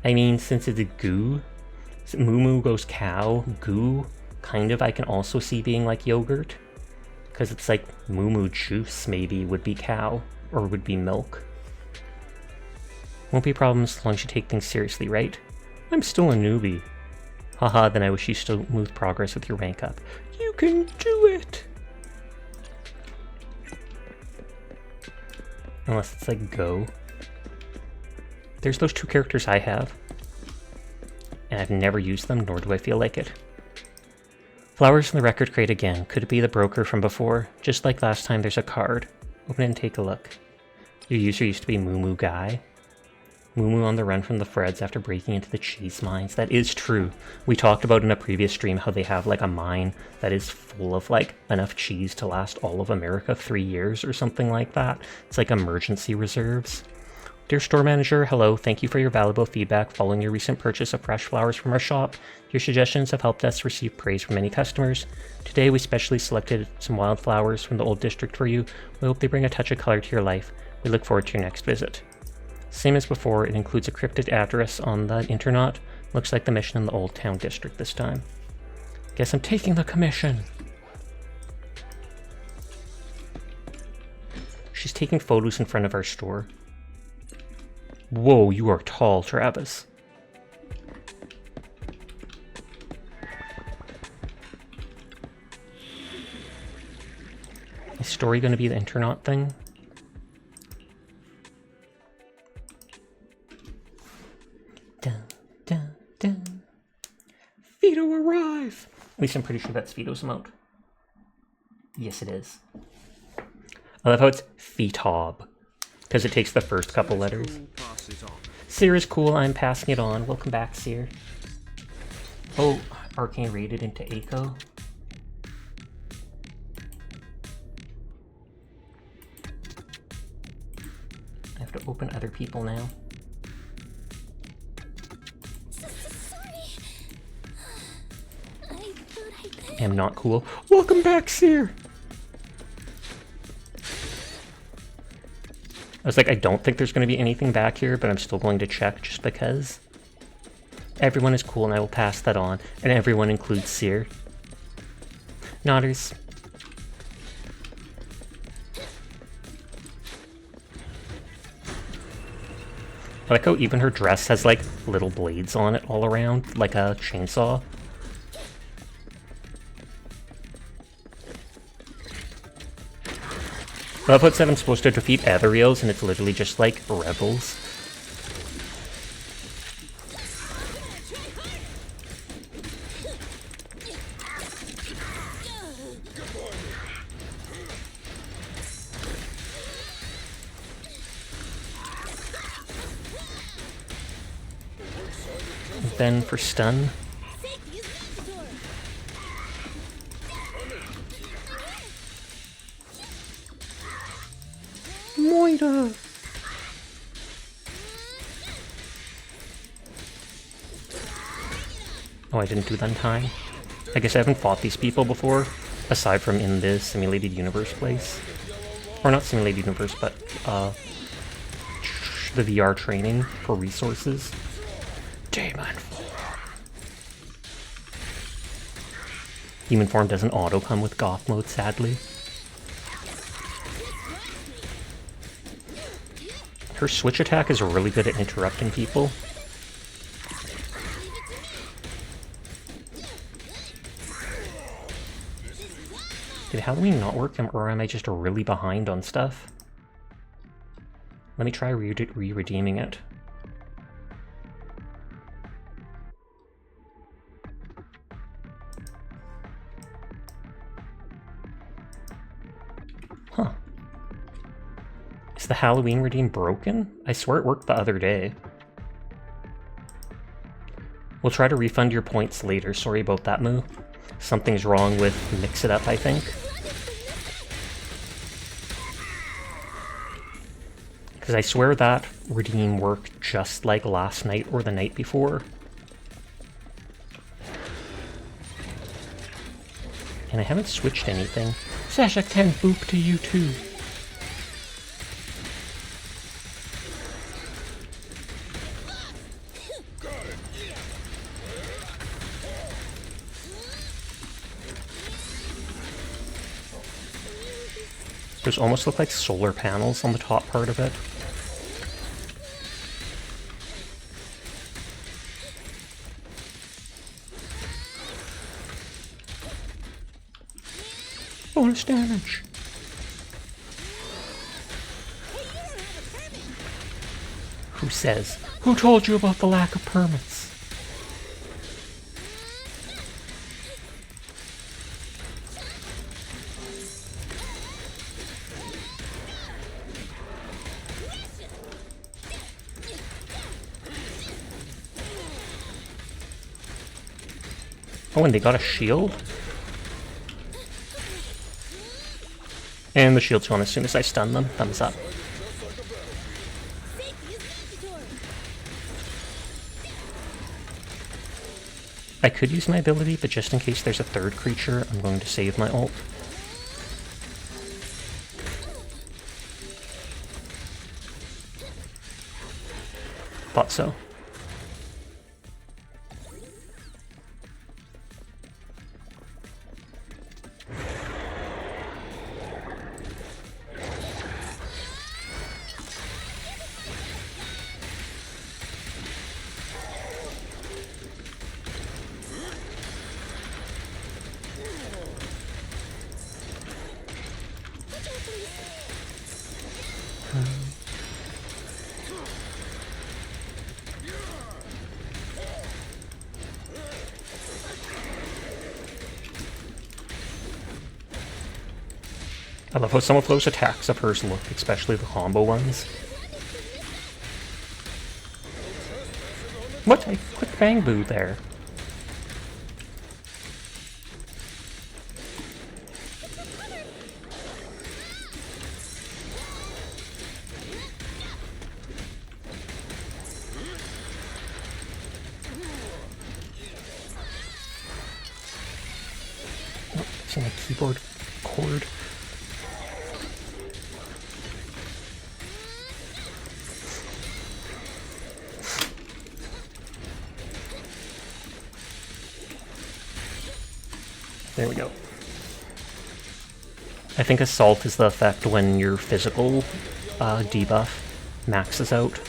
I mean, since it's a goo, Moo Moo goes cow, goo, kind of I can also see being like yogurt. Because it's like Moo Moo juice maybe would be cow, or would be milk. Won't be problems as long as you take things seriously, right? I'm still a newbie. Haha, then I wish you smooth progress with your rank up. You can do it! Unless it's like go. There's those two characters I have. And I've never used them, nor do I feel like it. Flowers in the record crate again. Could it be the broker from before? Just like last time, there's a card. Open it and take a look. Your user used to be Moo Moo Guy. Moo Moo on the run from the Freds after breaking into the cheese mines. That is true. We talked about in a previous stream how they have like a mine that is full of like enough cheese to last all of America 3 years or something like that. It's like emergency reserves. Dear store manager, hello. Thank you for your valuable feedback following your recent purchase of fresh flowers from our shop. Your suggestions have helped us receive praise from many customers. Today we specially selected some wildflowers from the old district for you. We hope they bring a touch of color to your life. We look forward to your next visit. Same as before, it includes a cryptic address on the internet. Looks like the mission in the Old Town District this time. Guess I'm taking the commission. She's taking photos in front of our store. Whoa, you are tall, Travis. Is story going to be the internet thing? Dun, dun, dun. Vito arrive! At least I'm pretty sure that's Vito's emote. Yes, it is. I love how it's Fetob, because it takes the first couple letters. Seer is cool, I'm passing it on. Welcome back, Seer. Oh, Arcane raided into Echo. I have to open other people now. I am not cool. Welcome back, Seer! I was like, I don't think there's going to be anything back here, but I'm still going to check just because. Everyone is cool and I will pass that on, and everyone includes Seer. Nodders. I like how even her dress has like little blades on it all around, like a chainsaw. I love how it said I'm supposed to defeat Ethereals, and it's literally just like rebels. Then for stun. Moira! Oh, I didn't do that in time. I guess I haven't fought these people before, aside from in this simulated universe place. Or not simulated universe, but the VR training for resources. Demon form. Demon form doesn't auto come with goth mode, sadly. Her switch attack is really good at interrupting people. Did Halloween not work, or am I just really behind on stuff? Let me try re-redeeming it. Huh. Is the Halloween redeem broken? I swear it worked the other day. We'll try to refund your points later. Sorry about that, Moo. Something's wrong with Mix It Up, I think. Because I swear that redeem worked just like last night or the night before. And I haven't switched anything. Sasha 10 boop to you too. Those almost look like solar panels on the top part of it. Bonus damage. Who says? Who told you about the lack of permits? Oh, and they got a shield? And the shield's gone as soon as I stun them. Thumbs up. I could use my ability, but just in case there's a third creature, I'm going to save my ult. Thought so. I love how some of those attacks of hers look, especially the combo ones. What? I clicked Bang Boo there. Oh, it's in the keyboard cord. There we go. I think Assault is the effect when your physical debuff maxes out.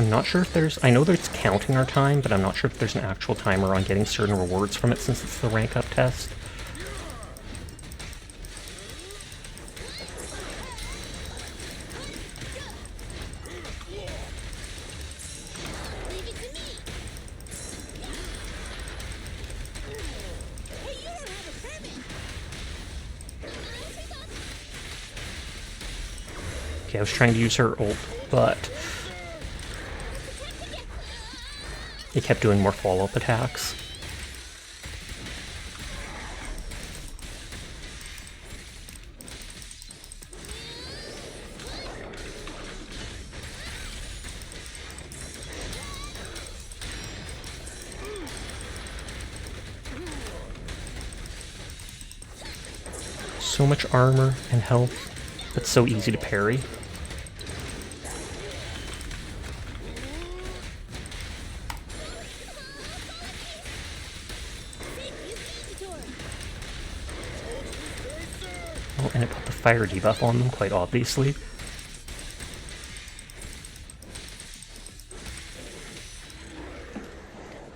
I'm not sure if there's... I know that it's counting our time, but I'm not sure if there's an actual timer on getting certain rewards from it since it's the rank up test. Okay, I was trying to use her ult, but it kept doing more follow-up attacks. So much armor and health, but so easy to parry. Oh, and it put the fire debuff on them, quite obviously.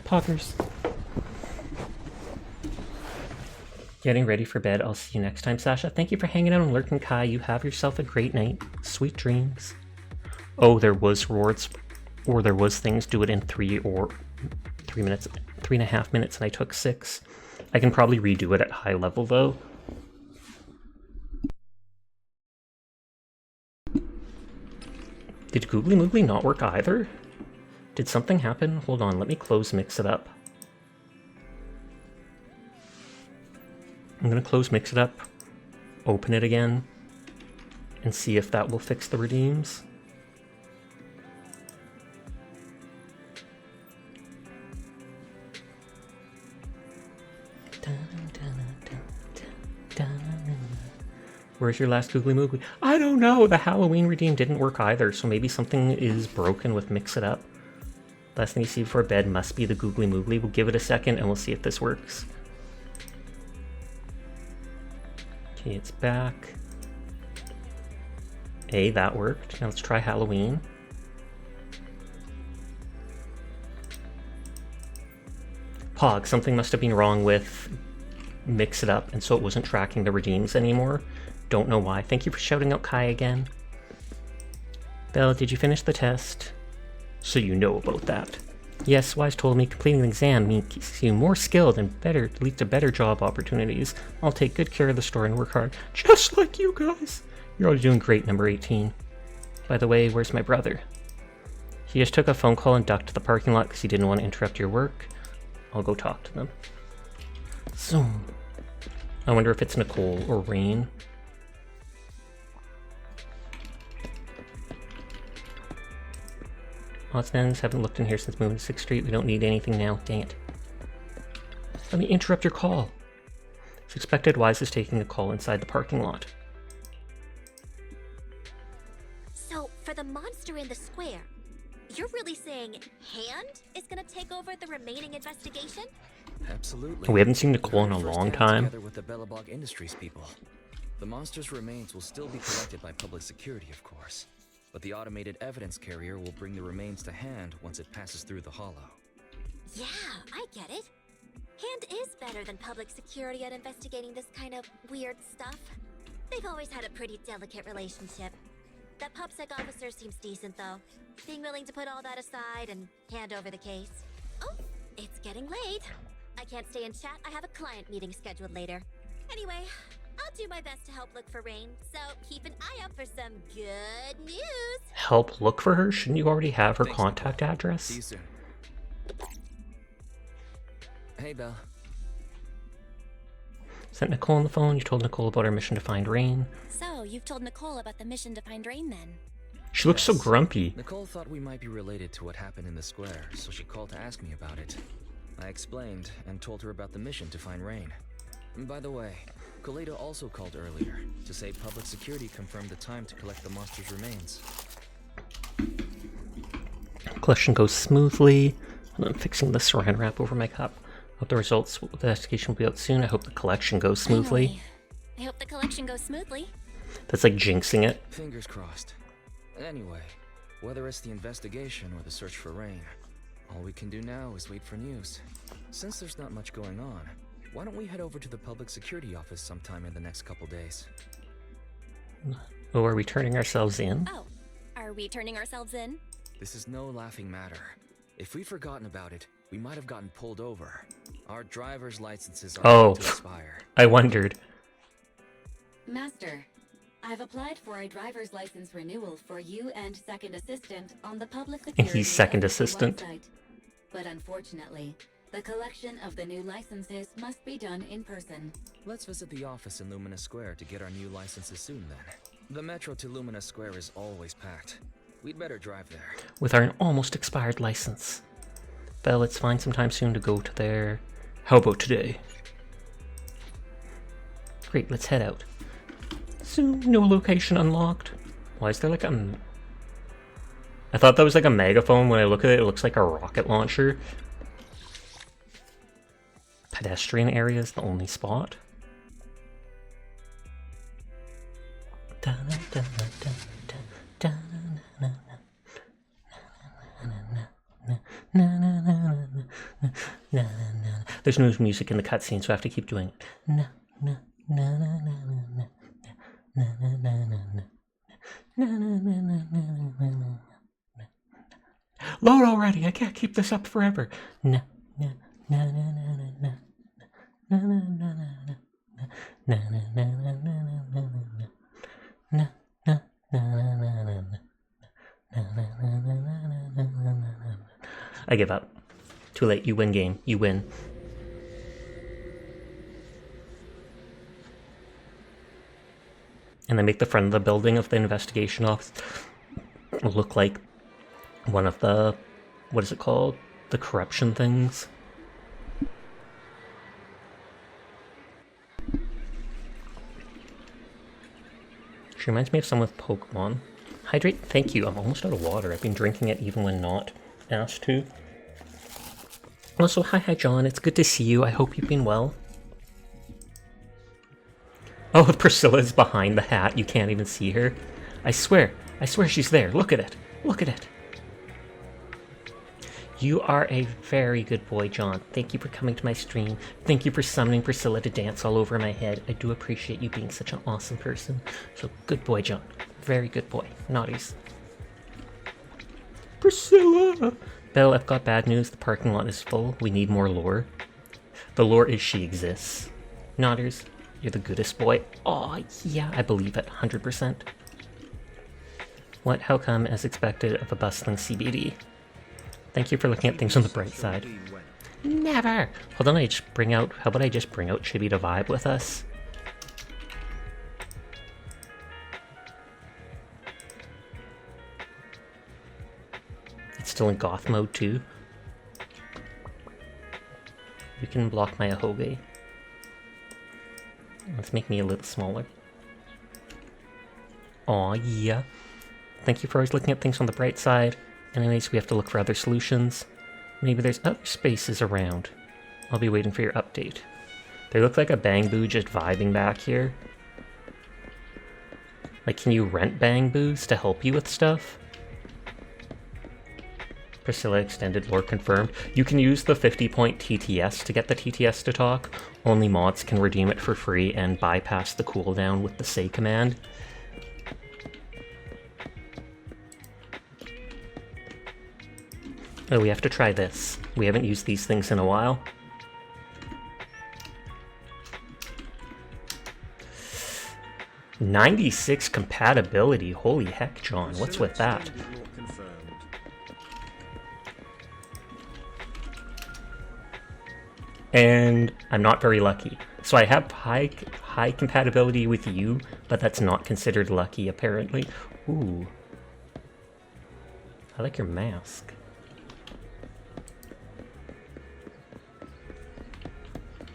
Poggers. Getting ready for bed. I'll see you next time, Sasha. Thank you for hanging out and lurking, Kai. You have yourself a great night. Sweet dreams. Oh, there was rewards, or there was things. Do it in 3 minutes, 3.5 minutes, and I took 6. I can probably redo it at high level, though. Did Googly Moogly not work either? Did something happen? Hold on, let me close Mix It Up. I'm gonna close Mix It Up, open it again, and see if that will fix the redeems. Where's your last Googly Moogly? I don't know! The Halloween redeem didn't work either, so maybe something is broken with Mix It Up. Last thing you see before bed must be the Googly Moogly. We'll give it a second and we'll see if this works. Okay, it's back. Hey, that worked. Now let's try Halloween. Pog, something must have been wrong with Mix It Up, and so it wasn't tracking the redeems anymore. Don't know why. Thank you for shouting out Kai again. Belle, did you finish the test? So you know about that. Yes, Wise told me completing the exam makes you more skilled and better, leads to better job opportunities. I'll take good care of the store and work hard, just like you guys. You're all doing great, number 18. By the way, where's my brother? He just took a phone call and ducked to the parking lot because he didn't want to interrupt your work. I'll go talk to them. So, I wonder if it's Nicole or Rain. Oddsmans haven't looked in here since moving to 6th Street. We don't need anything now. Dang it. Let me interrupt your call. As expected, Wise is taking a call inside the parking lot. So, for the monster in the square, you're really saying Hand is gonna take over the remaining investigation? Absolutely. We haven't seen Nicole in a long time. Together with the Belabog Industries people. The monster's remains will still be collected by public security, of course. But the automated evidence carrier will bring the remains to Hand once it passes through the hollow. Yeah, I get it. Hand is better than public security at investigating this kind of weird stuff. They've always had a pretty delicate relationship. That PubSec officer seems decent, though. Being willing to put all that aside and hand over the case. Oh, it's getting late. I can't stay and chat. I have a client meeting scheduled later. Anyway, I'll do my best to help look for Rain, so keep an eye out for some good news. Help look for her? Shouldn't you already have her contact address? See you soon. Hey, Belle. Sent Nicole on the phone. You told Nicole about our mission to find Rain. So, you've told Nicole about the mission to find Rain, then? She looks so grumpy. Nicole thought we might be related to what happened in the square, so she called to ask me about it. I explained and told her about the mission to find Rain. And by the way, Kaleda also called earlier to say public security confirmed the time to collect the monster's remains. Collection goes smoothly. I'm fixing the saran wrap over my cup. Hope the results of the investigation will be out soon. I hope the collection goes smoothly. Finally. I hope the collection goes smoothly. That's like jinxing it. Fingers crossed. Anyway, Whether it's the investigation or the search for Rain, all we can do now is wait for news. Since there's not much going on, why don't we head over to the public security office sometime in the next couple days? Oh, are we turning ourselves in? Oh, are we turning ourselves in? This is no laughing matter. If we'd forgotten about it, we might have gotten pulled over. Our driver's licenses are about to expire. I wondered. Master, I've applied for a driver's license renewal for you and second assistant on the public security And he's second assistant. website. But unfortunately, the collection of the new licenses must be done in person. Let's visit the office in Lumina Square to get our new licenses soon then. The metro to Lumina Square is always packed. We'd better drive there. With our almost expired license. Belle, let's find some time soon to go to there. How about today? Great, let's head out. Soon, no location unlocked. Why is there like a... I thought that was like a megaphone. When I look at it, it looks like a rocket launcher. Pedestrian area is the only spot. There's no music in the cutscene, so I have to keep doing it. Load already! I can't keep this up forever. I give up. Too late. You win game. You win. And they make the front of the building of the investigation office look like one of the, what is it called? The corruption things. She reminds me of some with Pokemon. Hydrate, thank you. I'm almost out of water. I've been drinking it even when not asked to. Also, hi John, it's good to see you. I hope you've been well. Oh, Priscilla's behind the hat. You can't even see her. I swear she's there. Look at it. Look at it. You are a very good boy, John. Thank you for coming to my stream. Thank you for summoning Priscilla to dance all over my head. I do appreciate you being such an awesome person. So, good boy, John. Very good boy. Naughties. Priscilla! Belle, I've got bad news. The parking lot is full. We need more lore. The lore is she exists. Nodders, you're the goodest boy. Aw, yeah, I believe it. 100%. What? How come, as expected, of a bustling CBD? Thank you for looking at things on the bright side. Never! Hold on, how about I just bring out Chibi to vibe with us? It's still in goth mode too. You can block my Ahoge. Let's make me a little smaller. Aw, yeah. Thank you for always looking at things on the bright side. Anyways, we have to look for other solutions. Maybe there's other spaces around. I'll be waiting for your update. They look like a Bang Boo just vibing back here. Like, can you rent Bang Boos to help you with stuff? Priscilla extended lore confirmed. You can use the 50-point TTS to get the TTS to talk. Only mods can redeem it for free and bypass the cooldown with the say command. Oh, we have to try this. We haven't used these things in a while. '96 compatibility. Holy heck, John. What's with that? And I'm not very lucky. So I have high compatibility with you, but that's not considered lucky, apparently. Ooh. I like your mask.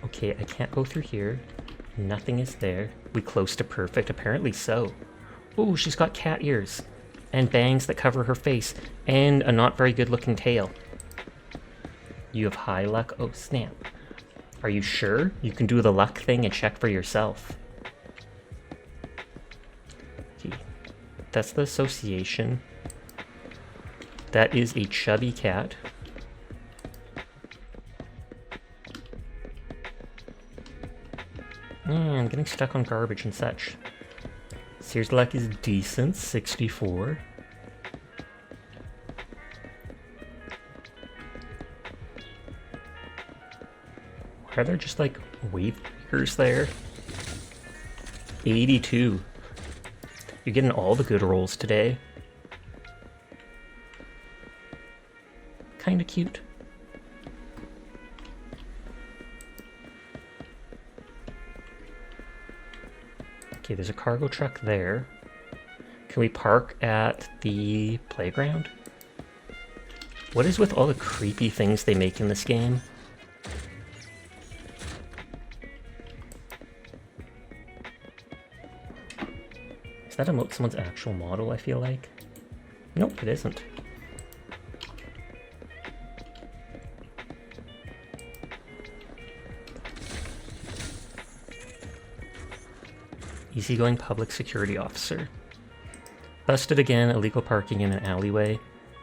Okay, I can't go through here. Nothing is there. We close to perfect? Apparently so. Ooh, she's got cat ears. And bangs that cover her face. And a not very good looking tail. You have high luck? Oh, snap. Are you sure? You can do the luck thing and check for yourself. Okay. That's the association. That is a chubby cat. I'm getting stuck on garbage and such. Sears luck is decent, 64. Why are there just like wave breakers there? 82. You're getting all the good rolls today. Kinda cute. Okay, there's a cargo truck there. Can we park at the playground? What is with all the creepy things they make in this game? Is that someone's actual model, I feel like? Nope, it isn't. Easygoing public security officer. Busted again, illegal parking in an alleyway.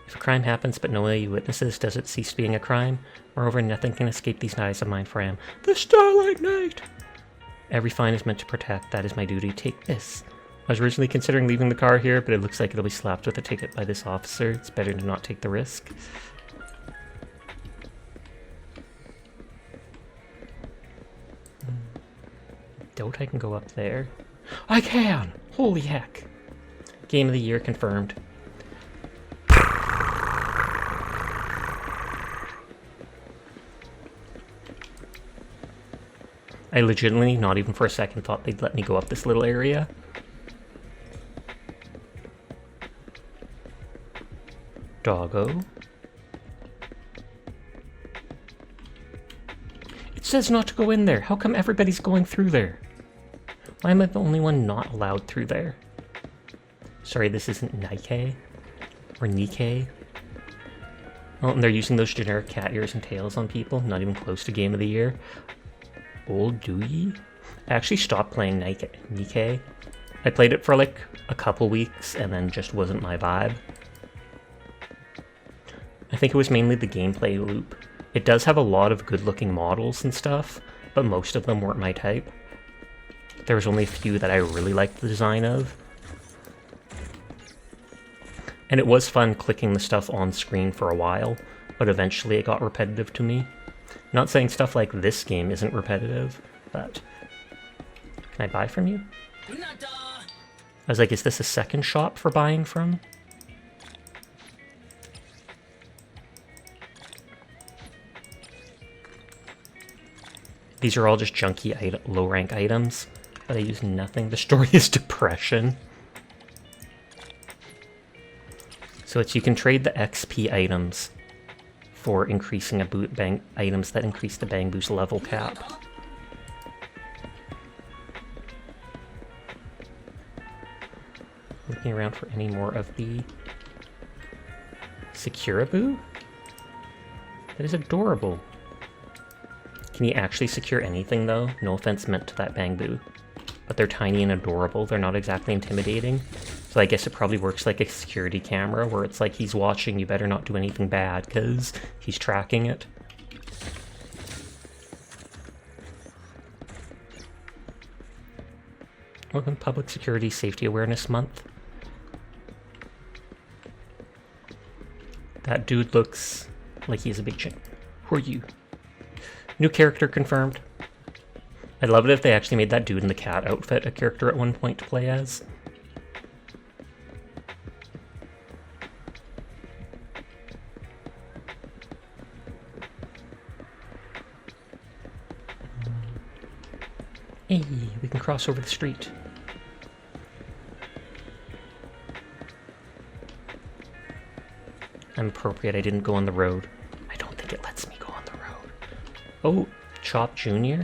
If a crime happens but no one witnesses, does it cease being a crime? Moreover, nothing can escape these eyes of mine, for I am the Starlight Knight! Every fine is meant to protect, that is my duty. Take this. I was originally considering leaving the car here, but it looks like it'll be slapped with a ticket by this officer. It's better to not take the risk. Doubt I can go up there. I can! Holy heck! Game of the year confirmed. I legitimately, not even for a second, thought they'd let me go up this little area. Doggo. It says not to go in there. How come everybody's going through there? Why am I the only one not allowed through there? Sorry, this isn't Nike or Nikkei. Oh, and they're using those generic cat ears and tails on people. Not even close to Game of the Year. Old Dewey? I actually stopped playing Nikkei. I played it for like a couple weeks and then just wasn't my vibe. I think it was mainly the gameplay loop. It does have a lot of good looking models and stuff, but most of them weren't my type. There was only a few that I really liked the design of. And it was fun clicking the stuff on screen for a while, but eventually it got repetitive to me. Not saying stuff like this game isn't repetitive, but... Can I buy from you? I was like, is this a second shop for buying from? These are all just junky low-rank items, but I use nothing. The story is depression. So it's you can trade the XP items for increasing items that increase the Bang Boo's level cap. Looking around for any more of the Securaboo? That is adorable. Can you actually secure anything though? No offense meant to that Bang Boo. But they're tiny and adorable, they're not exactly intimidating. So I guess it probably works like a security camera where it's like he's watching, you better not do anything bad because he's tracking it. Welcome to Public Security Safety Awareness Month. That dude looks like he has a big chin. Who are you? New character confirmed. I'd love it if they actually made that dude in the cat outfit a character at one point to play as. Hey, we can cross over the street. I'm appropriate, I didn't go on the road. I don't think it lets me go on the road. Oh, Chop Jr.?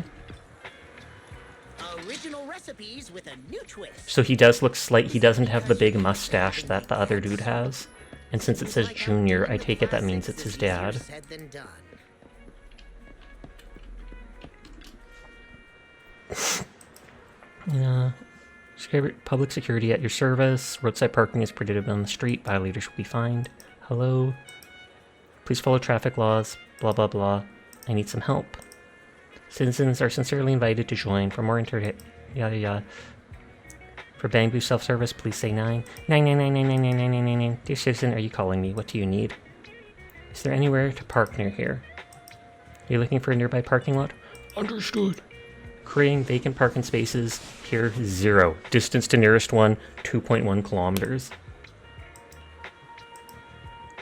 Original recipes with a new twist. So he does look he doesn't have the big mustache that the other dude has. And since it says Junior, I take it that means it's his dad. Public security at your service. Roadside parking is prohibited on the street. Violators will be fined. Hello? Please follow traffic laws, blah blah blah. I need some help. Citizens are sincerely invited to join. For more yada yada. For Bamboo self-service, please say 9. 9. Dear citizen, are you calling me? What do you need? Is there anywhere to park near here? Are you looking for a nearby parking lot? Understood. Creating vacant parking spaces here, 0. Distance to nearest one, 2.1 kilometers.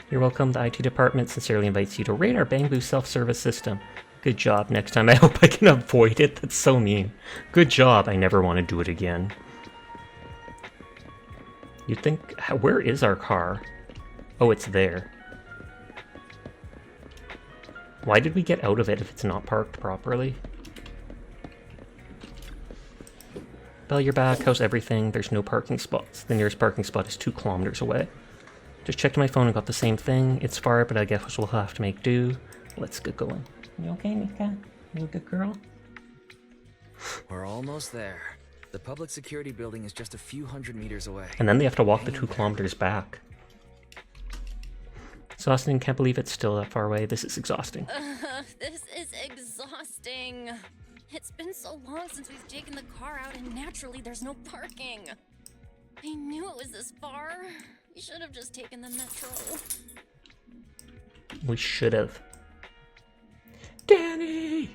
You're welcome. The IT department sincerely invites you to rate our Bamboo self-service system. Good job. Next time I hope I can avoid it. That's so mean. Good job. I never want to do it again. You'd think... Where is our car? Oh, it's there. Why did we get out of it if it's not parked properly? Belle, you're back. How's everything? There's no parking spots. The nearest parking spot is 2 kilometers away. Just checked my phone and got the same thing. It's far, but I guess we'll have to make do. Let's get going. You okay, Mika? You a good girl? We're almost there. The public security building is just a few hundred meters away. And then they have to walk the 2 kilometers back. Exhausting, can't believe it's still that far away. This is exhausting. This is exhausting. It's been so long since we've taken the car out and naturally there's no parking. I knew it was this far. We should have just taken the metro. We should have. Danny!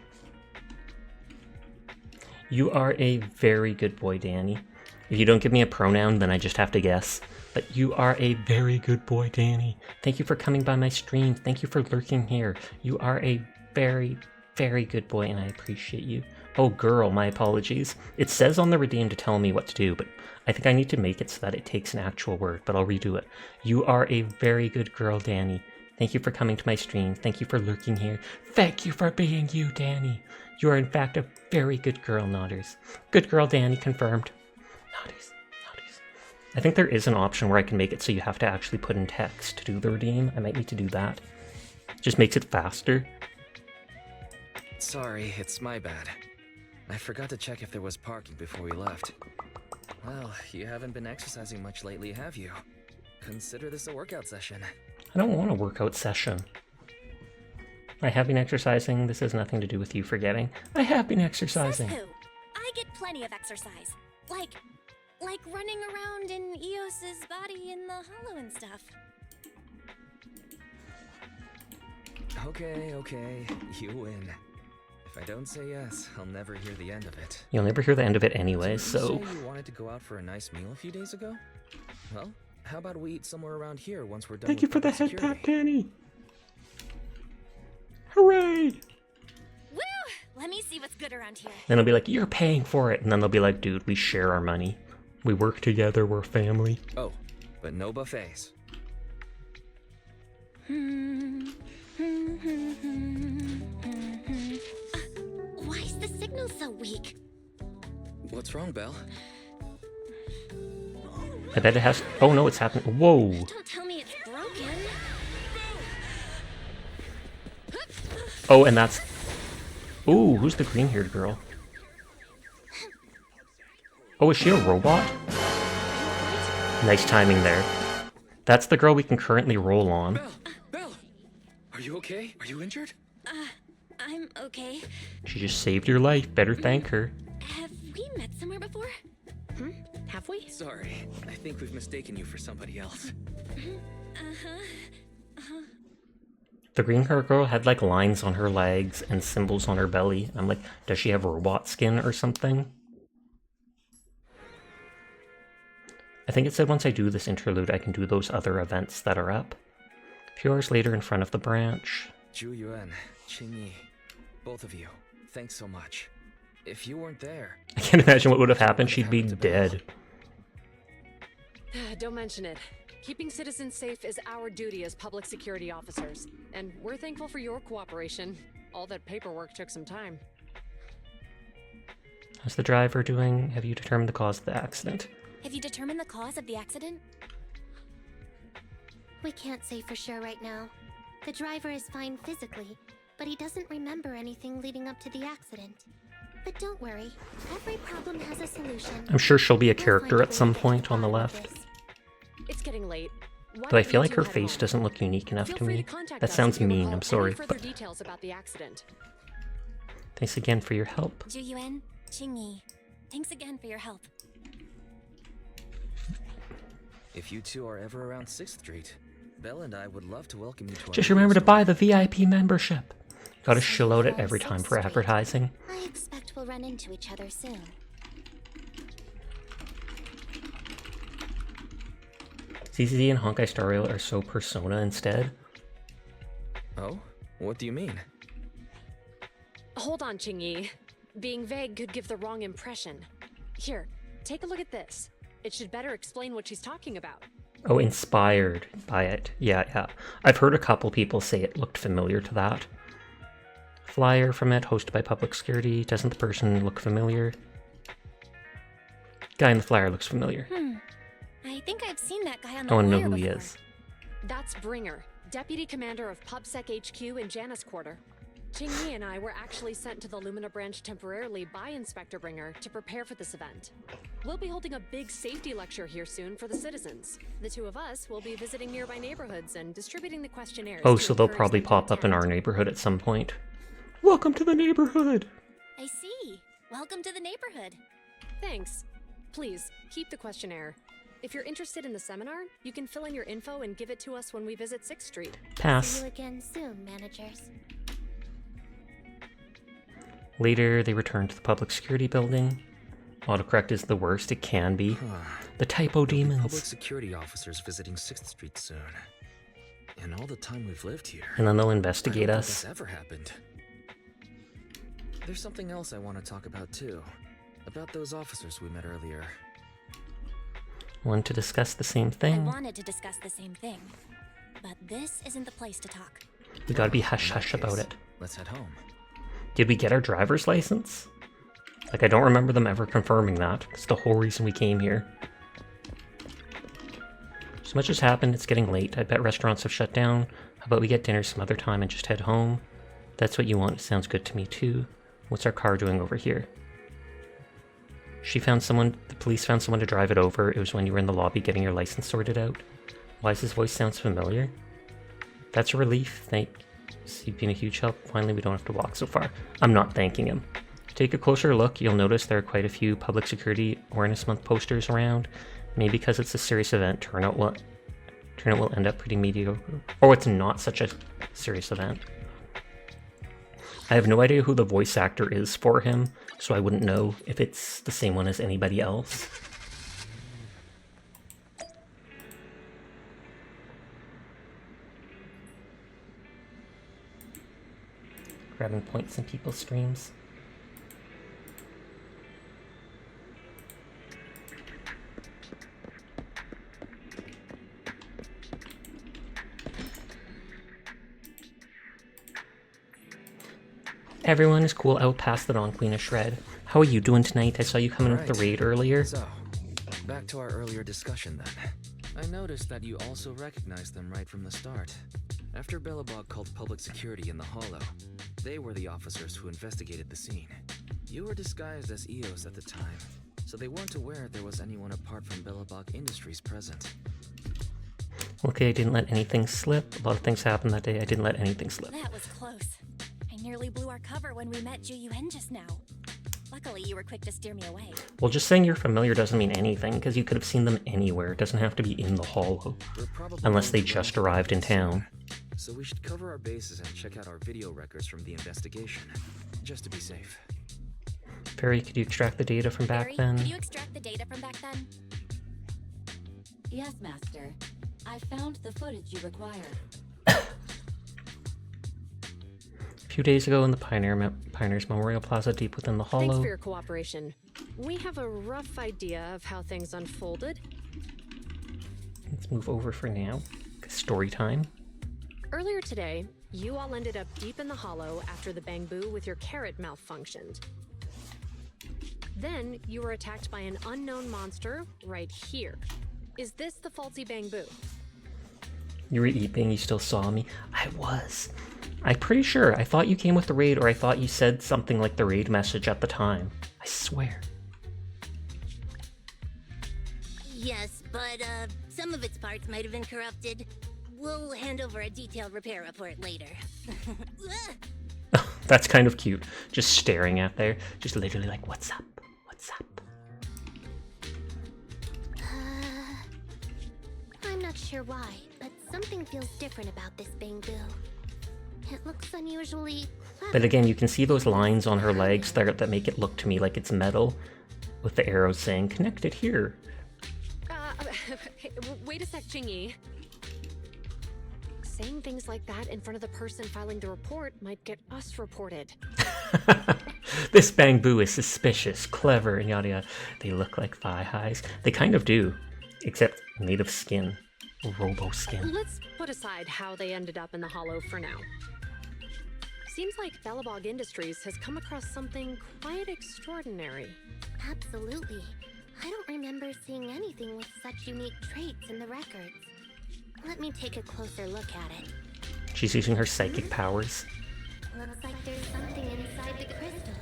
You are a very good boy, Danny. If you don't give me a pronoun, then I just have to guess. But you are a very good boy, Danny. Thank you for coming by my stream. Thank you for lurking here. You are a very, very good boy, and I appreciate you. Oh, girl, my apologies. It says on the redeem to tell me what to do, but I think I need to make it so that it takes an actual word, but I'll redo it. You are a very good girl, Danny. Thank you for coming to my stream. Thank you for lurking here. Thank you for being you, Danny. You are, in fact, a very good girl, Nodders. Good girl, Danny, confirmed. Nodders. I think there is an option where I can make it so you have to actually put in text to do the redeem. I might need to do that. It just makes it faster. Sorry, it's my bad. I forgot to check if there was parking before we left. Well, you haven't been exercising much lately, have you? Consider this a workout session. I don't want a workout session. I have been exercising. This has nothing to do with you forgetting. I have been exercising. Says who? I get plenty of exercise. Like running around in Eos's body in the hollow and stuff. Okay, you win. If I don't say yes, I'll never hear the end of it. You'll never hear the end of it anyway, so... You say you wanted to go out for a nice meal a few days ago? Well, how about we eat somewhere around here once we're done Thank you for the head security? tap, Danny! Hooray! Woo! Let me see what's good around here. Then I'll be like, you're paying for it. And then they'll be like, dude, we share our money. We work together, we're family. Oh, but no buffets. Why is the signal so weak? What's wrong, Belle? I bet it has... Oh no, it's happening. Whoa! Don't tell me it's broken. Oh, and that's... Ooh, who's the green-haired girl? Oh, is she a robot? Nice timing there. That's the girl we can currently roll on. Belle! Are you okay? Are you injured? I'm okay. She just saved your life. Better thank her. Have we met somewhere before? Have we? Sorry, I think we've mistaken you for somebody else. The green-haired girl had like lines on her legs and symbols on her belly. I'm like, does she have robot skin or something? I think it said once I do this interlude, I can do those other events that are up. A few hours later in front of the branch. Zhu Yuan, Qing Yi, both of you, thanks so much. If you weren't there... I can't imagine what would have happened. She'd be dead. Don't mention it. Keeping citizens safe is our duty as public security officers, and we're thankful for your cooperation. All that paperwork took some time. How's the driver doing? Have you determined the cause of the accident? Have you determined the cause of the accident? We can't say for sure right now. The driver is fine physically, but he doesn't remember anything leading up to the accident. But don't worry, every problem has a solution. I'm sure she'll be a character at some point on the left. It's getting late. Why Though I don't feel you like her two head face home? doesn't look unique enough Feel to free me. to contact That us sounds if you mean, recall I'm any sorry. further But details about the accident. thanks again for your help. Juyuan, Qingyi, thanks again for your help. If you two are ever around 6th Street, Belle and I would love to welcome you to our Just video remember to store. buy the VIP membership. Gotta shill out it On every time 6th for Street. advertising. I expect we'll run into each other soon. ZZZ and Honkai Star Rail are so Persona instead. Oh? What do you mean? Hold on, Qingyi. Being vague could give the wrong impression. Here, take a look at this. It should better explain what she's talking about. Oh, inspired by it. Yeah. I've heard a couple people say it looked familiar to that. Flyer from it, hosted by Public Security. Doesn't the person look familiar? Guy in the flyer looks familiar. I think I've seen that guy on the I want to know flyer who he before. is. That's Bringer, Deputy Commander of PubSec HQ in Janus Quarter. Qingyi and I were actually sent to the Lumina branch temporarily by Inspector Bringer to prepare for this event. We'll be holding a big safety lecture here soon for the citizens. The two of us will be visiting nearby neighborhoods and distributing the questionnaires. Oh, to so they'll encourage probably them to pop up in attend. our neighborhood at some point. Welcome to the neighborhood! I see. Welcome to the neighborhood. Thanks. Please, keep the questionnaire. If you're interested in the seminar, you can fill in your info and give it to us when we visit 6th Street. Pass. See you again soon, managers. Later, they return to the public security building. Autocorrect is the worst it can be. The typo Public demons. security officers visiting 6th Street soon. In all the time we've lived here. And then they'll I don't investigate think us. this ever happened. There's something else I want to talk about too. About those officers we met earlier. Want to discuss the same I thing? wanted to discuss the same thing, but this isn't the place to talk. We gotta be In that hush-hush about case, it. Let's head home. Did we get our driver's license? Like, I don't remember them ever confirming that. It's the whole reason we came here. So much has happened, it's getting late. I bet restaurants have shut down. How about we get dinner some other time and just head home? That's what you want, it sounds good to me too. What's our car doing over here? The police found someone to drive it over. It was when you were in the lobby getting your license sorted out. Why does his voice sound familiar? That's a relief, thanks. You've been a huge help. Finally, we don't have to walk so far. I'm not thanking him. Take a closer look, you'll notice there are quite a few Public Security Awareness Month posters around. Maybe because it's a serious event, turnout will end up pretty mediocre. Or it's not such a serious event. I have no idea who the voice actor is for him, so I wouldn't know if it's the same one as anybody else. Grabbing points in people's streams. Everyone is cool. I will pass it on, Queen of Shred. How are you doing tonight? I saw you coming with the raid earlier. So, back to our earlier discussion then. I noticed that you also recognized them right from the start. After Belabog called public security in the Hollow, they were the officers who investigated the scene. You were disguised as EOS at the time, so they weren't aware there was anyone apart from Belabog Industries present. Okay, I didn't let anything slip. A lot of things happened that day. I didn't let anything slip. That was close. I nearly blew our cover when we met Juyuan just now. Luckily, you were quick to steer me away. Well, just saying you're familiar doesn't mean anything, because you could have seen them anywhere. It doesn't have to be in the Hollow. Unless they just arrived in town. So we should cover our bases and check out our video records from the investigation, just to be safe. Barry, could you extract the data from back Barry, then? could you extract the data from back then? Yes, Master. I found the footage you require. A few days ago in the Pioneers Memorial Plaza deep within the Hollow. Thanks for your cooperation. We have a rough idea of how things unfolded. Let's move over for now. Story time. Earlier today, you all ended up deep in the Hollow after the Bangbu with your carrot malfunctioned. Then, you were attacked by an unknown monster right here. Is this the faulty Bangbu? You were eating, you still saw me. I was. I'm pretty sure. I thought you came with the raid, or I thought you said something like the raid message at the time. I swear. Yes, but some of its parts might have been corrupted. We'll hand over a detailed repair report later. That's kind of cute. Just staring at there. Just literally like, what's up? What's up? I'm not sure why, but something feels different about this bamboo. It looks unusually clever. But again, you can see those lines on her legs there that make it look to me like it's metal, with the arrows saying connected here. Wait a sec, Jingyi. Saying things like that in front of the person filing the report might get us reported. This bamboo is suspicious, clever, and yada yada. They look like thigh highs. They kind of do, except made of skin. Robo skin. Let's put aside how they ended up in the hollow for now. Seems like Belabog Industries has come across something quite extraordinary. Absolutely. I don't remember seeing anything with such unique traits in the records. Let me take a closer look at it. She's using her psychic powers. Looks like there's something inside the crystal.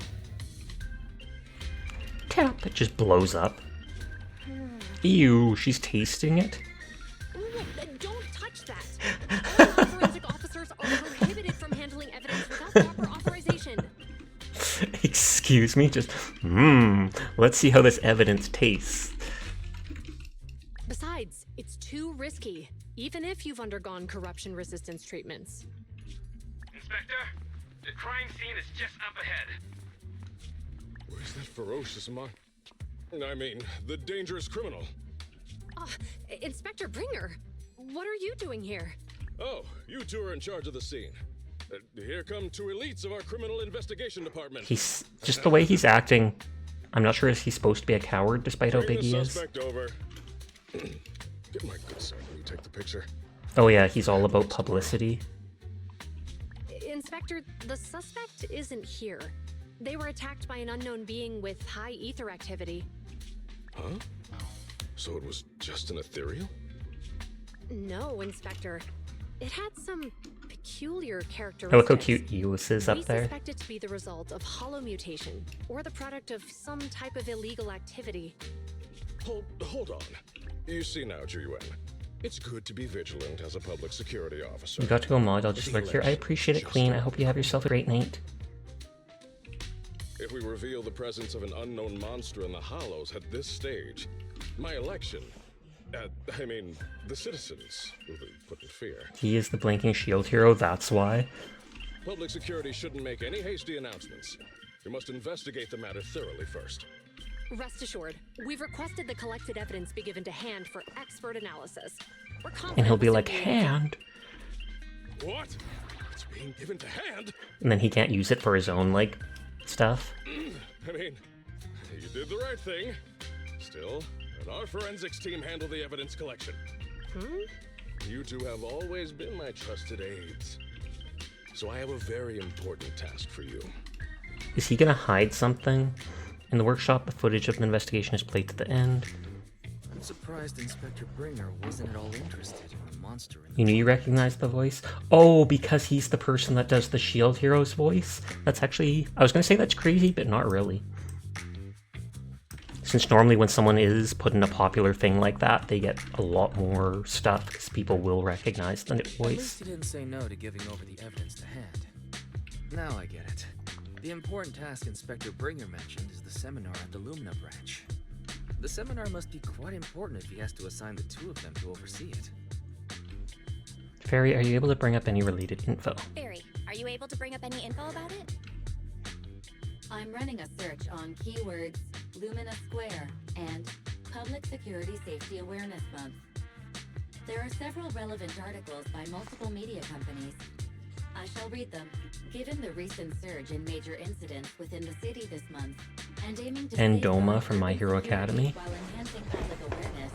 Tap! It just blows up. Ew, she's tasting it? Don't touch that! All forensic officers are prohibited from handling evidence without proper authorization. Excuse me? Just, let's see how this evidence tastes. Besides, it's too risky, even if you've undergone corruption resistance treatments. Inspector, the crime scene is just up ahead. Where's that ferocious the dangerous criminal? Inspector Bringer, what are you doing here? Oh, you two are in charge of the scene. Here come two elites of our criminal investigation department. He's just the way he's acting. I'm not sure if he's supposed to be a coward, despite how big he is. Suspect over. Get my good side when you take the picture. Oh yeah, he's all about publicity. Inspector, the suspect isn't here. They were attacked by an unknown being with high ether activity. Huh? So it was just an ethereal? No, Inspector. It had some peculiar characteristics. Oh, look how cute Eos is up there. We suspect it to be the result of hollow mutation, or the product of some type of illegal activity. Hold on. You see now, Juyuan. It's good to be vigilant as a public security officer. You got to go, Maud. I'll just lurk here. I appreciate it, Queen. I hope you have yourself a great night. If we reveal the presence of an unknown monster in the Hollows at this stage, my election, the citizens will be put in fear. He is the blinking shield hero, that's why. Public security shouldn't make any hasty announcements. We must investigate the matter thoroughly first. Rest assured, we've requested the collected evidence be given to Hand for expert analysis. We're confident And he'll be this like, will Hand? What? It's being given to Hand? And then he can't use it for his own, like, stuff. You did the right thing. Still, let our forensics team handle the evidence collection. You two have always been my trusted aides. So I have a very important task for you. Is he gonna hide something? In the workshop, the footage of the investigation is played to the end. I'm surprised Inspector Bringer wasn't at all interested in the monster. You knew you recognized the voice? Oh, because he's the person that does the Shield Hero's voice? That's actually... I was gonna say that's crazy, but not really. Since normally when someone is put in a popular thing like that, they get a lot more stuff, because people will recognize the voice. At least he didn't say no to giving over the evidence to Hand. Now I get it. The important task Inspector Bringer mentioned is the seminar at the Lumina branch. The seminar must be quite important if he has to assign the two of them to oversee it. Fairy, are you able to bring up any related info? Barry, are you able to bring up any info about it? I'm running a search on keywords Lumina Square and Public Security Safety Awareness Month. There are several relevant articles by multiple media companies. I shall read them. Given the recent surge in major incidents within the city this month, and aiming to And Doma from My Hero Academy. while enhancing public awareness,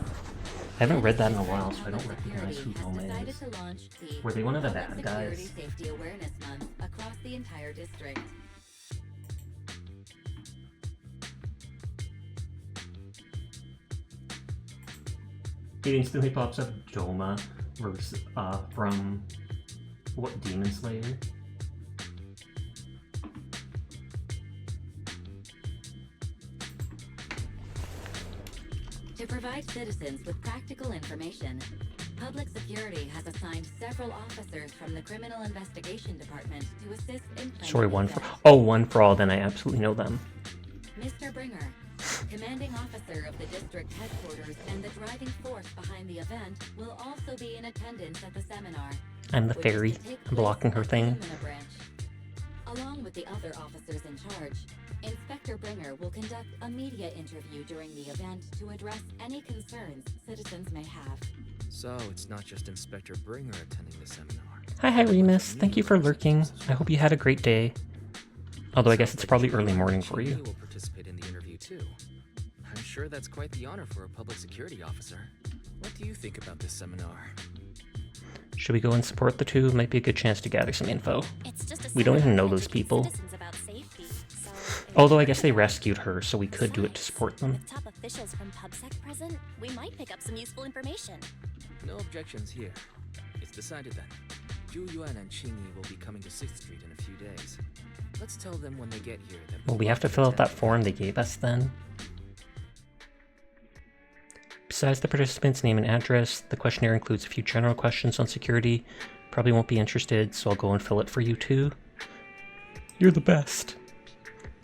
I haven't read that in a while, so I don't recognize who has Doma decided is. to launch the Were they one of the Public bad Security guys? Safety Awareness Month across the entire district. It instantly pops up Doma versus, from what, Demon Slayer? To provide citizens with practical information, Public Security has assigned several officers from the Criminal Investigation Department to assist in Sorry, planning one the for... event. Oh, one for all, then I absolutely know them. Mr. Bringer, commanding officer of the district headquarters and the driving force behind the event, will also be in attendance at the seminar. I'm the which is fairy. to take I'm blocking her place at the thing. Lumina branch. Along with the other officers in charge, Inspector Bringer will conduct a media interview during the event to address any concerns citizens may have. So it's not just Inspector Bringer attending the seminar. Hi, Remus. Thank you for lurking. I hope you had a great day. Although I guess it's probably early morning for you. Will participate in the interview too. I'm sure that's quite the honor for a public security officer. What do you think about this seminar? Should we go and support the two? Might be a good chance to gather some info. It's just a We don't even know seminar to those educate people. citizens about safety, so if Although I guess they rescued her, so we could do it to support them. with top officials from PubSec present, we might pick up some useful information. No objections here. It's decided then. Zhu Yuan and Qingyi will be coming to 6th Street in a few days. Let's tell them when they get here that Well, we have to fill out that form they gave us then. Besides the participant's name and address, the questionnaire includes a few general questions on security. Probably won't be interested, so I'll go and fill it for you too. You're the best.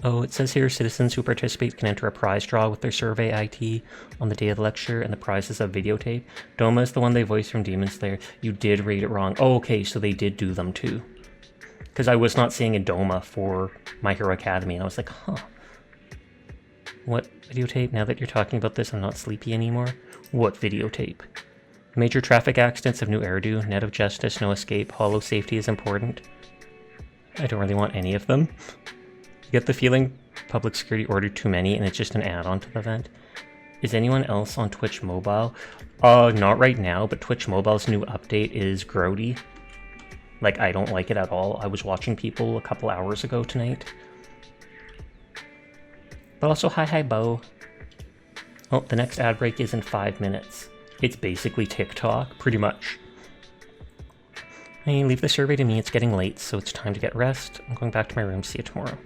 Oh, it says here citizens who participate can enter a prize draw with their survey IT on the day of the lecture, and the prize is a videotape. Doma is the one they voiced from Demon Slayer. You did read it wrong. Oh, okay, so they did do them too. Because I was not seeing a Doma for My Hero Academy, and I was like, huh. What videotape? Now that you're talking about this, I'm not sleepy anymore. What videotape? Major traffic accidents of New Eridu, Net of Justice, No Escape, Hollow Safety is important. I don't really want any of them. You get the feeling Public Security ordered too many and it's just an add-on to the event. Is anyone else on Twitch Mobile? Not right now, but Twitch Mobile's new update is grody. Like, I don't like it at all. I was watching people a couple hours ago tonight. But also, hi, Bo. Oh, the next ad break is in 5 minutes. It's basically TikTok, pretty much. Hey, leave the survey to me. It's getting late, so it's time to get rest. I'm going back to my room. See you tomorrow.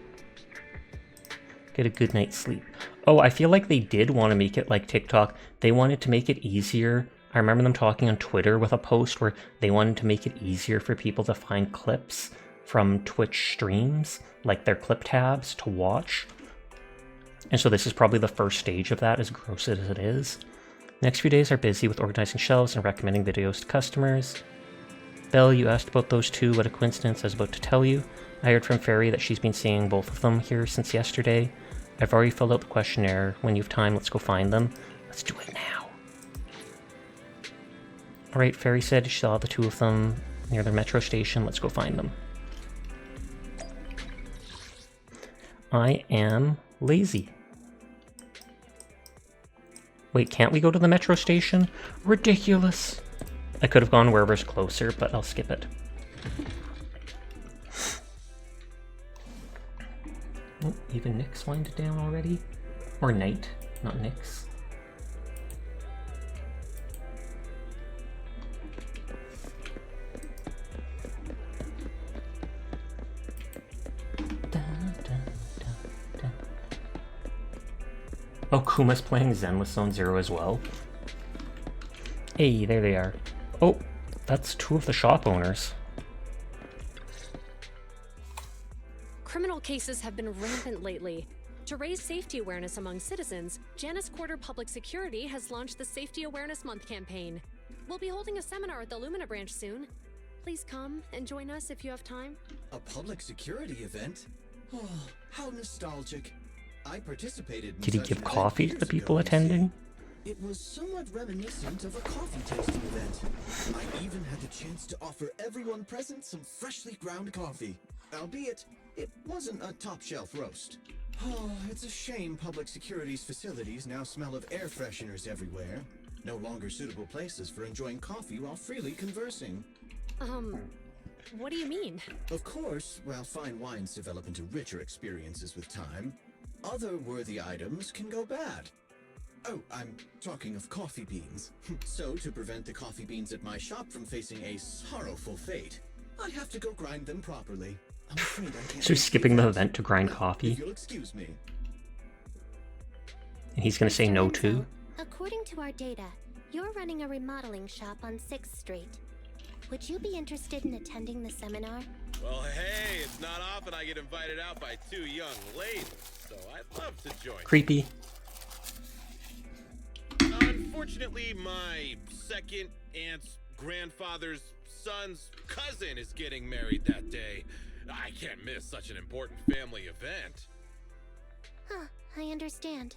Get a good night's sleep. Oh, I feel like they did want to make it like TikTok. They wanted to make it easier. I remember them talking on Twitter with a post where they wanted to make it easier for people to find clips from Twitch streams, like their clip tabs to watch. And so this is probably the first stage of that, as gross as it is. Next few days are busy with organizing shelves and recommending videos to customers. Belle, you asked about those two. What a coincidence. I was about to tell you. I heard from Fairy that she's been seeing both of them here since yesterday. I've already filled out the questionnaire. When you have time, let's go find them. Let's do it now. Alright, Fairy said she saw the two of them near the metro station. Let's go find them. I am lazy. Wait, can't we go to the metro station? Ridiculous. I could have gone wherever's closer, but I'll skip it. Oh, even Nick's winded down already? Or Night, not Nick's. Oh, Kuma's playing Zenless Zone Zero as well. Hey, there they are. Oh, that's two of the shop owners. Criminal cases have been rampant lately. To raise safety awareness among citizens, Janus Quarter Public Security has launched the Safety Awareness Month campaign. We'll be holding a seminar at the Lumina branch soon. Please come and join us if you have time. A public security event? Oh, how nostalgic. I participated in Did he such give an coffee event to the years people ago, you see. attending? It was somewhat reminiscent of a coffee tasting event. I even had the chance to offer everyone present some freshly ground coffee. Albeit, it wasn't a top-shelf roast. Oh, it's a shame public security's facilities now smell of air fresheners everywhere. No longer suitable places for enjoying coffee while freely conversing. What do you mean? Of course, while fine wines develop into richer experiences with time, other worthy items can go bad. Oh, I'm talking of coffee beans. So, to prevent the coffee beans at my shop from facing a sorrowful fate, I have to go grind them properly. I'm afraid I can't. So he's skipping the event to grind If coffee. you'll excuse me. And he's gonna say no too? According to our data, you're running a remodeling shop on 6th Street. Would you be interested in attending the seminar? Well, hey, it's not often I get invited out by two young ladies, so I'd love to join. Creepy. Unfortunately, my second aunt's grandfather's son's cousin is getting married that day. I can't miss such an important family event. Huh, I understand.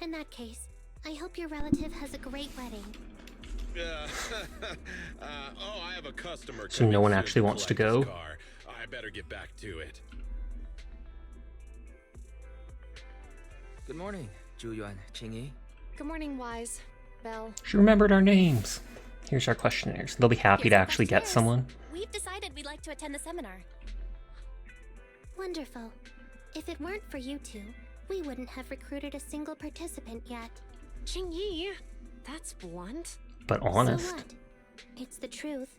In that case, I hope your relative has a great wedding. Oh, I have a customer. So no one actually wants to go? Car. I better get back to it. Good morning, Zhuyuan, Qingyi. Good morning, Wise. Belle. She remembered our names. Here's our questionnaires. They'll be happy to actually get someone. We've decided we'd like to attend the seminar. Wonderful. If it weren't for you two, we wouldn't have recruited a single participant yet. Qingyi, that's blunt. But honest. So what? It's the truth.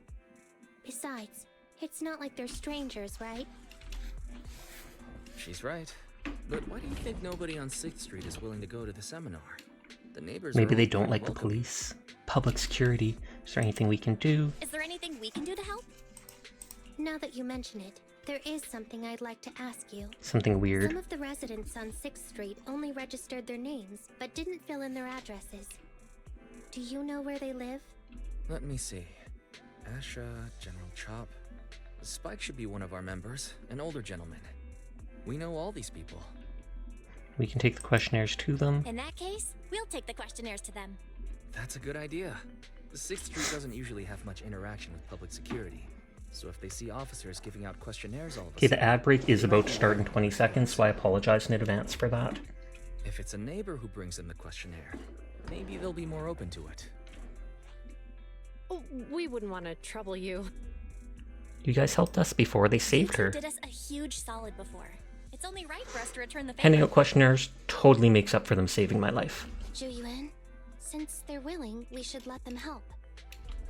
Besides, it's not like they're strangers, right? She's right. But why do you think nobody on 6th Street is willing to go to the seminar? The neighbors Maybe are they all don't pretty like the welcoming. police. Public security. Is there anything we can do? Is there anything we can do to help? Now that you mention it, there is something I'd like to ask you. Something weird. Some of the residents on 6th Street only registered their names, but didn't fill in their addresses. Do you know where they live? Let me see. Asha, General Chop. Spike should be one of our members, an older gentleman. We know all these people. We can take the questionnaires to them. In that case, we'll take the questionnaires to them. That's a good idea. The 6th Street doesn't usually have much interaction with public security. So if they see officers giving out questionnaires all of a Okay, the sudden, ad break is about to start in 20 seconds, so I apologize in advance for that. if it's a neighbor who brings in the questionnaire, maybe they'll be more open to it. Oh, we wouldn't want to trouble you. You guys helped us before they saved her. You did us a huge solid before. It's only right for us to return the favor. Handing out questionnaires totally makes up for them saving my life. Zhuyuan, since they're willing, we should let them help.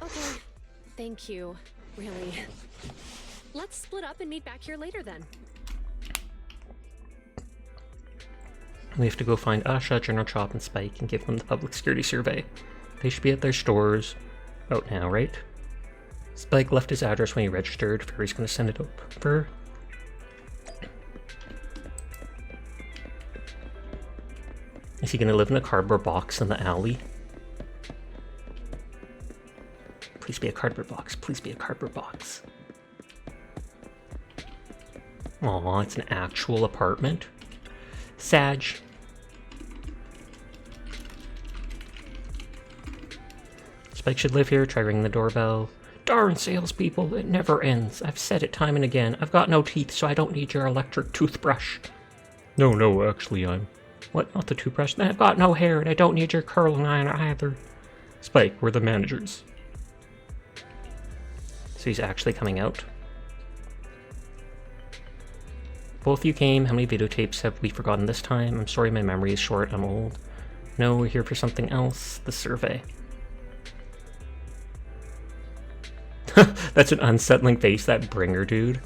Okay. Thank you. Really. Let's split up and meet back here later then. We have to go find Asha, General Chop, and Spike and give them the public security survey. They should be at their stores out now, right? Spike left his address when he registered. Fairy's gonna send it over. Is he gonna live in a cardboard box in the alley? Please be a cardboard box. Please be a cardboard box. Aw, it's an actual apartment. Sag. Spike should live here. Try ringing the doorbell. Darn salespeople, it never ends. I've said it time and again. I've got no teeth, so I don't need your electric toothbrush. No, actually, I'm... What? Not the toothbrush? I've got no hair, and I don't need your curling iron either. Spike, we're the managers. So he's actually coming out. Both you came. How many videotapes have we forgotten this time? I'm sorry, my memory is short. I'm old. No, we're here for something else. The survey. That's an unsettling face, that bringer dude.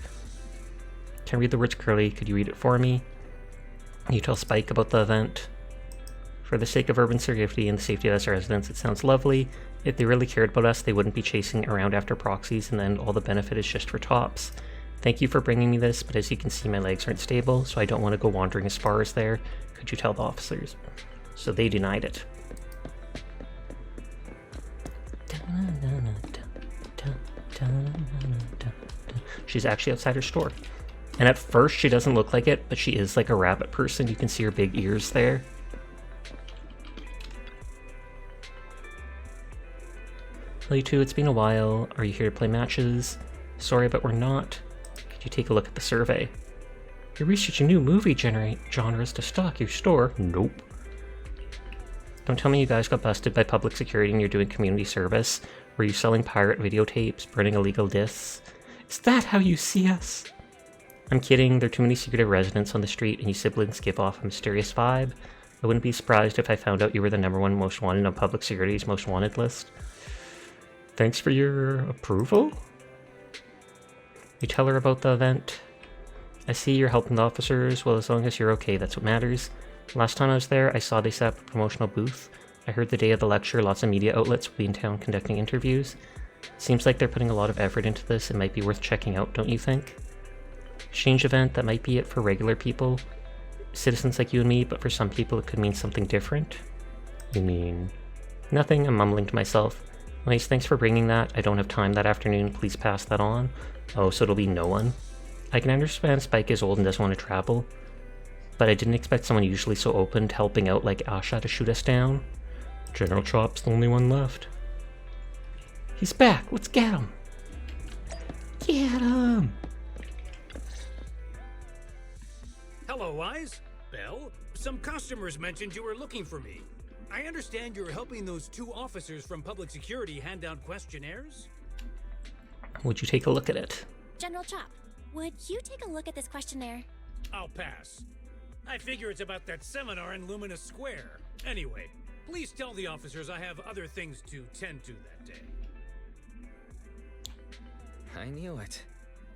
Can I read the words clearly? Could you read it for me? You tell Spike about the event. For the sake of urban security and the safety of us residents, it sounds lovely. If they really cared about us, they wouldn't be chasing around after proxies, and then all the benefit is just for tops. Thank you for bringing me this, but as you can see, my legs aren't stable, so I don't want to go wandering as far as there. Could you tell the officers? So they denied it. She's actually outside her store. And at first, she doesn't look like it, but she is like a rabbit person. You can see her big ears there. Hello, you two. It's been a while. Are you here to play matches? Sorry, but we're not. Could you take a look at the survey? You're researching new movie genres to stock your store? Nope. Don't tell me you guys got busted by public security and you're doing community service. Were you selling pirate videotapes, burning illegal discs? Is that how you see us? I'm kidding, there are too many secretive residents on the street and you siblings give off a mysterious vibe. I wouldn't be surprised if I found out you were the #1 most wanted on public security's most wanted list. Thanks for your approval? You tell her about the event. I see you're helping the officers. Well, as long as you're okay, that's what matters. Last time I was there, I saw they set up a promotional booth. I heard the day of the lecture lots of media outlets will be in town conducting interviews. Seems like they're putting a lot of effort into this and might be worth checking out, don't you think? Exchange event that might be it for regular people, citizens like you and me, but for some people it could mean something different. You mean? Nothing, I'm mumbling to myself. Nice, thanks for bringing that. I don't have time that afternoon, please pass that on. Oh, so it'll be no one. I can understand Spike is old and doesn't want to travel, but I didn't expect someone usually so open to helping out like Asha to shoot us down. General Chop's the only one left. He's back, let's get him! Get him! Hello, Wise. Belle, some customers mentioned you were looking for me. I understand you're helping those 2 officers from public security hand out questionnaires? Would you take a look at it? General Chop, would you take a look at this questionnaire? I'll pass. I figure it's about that seminar in Luminous Square. Anyway, please tell the officers I have other things to tend to that day. I knew it.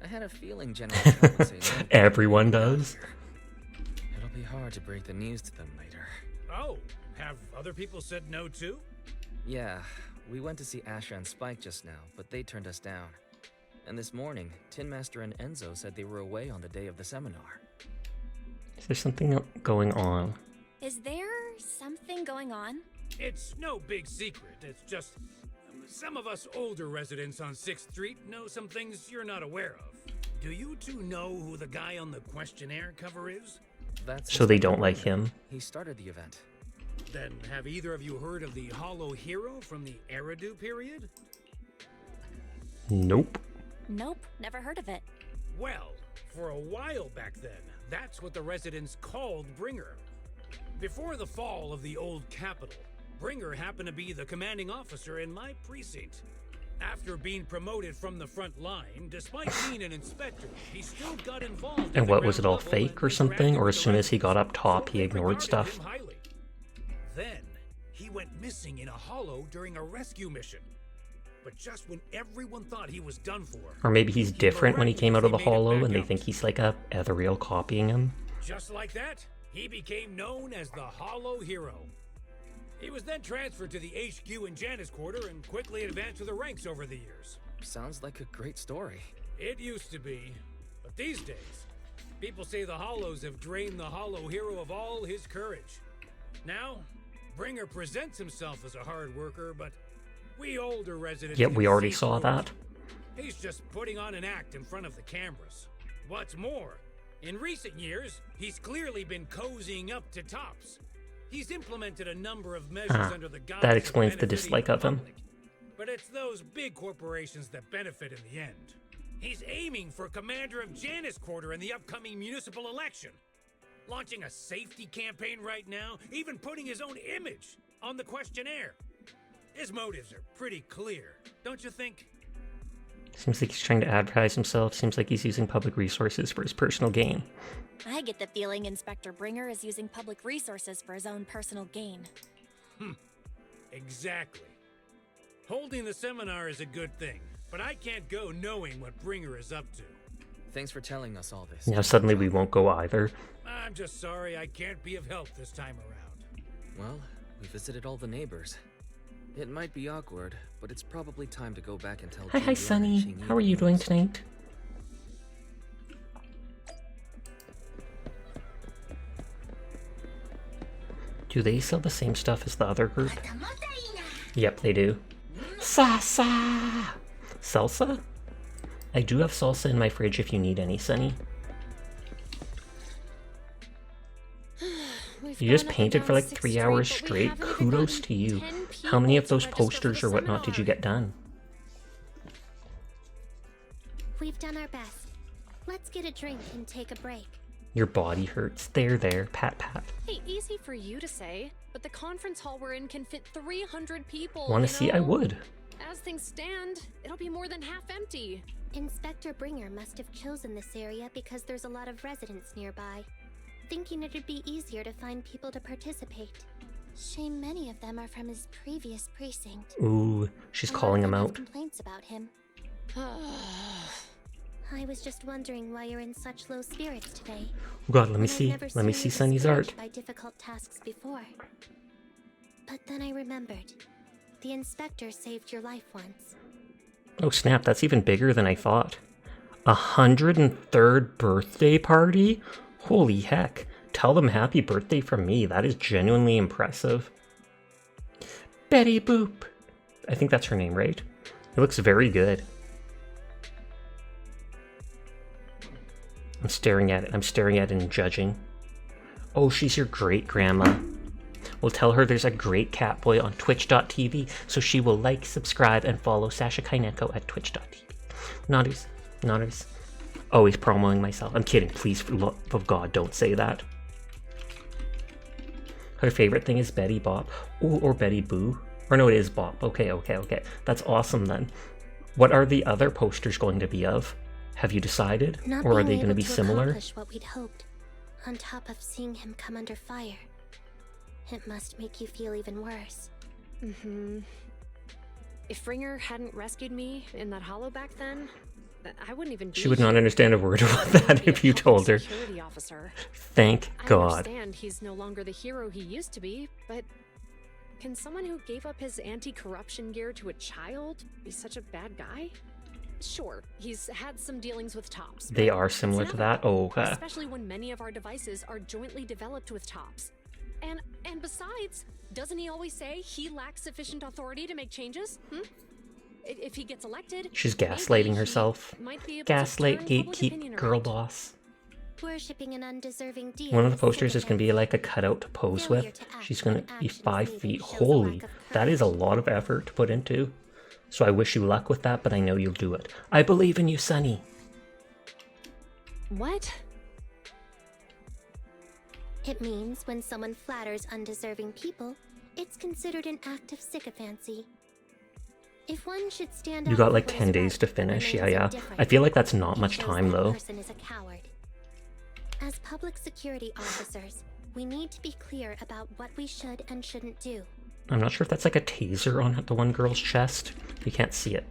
I had a feeling General Chop would say no. Everyone does. It'll be hard to break the news to them later. Oh, have other people said no too? Yeah, we went to see Asha and Spike just now, but they turned us down. And this morning, Tin Master and Enzo said they were away on the day of the seminar. Is there something going on? Is there something going on? It's no big secret. It's just some of us older residents on 6th Street know some things you're not aware of. Do you 2 know who the guy on the questionnaire cover is? That's so they don't like him. He started the event. Then have either of you heard of the Hollow Hero from the Eridu period? Nope. Nope, never heard of it. Well, for a while back then, that's what the residents called Bringer. Before the fall of the old capital, Bringer happened to be the commanding officer in my precinct. After being promoted from the front line, despite being an inspector, he still got involved. And what, was it all fake or something? Or as soon as he got up top, he ignored stuff? Then, he went missing in a hollow during a rescue mission. But just when everyone thought he was done for... Or maybe he's different when he came out of the hollow and they think he's like a ethereal copying him? Just like that, he became known as the Hollow Hero. He was then transferred to the HQ in Janus Quarter and quickly advanced to the ranks over the years. Sounds like a great story. It used to be, but these days, people say the Hollows have drained the Hollow Hero of all his courage. Now, Bringer presents himself as a hard worker, but we older residents... Yep, we already saw that. He's just putting on an act in front of the cameras. What's more, in recent years, he's clearly been cozying up to Tops. He's implemented a number of measures under the guise that explains of the dislike of him. But it's those big corporations that benefit in the end. He's aiming for commander of Janus Quarter in the upcoming municipal election. Launching a safety campaign right now, even putting his own image on the questionnaire. His motives are pretty clear, don't you think? Seems like he's trying to advertise himself. Seems like he's using public resources for his personal gain. I get the feeling Inspector Bringer is using public resources for his own personal gain. Exactly. Holding the seminar is a good thing, but I can't go knowing what Bringer is up to. Thanks for telling us all this. Now suddenly we won't go either. I'm just sorry I can't be of help this time around. Well, we visited all the neighbors. It might be awkward, but it's probably time to go back and tell Hi, Sunny. How are you doing tonight? Do they sell the same stuff as the other group? Yep, they do. Salsa! Salsa? I do have salsa in my fridge if you need any, Sunny. You just painted for like 3 hours straight? Kudos to you. How many of those posters or whatnot did you get done? We've done our best. Let's get a drink and take a break. Your body hurts. There, pat, pat. Hey, easy for you to say, but the conference hall we're in can fit 300 people. Wanna see? I would. As things stand, it'll be more than half empty. Inspector Bringer must have chosen this area because there's a lot of residents nearby, thinking it'd be easier to find people to participate. Shame many of them are from his previous precinct. Ooh, she's calling him out. Complaints about him. I was just wondering why you're in such low spirits today. Oh God, let me see. Let me see Sunny's art. By difficult tasks before. But then I remembered. The inspector saved your life once. Oh snap, that's even bigger than I thought. 103rd birthday party? Holy heck. Tell them happy birthday from me. That is genuinely impressive. Betty Boop. I think that's her name, right? It looks very good. I'm staring at it. I'm staring at it and judging. Oh, she's your great-grandma. We'll tell her there's a great Catboy on twitch.tv, so she will like, subscribe, and follow Sasha Kaineko at twitch.tv. Nodders. Nodders. Always promoting myself. I'm kidding. Please, for love of God, don't say that. Her favorite thing is Betty Bop. Ooh, or Betty Boo. Or no, it is Bop. Okay. That's awesome then. What are the other posters going to be of? Have you decided? Not or are they being going to be able similar? accomplish what we'd hoped, on top of seeing him come under fire. It must make you feel even worse. Mm-hmm. If Ringer hadn't rescued me in that hollow back then, I wouldn't even be She would not understand a word about that if you told her. Security officer. Thank I God. understand he's no longer the hero he used to be, but can someone who gave up his anti-corruption gear to a child be such a bad guy? Sure, he's had some dealings with Tops. They are similar to that? Oh, especially when many of our devices are jointly developed with Tops. And besides, doesn't he always say he lacks sufficient authority to make changes? If he gets elected, she's gaslighting herself. might be able Gaslight, to turn public gatekeep, opinion girl around. boss. Worshipping an undeserving deity. One of the posters is going to be like a cutout to pose with. She's going to be 5 feet. Holy, that is a lot of effort to put into. So I wish you luck with that, but I know you'll do it. I believe in you, Sunny. What? It means when someone flatters undeserving people, it's considered an act of sycophancy. If one should stand You up got for like what 10 is days right to but finish. remains Yeah. indifferent, I feel like that's not it much shows time that though. person is a coward. As public security officers, we need to be clear about what we should and shouldn't do. I'm not sure if that's like a taser on the one girl's chest. You can't see it,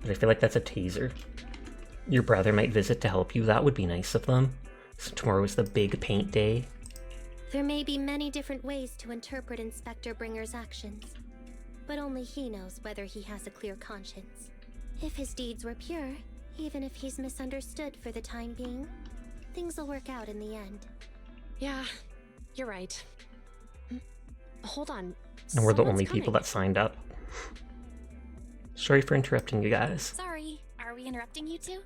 but I feel like that's a taser. Your brother might visit to help you. That would be nice of them. So tomorrow is the big paint day. There may be many different ways to interpret Inspector Bringer's actions, but only he knows whether he has a clear conscience. If his deeds were pure, even if he's misunderstood for the time being, things will work out in the end. Yeah, you're right. Hold on. And we're the Someone's only coming. people that signed up. Sorry for interrupting you guys. Sorry, are we interrupting you two?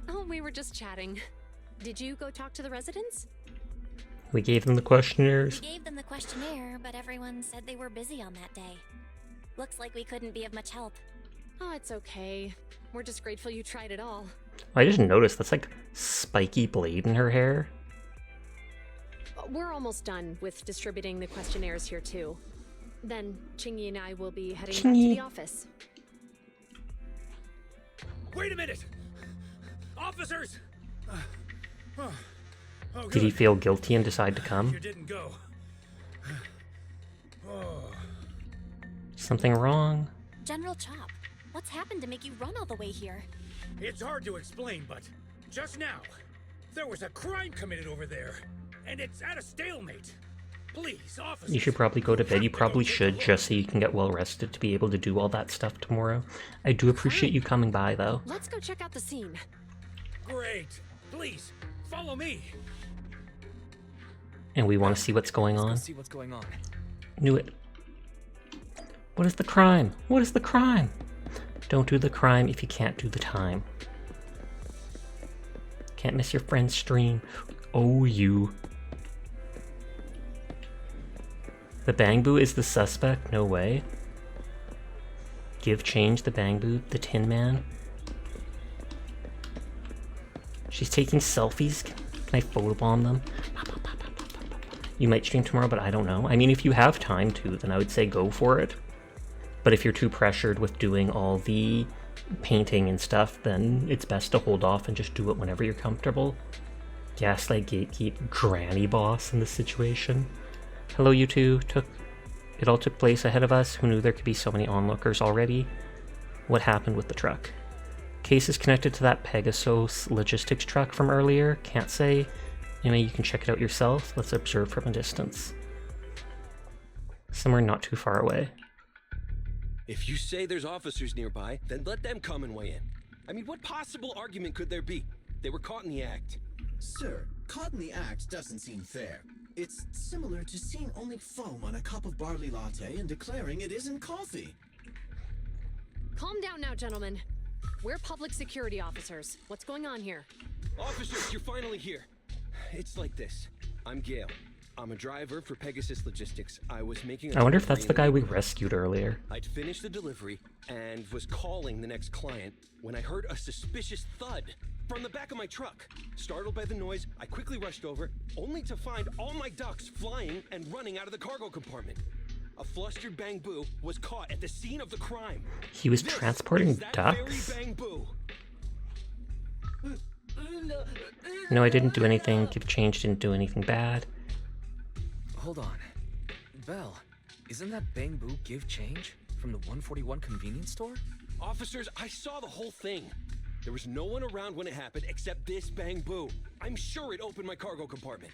Oh, we were just chatting. Did you go talk to the residents? We gave them the questionnaires. We gave them the questionnaire, but everyone said they were busy on that day. Looks like we couldn't be of much help. Oh, it's okay. We're just grateful you tried it all. I just noticed that's like spiky blade in her hair. We're almost done with distributing the questionnaires here too. Then Chingy and I will be heading back Chingy. to the office. Wait a minute! Officers! Oh, Did he feel guilty and decide to come? You didn't go. Oh. Something wrong? General Chop, what's happened to make you run all the way here? It's hard to explain, but just now, there was a crime committed over there, and it's at a stalemate. Please, officers. You should probably go to bed. You probably should, just so you can get well rested to be able to do all that stuff tomorrow. I do appreciate you coming by, though. Let's go check out the scene. Great. Please, follow me. And we want to see what's going on. Let's go see what's going on. Knew it. What is the crime? What is the crime? Don't do the crime if you can't do the time. Can't miss your friend's stream. Oh, you. The Bangbu is the suspect? No way. Give change the Bangbu, the Tin Man. She's taking selfies. Can I photobomb them? You might stream tomorrow, but I don't know. I mean, if you have time to, then I would say go for it. But if you're too pressured with doing all the painting and stuff, then it's best to hold off and just do it whenever you're comfortable. Gaslight, gatekeep, granny boss in this situation. Hello, you two. It all took place ahead of us. Who knew there could be so many onlookers already? What happened with the truck? Case is connected to that Pegasus logistics truck from earlier. Can't say. Anyway, you can check it out yourself. Let's observe from a distance. Somewhere not too far away. If you say there's officers nearby, then let them come and weigh in. I mean, what possible argument could there be? They were caught in the act. Sir, caught in the act doesn't seem fair. It's similar to seeing only foam on a cup of barley latte and declaring it isn't coffee. Calm down now, gentlemen. We're public security officers. What's going on here? Officers, you're finally here. It's like this. I'm Gale. I'm a driver for Pegasus Logistics. I was making a I wonder if that's delivery the in guy we neighborhood. rescued earlier. I'd finished the delivery and was calling the next client when I heard a suspicious thud from the back of my truck. Startled by the noise, I quickly rushed over, only to find all my ducks flying and running out of the cargo compartment. A flustered Bang Boo was caught at the scene of the crime. He was This transporting is that ducks? very Bang Boo. No, I didn't do anything. Give Change didn't do anything bad. Hold on. Belle, isn't that Bang Boo Give Change from the 141 convenience store? Officers, I saw the whole thing. There was no one around when it happened except this Bang Boo. I'm sure it opened my cargo compartment.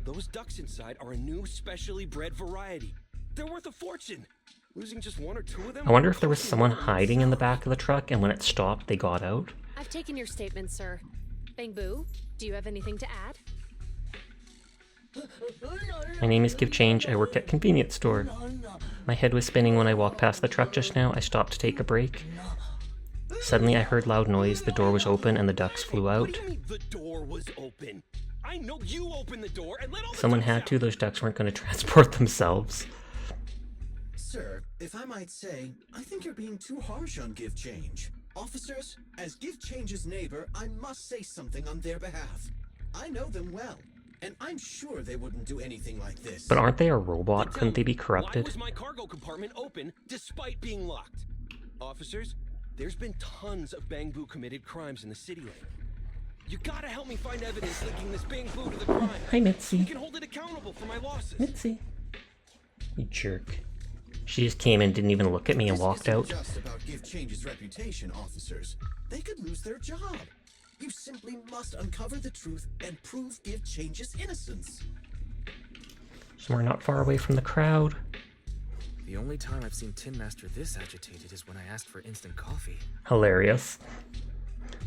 Those ducks inside are a new specially bred variety. They're worth a fortune. Losing just one or two of them? I wonder if there was someone hiding in the back of the truck and when it stopped, they got out. I've taken your statement, sir. Bang Boo, do you have anything to add? My name is Give Change. I work at convenience store. My head was spinning when I walked past the truck just now. I stopped to take a break. Suddenly I heard loud noise. The door was open and the ducks flew out. What do you mean the door was open? I know you opened the door and let all the Someone ducks had out. to. Those ducks weren't going to transport themselves. Sir, if I might say, I think you're being too harsh on Give Change. Officers, as Give Change's neighbor, I must say something on their behalf. I know them well, and I'm sure they wouldn't do anything like this. But aren't they a robot? Couldn't they be Why corrupted? was my cargo compartment open despite being locked? Officers, there's been tons of Bang Boo committed crimes in the city lately. You gotta help me find evidence linking this Bang Boo to the crime. Hi, Mitzi. We can hold it accountable for my losses. Mitzi. You jerk. She just came and didn't even look at me and walked This out. isn't just about Give Change's reputation, officers. They could lose their job. You simply must uncover the truth and prove Give Change's innocence. Somewhere not far away from the crowd. The only time I've seen Tin Master this agitated is when I asked for instant coffee. Hilarious.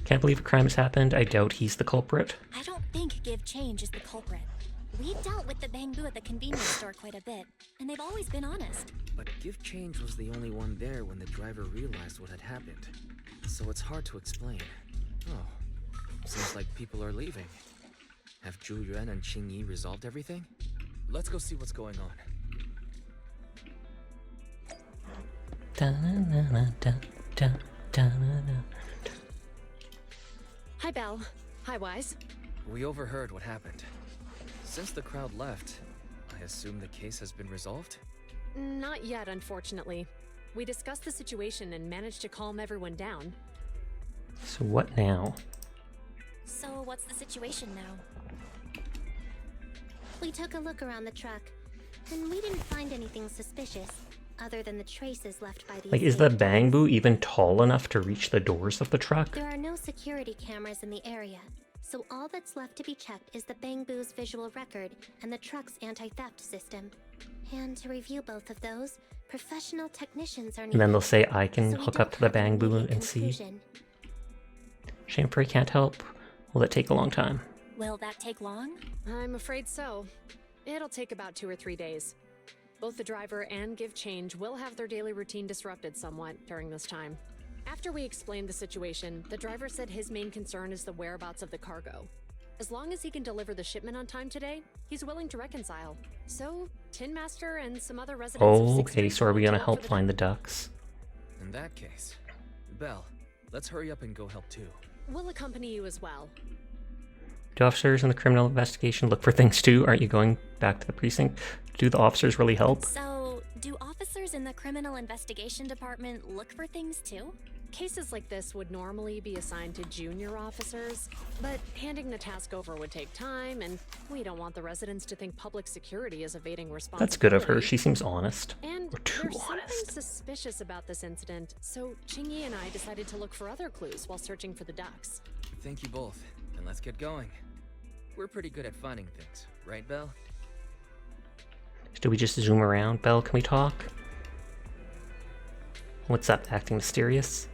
Can't believe a crime has happened. I doubt he's the culprit. I don't think Give Change is the culprit. We've dealt with the Bang Boo at the convenience store quite a bit, and they've always been honest. But Give Change was the only one there when the driver realized what had happened. So it's hard to explain. Oh, seems like people are leaving. Have Zhu Yuan and Qing Yi resolved everything? Let's go see what's going on. Hi, Belle. Hi, Wise. We overheard what happened. Since the crowd left, I assume the case has been resolved? Not yet, unfortunately. We discussed the situation and managed to calm everyone down. So what now? So what's the situation now? We took a look around the truck, and we didn't find anything suspicious, other than the traces left by these. Like, is the Bang Boo even tall enough to reach the doors of the truck? There are no security cameras in the area, so all that's left to be checked is the Bang Boo's visual record and the truck's anti-theft system. And to review both of those, professional technicians are needed. And then they'll say I can so we hook don't up to the have an Bang Boo immediate and see. conclusion. Shame Free can't help. Will it take a long time? Will that take long? I'm afraid so. It'll take about 2 or 3 days. Both the driver and Give Change will have their daily routine disrupted somewhat during this time. After we explained the situation, the driver said his main concern is the whereabouts of the cargo. As long as he can deliver the shipment on time today, he's willing to reconcile. So, Tin Master and some other residents of Oh, 6th okay, Street so are we will gonna look help for the find the ducks? In that case, Belle, let's hurry up and go help too. We'll accompany you as well. Do officers in the criminal investigation look for things too? Aren't you going back to the precinct? Do the officers really help? So, do officers in the criminal investigation department look for things too? Cases like this would normally be assigned to junior officers, but handing the task over would take time, and we don't want the residents to think public security is evading responsibility. That's good of her. She seems honest. And Or too there's honest. something suspicious about this incident, so Qingyi and I decided to look for other clues while searching for the ducks. Thank you both, and let's get going. We're pretty good at finding things, right, Belle? Do we just zoom around? Belle, can we talk? What's up, acting mysterious?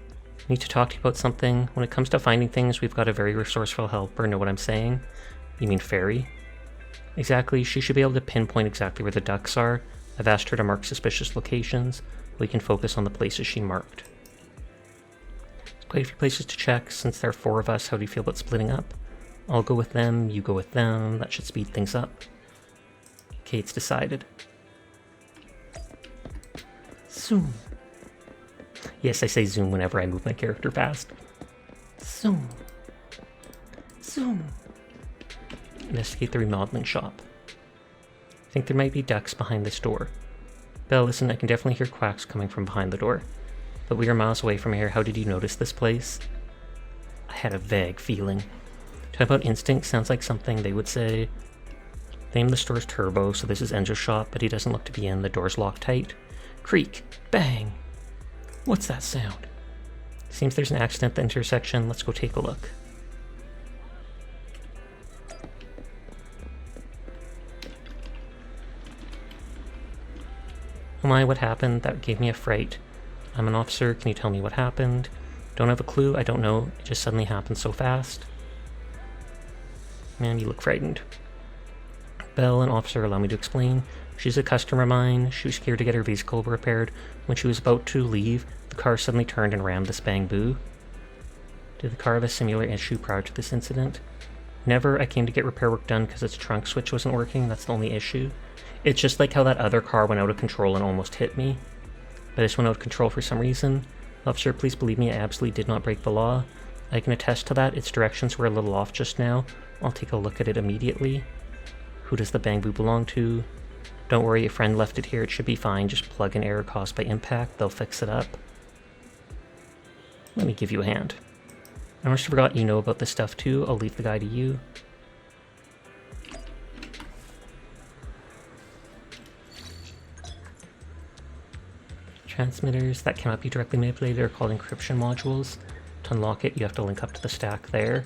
Need to talk to you about something. When it comes to finding things, we've got a very resourceful helper, know what I'm saying? You mean fairy? Exactly, she should be able to pinpoint exactly where the ducks are. I've asked her to mark suspicious locations. We can focus on the places she marked. There's quite a few places to check. Since there are 4 of us, how do you feel about splitting up? I'll go with them, you go with them. That should speed things up. Okay, it's decided. Zoom. Yes, I say zoom whenever I move my character fast. Zoom. Zoom. Investigate the remodeling shop. I think there might be ducks behind this door. Belle, listen, I can definitely hear quacks coming from behind the door. But we are miles away from here. How did you notice this place? I had a vague feeling. Talk about instinct sounds like something they would say. The name of the store is Turbo, so this is Enzo's shop, but he doesn't look to be in. The door's locked tight. Creak. Bang. What's that sound? Seems there's an accident at the intersection. Let's go take a look. Oh my, what happened? That gave me a fright. I'm an officer. Can you tell me what happened? Don't have a clue. I don't know. It just suddenly happened so fast. Man, you look frightened. Belle, an officer, allow me to explain. She's a customer of mine. She was scared to get her vehicle repaired. When she was about to leave, the car suddenly turned and rammed this bamboo. Did the car have a similar issue prior to this incident? Never. I came to get repair work done because its trunk switch wasn't working. That's the only issue. It's just like how that other car went out of control and almost hit me. But this went out of control for some reason. Officer, please believe me, I absolutely did not break the law. I can attest to that. Its directions were a little off just now. I'll take a look at it immediately. Who does the bamboo belong to? Don't worry, a friend left it here. It should be fine. Just plug an error caused by impact. They'll fix it up. Let me give you a hand. I almost forgot you know about this stuff too. I'll leave the guy to you. Transmitters that cannot be directly manipulated are called encryption modules. To unlock it, you have to link up to the stack there.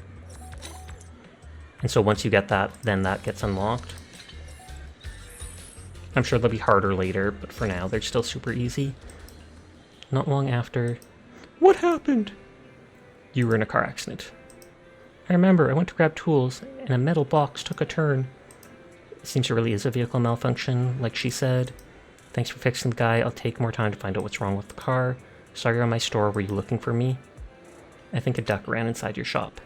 And so once you get that, then that gets unlocked. I'm sure they'll be harder later, but for now, they're still super easy. Not long after... What happened? You were in a car accident. I remember, I went to grab tools, and a metal box took a turn. It seems there really is a vehicle malfunction, like she said. Thanks for fixing the guy. I'll take more time to find out what's wrong with the car. Saw you on my store. Were you looking for me? I think a duck ran inside your shop.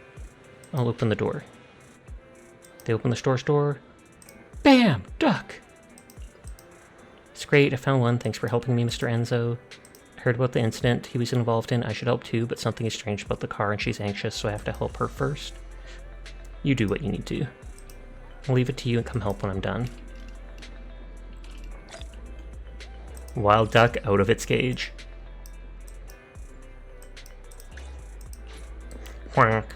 I'll open the door. They open the store's door. Bam! Duck! It's great. I found one. Thanks for helping me, Mr. Enzo. I heard about the incident he was involved in. I should help too, but something is strange about the car and she's anxious, so I have to help her first. You do what you need to. I'll leave it to you and come help when I'm done. Wild duck out of its cage. Quack.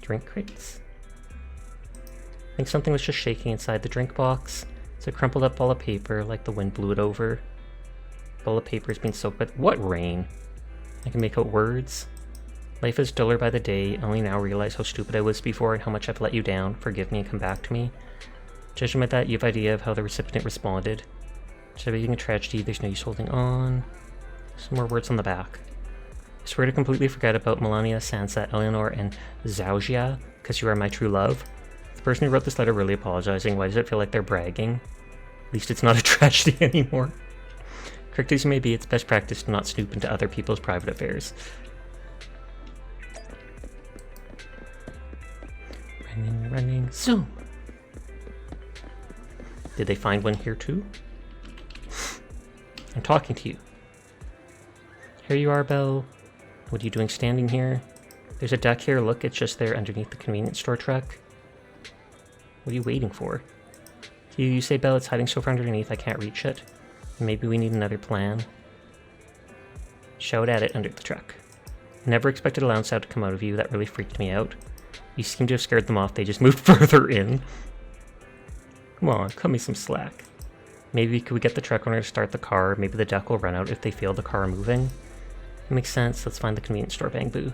Drink crates. I think something was just shaking inside the drink box. It's a crumpled up ball of paper, like the wind blew it over. Ball of paper has been soaked by... What rain? I can make out words. Life is duller by the day. I only now realize how stupid I was before and how much I've let you down. Forgive me and come back to me. Judging by that, you have idea of how the recipient responded. Instead of being a tragedy, there's no use holding on. Some more words on the back. I swear to completely forget about Melania, Sansa, Eleanor, and Zaujia, because you are my true love. The person who wrote this letter really apologizing. Why does it feel like they're bragging? At least it's not a tragedy anymore. Correct as you may be, it's best practice to not snoop into other people's private affairs. Running, zoom! Did they find one here too? I'm talking to you. Here you are, Belle. What are you doing standing here? There's a duck here. Look, it's just there underneath the convenience store truck. What are you waiting for? You say, Belle, it's hiding so far underneath I can't reach it. Maybe we need another plan. Shout at it under the truck. I never expected a loud sound to come out of you. That really freaked me out. You seem to have scared them off. They just moved further in. Come on, cut me some slack. Maybe could we get the truck owner to start the car? Maybe the duck will run out if they feel the car moving. It makes sense. Let's find the convenience store bamboo.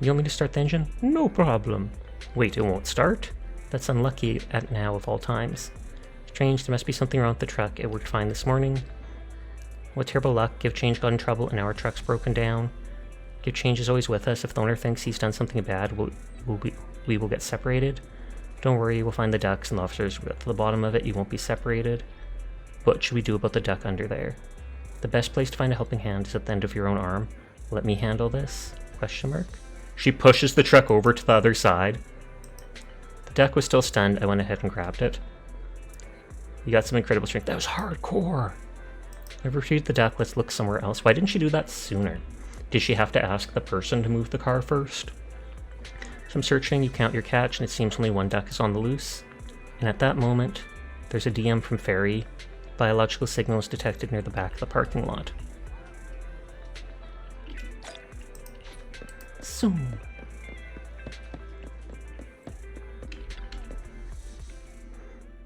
You want me to start the engine? No problem. Wait, it won't start? That's unlucky at now of all times. Strange, there must be something wrong with the truck. It worked fine this morning. What terrible luck. Give Change got in trouble and now our truck's broken down. Give Change is always with us. If the owner thinks he's done something bad, we will get separated. Don't worry, we'll find the ducks and the officers. We'll get to the bottom of it. You won't be separated. What should we do about the duck under there? The best place to find a helping hand is at the end of your own arm. Let me handle this? Question mark. She pushes the truck over to the other side. The duck was still stunned. I went ahead and grabbed it. You got some incredible strength. That was hardcore. I've retrieved the duck. Let's look somewhere else. Why didn't she do that sooner? Did she have to ask the person to move the car first? So I'm searching. You count your catch, and it seems only one duck is on the loose. And at that moment, there's a DM from Ferry. Biological signals detected near the back of the parking lot. Zoom.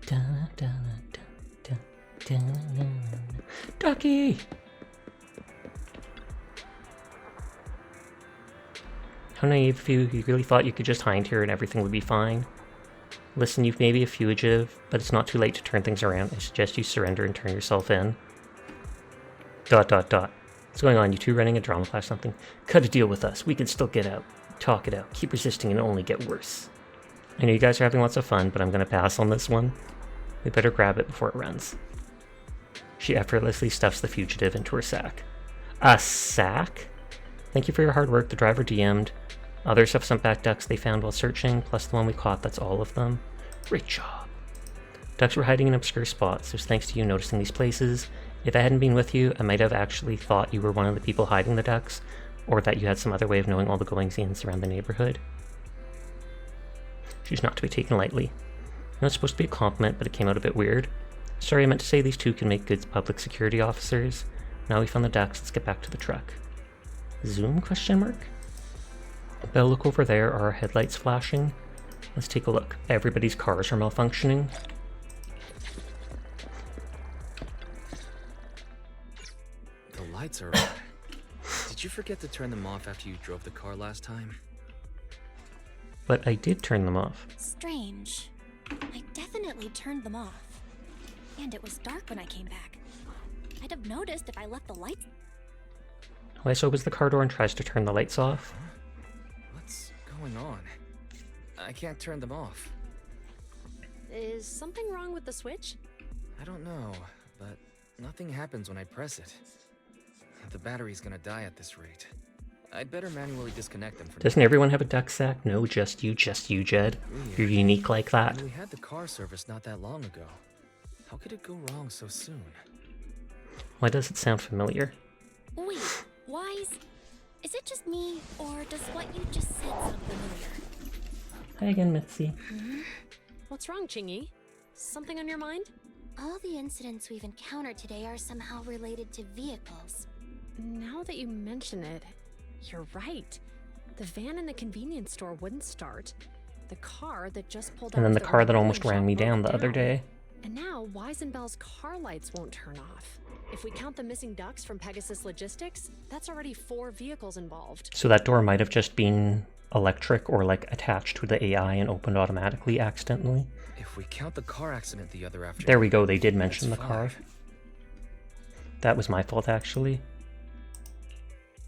Da, da, da, da, da, da. Ducky! How naive of you. You really thought you could just hide here and everything would be fine. Listen, you may be a fugitive, but it's not too late to turn things around. I suggest you surrender and turn yourself in. ... What's going on? You two running a drama class something? Cut a deal with us. We can still get out. Talk it out. Keep resisting and only get worse. I know you guys are having lots of fun, but I'm going to pass on this one. We better grab it before it runs. She effortlessly stuffs the fugitive into her sack. A sack? Thank you for your hard work. The driver DM'd. Others have some back ducks they found while searching, plus the one we caught. That's all of them. Great job. Ducks were hiding in obscure spots. It was thanks to you noticing these places. If I hadn't been with you, I might have actually thought you were one of the people hiding the ducks, or that you had some other way of knowing all the goings-ins around the neighborhood. She's not to be taken lightly. I know it's supposed to be a compliment, but it came out a bit weird. Sorry, I meant to say these two can make good public security officers. Now we found the ducks, let's get back to the truck. Zoom, question mark? Belle, look over there. Are our headlights flashing? Let's take a look. Everybody's cars are malfunctioning. The lights are on. Did you forget to turn them off after you drove the car last time? But I did turn them off. Strange. I definitely turned them off. And it was dark when I came back. I'd have noticed if I left the lights. Wes opens the car door and tries to turn the lights off. What's going on? I can't turn them off. Is something wrong with the switch? I don't know, but nothing happens when I press it. The battery's gonna die at this rate. I'd better manually disconnect them from. Doesn't everyone have a duck sack? No, just you, Jed. You're unique like that. We had the car serviced not that long ago. How could it go wrong so soon? Why does it sound familiar? Wait, Wise? Is it just me, or does what you just said sound familiar? Hi again, Mitzi. What's wrong, Chingy? Something on your mind? All the incidents we've encountered today are somehow related to vehicles. Now that you mention it, you're right. The van in the convenience store wouldn't start. The car that just pulled out. And then the car that almost remodeling ran me shop down the broke other day. And now Weisenbell's car lights won't turn off. If we count the missing ducks from Pegasus Logistics, that's already 4 vehicles involved. So that door might have just been electric or like attached to the AI and opened automatically accidentally. If we count the car accident the other afternoon. There we go, they did mention the that's car. 5. That was my fault, actually.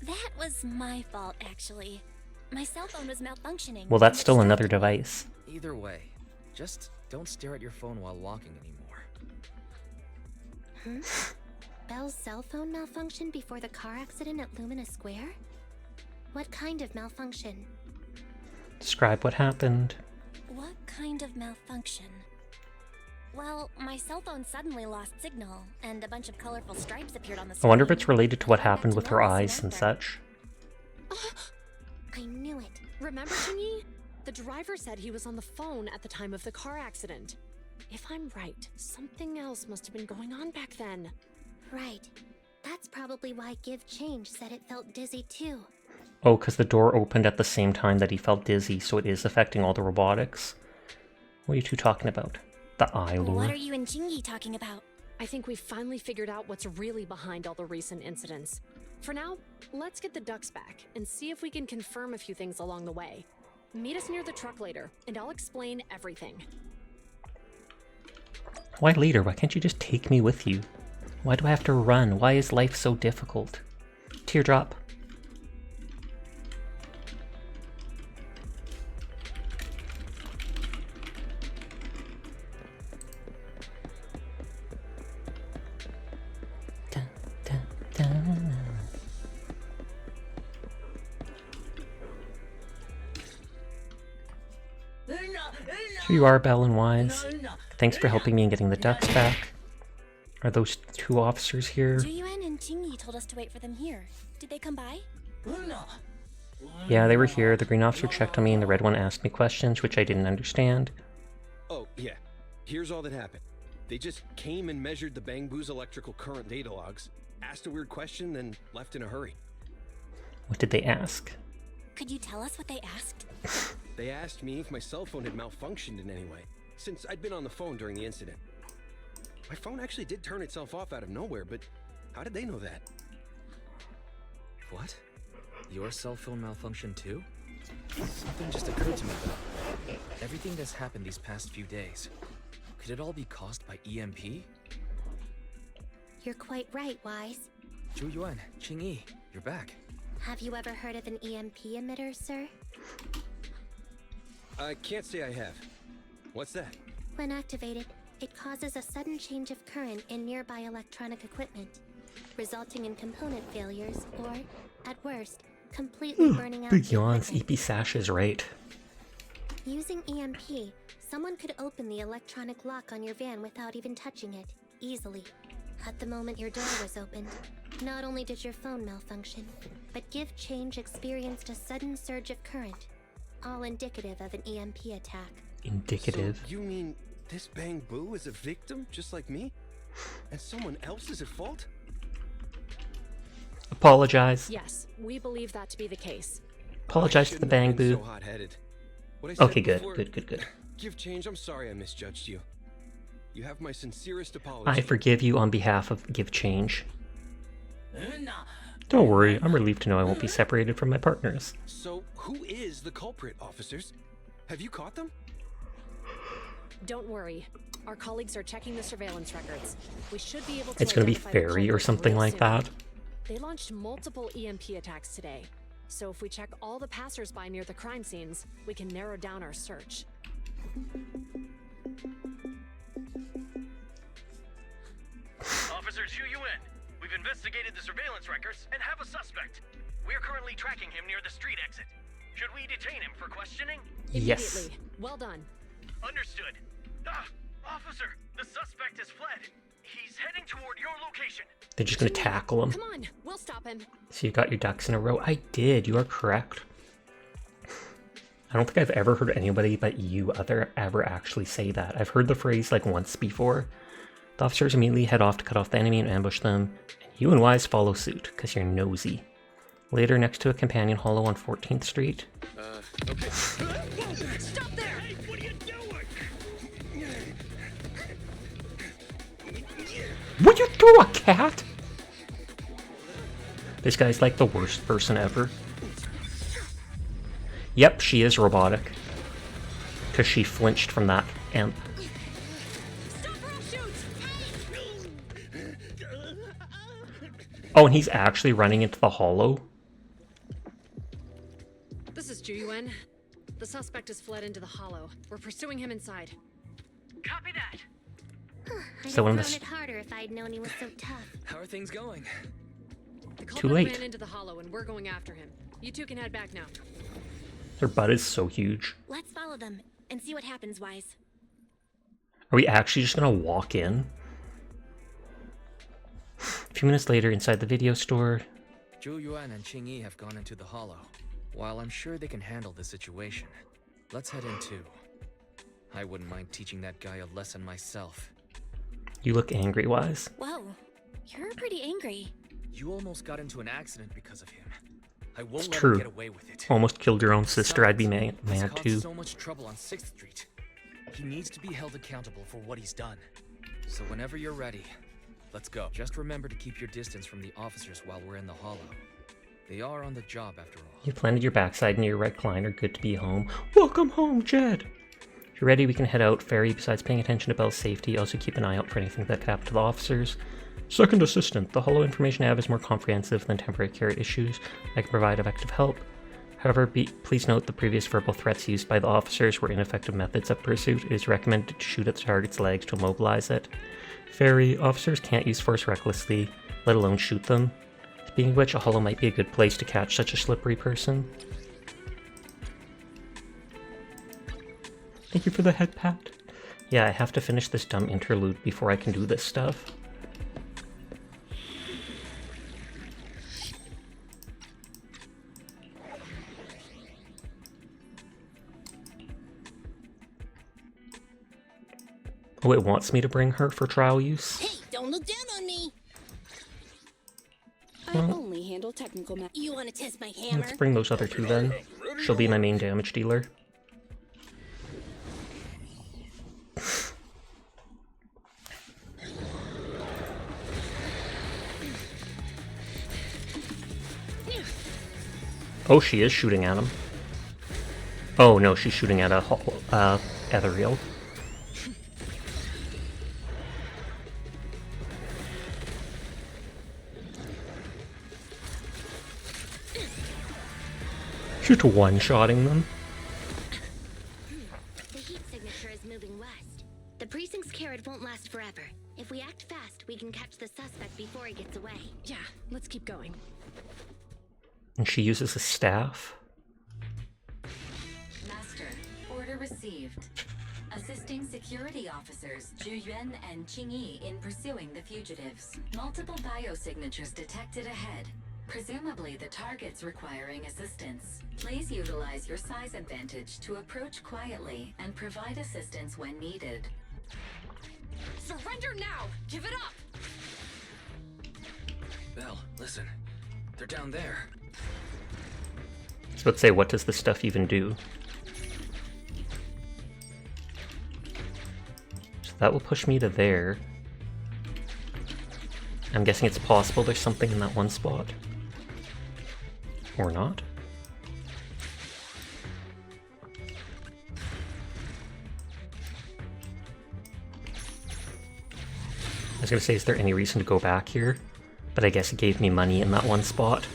That was my fault, actually. My cell phone was malfunctioning. Well, that's still another device. Either way, just don't stare at your phone while walking anymore. Belle's cell phone malfunctioned before the car accident at Lumina Square? What kind of malfunction? Describe what happened. What kind of malfunction? Well, my cell phone suddenly lost signal, and a bunch of colorful stripes appeared on the I screen. wonder if it's related to what happened with her eyes and such. I knew it. Remember, Chingy? The driver said he was on the phone at the time of the car accident. If I'm right, something else must have been going on back then. Right. That's probably why Give Change said it felt dizzy too. Oh, because the door opened at the same time that he felt dizzy, so it is affecting all the robotics. What are you two talking about? The eye lure. What are you and Jingy talking about? I think we've finally figured out what's really behind all the recent incidents. For now, let's get the ducks back and see if we can confirm a few things along the way. Meet us near the truck later, and I'll explain everything. Why later? Why can't you just take me with you? Why do I have to run? Why is life so difficult? Teardrop. Here you are, Belle and Wise. Thanks for helping me in getting the ducks back. Are those two officers here? Juyuan and Jingyi told us to wait for them here. Did they come by? Yeah, they were here. The green officer checked on me and the red one asked me questions, which I didn't understand. Oh, yeah. Here's all that happened. They just came and measured the Bang Boo's electrical current data logs, asked a weird question, then left in a hurry. What did they ask? Could you tell us what they asked? They asked me if my cell phone had malfunctioned in any way, since I'd been on the phone during the incident. My phone actually did turn itself off out of nowhere, but how did they know that? What? Your cell phone malfunctioned too? Something just occurred to me though. Everything that's happened these past few days, could it all be caused by EMP? You're quite right, Wise. Juyuan, Qingyi, you're back. Have you ever heard of an EMP emitter, sir? I can't say I have. What's that? When activated, it causes a sudden change of current in nearby electronic equipment, resulting in component failures or, at worst, completely burning out. Big yawns. EP Sash is right. Using EMP, someone could open the electronic lock on your van without even touching it, easily. At the moment your door was opened, not only did your phone malfunction, but Give Change experienced a sudden surge of current, all indicative of an EMP attack. Indicative? So you mean this Bang Boo is a victim, just like me? And someone else is at fault? Apologize. Yes, we believe that to be the case. Apologize to the Bang Boo. So hot-headed. What I said Okay, good, before, good. Give Change, I'm sorry I misjudged you. You have my sincerest apology. I forgive you on behalf of Give Change. Don't worry, I'm relieved to know I won't be separated from my partners. So, who is the culprit, officers? Have you caught them? Don't worry. Our colleagues are checking the surveillance records. We should be able to It's gonna be identify the Fairy or culprit something real like soon. that. They launched multiple EMP attacks today. So if we check all the passersby near the crime scenes, we can narrow down our search. Officer Juyuan, we've investigated the surveillance records and have a suspect. We're currently tracking him near the street exit. Should we detain him for questioning? Yes. Immediately. Well done. Understood. Officer, the suspect has fled. He's heading toward your location. They're just gonna tackle him. Come on, we'll stop him. So you got your ducks in a row. I did, you are correct. I don't think I've ever heard anybody but you ever actually say that. I've heard the phrase like once before. The officers immediately head off to cut off the enemy and ambush them, and you and Wise follow suit, because you're nosy. Later, next to a companion hollow on 14th Street. Okay. Stop there! Hey, what are you doing? Would you throw a cat? This guy's like the worst person ever. Yep, she is robotic. Because she flinched from that imp. Oh, and he's actually running into the hollow? This is Juyuan. The suspect has fled into the hollow. We're pursuing him inside. Copy that. I'd So have in thrown this- it harder if I'd known he was so tough. How are things going? The Too culprit late. ran into the hollow and we're going after him. You two can head back now. Their butt is so huge. Let's follow them and see what happens, Wise. Are we actually just gonna walk in? A few minutes later, inside the video store, Juyuan and Qingyi have gone into the hollow. While I'm sure they can handle the situation, let's head in too. I wouldn't mind teaching that guy a lesson myself. you look angry, Wise. Whoa, you're pretty angry. You almost got into an accident because of him. I won't It's let true. him get away with it. Almost killed your own sister, I'd be He's mad caused too. so much trouble on 6th Street. He needs to be held accountable for what he's done. So whenever you're ready, Let's go. Just remember to keep your distance from the officers while we're in the hollow. They are on the job after all. You planted your backside near your recliner. Good to be home. Welcome home, Jed! If you're ready, we can head out. Fairy, besides paying attention to Belle's safety, also keep an eye out for anything that could happen to the officers. Second assistant. The hollow information I have is more comprehensive than temporary care issues. I can provide effective help. However, please note the previous verbal threats used by the officers were ineffective methods of pursuit. It is recommended to shoot at the target's legs to immobilize it. Fairy, officers can't use force recklessly, let alone shoot them. Speaking of which, a hollow might be a good place to catch such a slippery person. Thank you for the head pat. Yeah, I have to finish this dumb interlude before I can do this stuff. Oh, it wants me to bring her for trial use? Hey, don't look down on me! I only handle technical matters. You want to test my hammer? Let's bring those other two then. She'll be my main damage dealer. Oh, she is shooting at him. Oh no, she's shooting at a ethereal. Just one-shotting them. The heat signature is moving west. The precinct's carrot won't last forever. If we act fast, we can catch the suspect before he gets away. Yeah, let's keep going. And she uses a staff. Master, order received. Assisting security officers Zhu Yuan and Qing Yi in pursuing the fugitives. Multiple biosignatures detected ahead. Presumably the target's requiring assistance. Please utilize your size advantage to approach quietly and provide assistance when needed. Surrender now! Give it up! Belle, listen. They're down there. So let's say, what does this stuff even do? So that will push me to there. I'm guessing it's possible there's something in that one spot. Or not. I was gonna say, is there any reason to go back here? But I guess it gave me money in that one spot.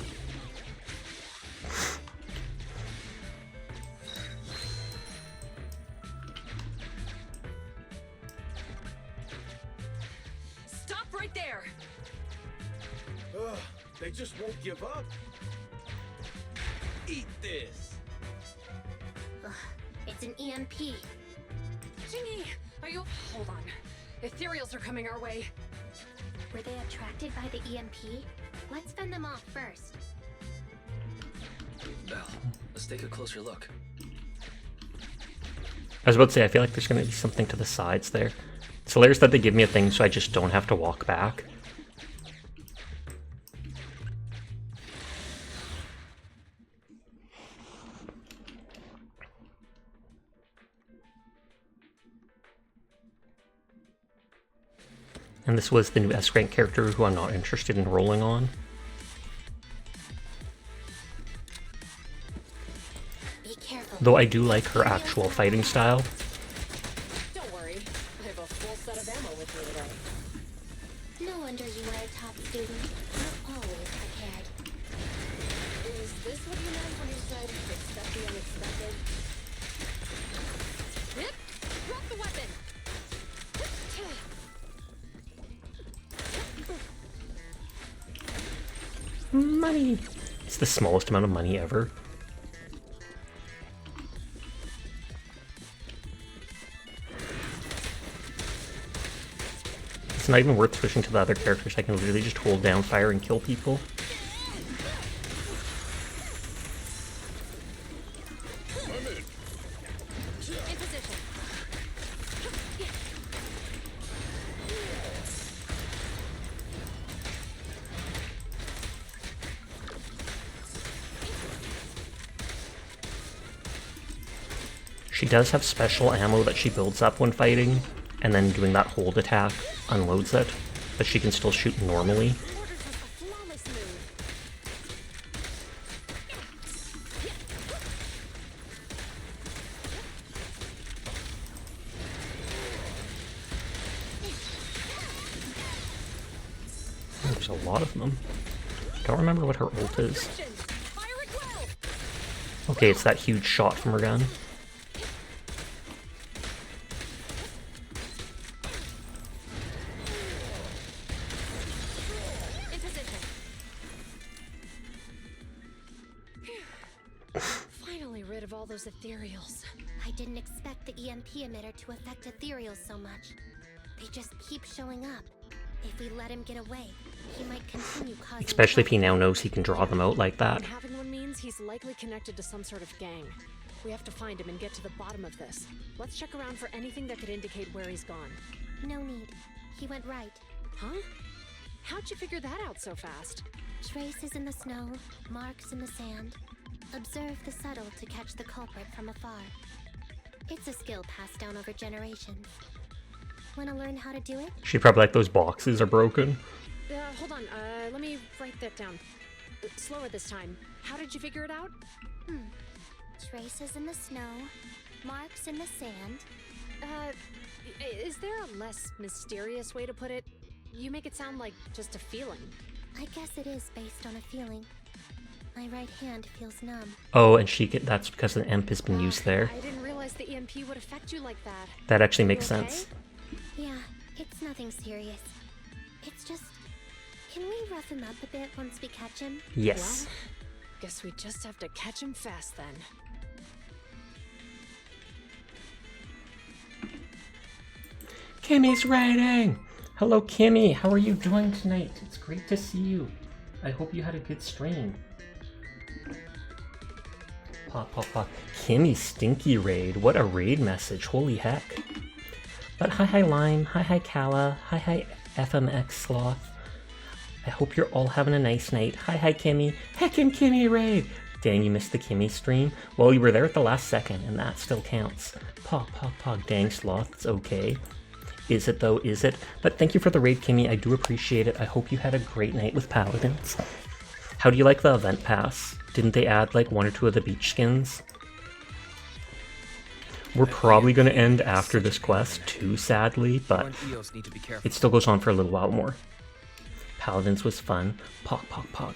Stop right there! Ugh, they just won't give up. Eat this. Ugh, it's an EMP. Jingy, are you... Hold on. Ethereals are coming our way. Were they attracted by the EMP? Let's fend them off first. Belle, let's take a closer look. I was about to say, I feel like there's going to be something to the sides there. It's hilarious that they give me a thing so I just don't have to walk back. And this was the new S-rank character who I'm not interested in rolling on. Be careful. Though I do like her actual fighting style. Don't worry. I have a full set of ammo with me today. No wonder you were a top student. You're always prepared. Is this what you meant when you said expect the unexpected? Hip! Drop the weapon! Money! It's the smallest amount of money ever. It's not even worth switching to the other characters. I can literally just hold down fire and kill people. In position. She does have special ammo that she builds up when fighting, and then doing that hold attack unloads it. but she can still shoot normally. There's a lot of them. Don't remember what her ult is. Okay, it's that huge shot from her gun. Finally rid of all those ethereals. I didn't expect the EMP emitter to affect ethereals so much. They just keep showing up. If we let him get away, he might continue causing... Especially if he now knows he can draw them out like that. And having one means he's likely connected to some sort of gang. We have to find him and get to the bottom of this. Let's check around for anything that could indicate where he's gone. No need. He went right. Huh? How'd you figure that out so fast? Traces in the snow, marks in the sand. Observe the subtle to catch the culprit from afar. It's a skill passed down over generations. Want to learn how to do it? She probably like those boxes are broken. Hold on, let me write that down. Slower this time. How did you figure it out? Traces in the snow, marks in the sand. Is there a less mysterious way to put it? You make it sound like just a feeling. I guess it is based on a feeling. My right hand feels numb. Oh, and that's because the EMP has been used there. I didn't realize the EMP would affect you like that. That actually makes You okay? sense. Yeah, it's nothing serious. It's just... Can we rough him up a bit once we catch him? Yes. Well, guess we just have to catch him fast then. Kimmy's raiding! Hello, Kimmy. How are you doing tonight? It's great to see you. I hope you had a good stream. Pop. Kimmy Stinky Raid. What a raid message. Holy heck. But hi Lime. Hi Kala. Hi FMX Sloth. I hope you're all having a nice night. Hi Kimmy. Heckin' Kimmy Raid. Dang, you missed the Kimmy stream. Well, you were there at the last second, and that still counts. Pog. Dang, Sloth. It's okay. Is it though? Is it? But thank you for the raid, Kimmy. I do appreciate it. I hope you had a great night with Paladins. How do you like the event pass? Didn't they add like 1 or 2 of the beach skins? We're probably going to end after this quest too, sadly, but it still goes on for a little while more. Paladins was fun. Pog.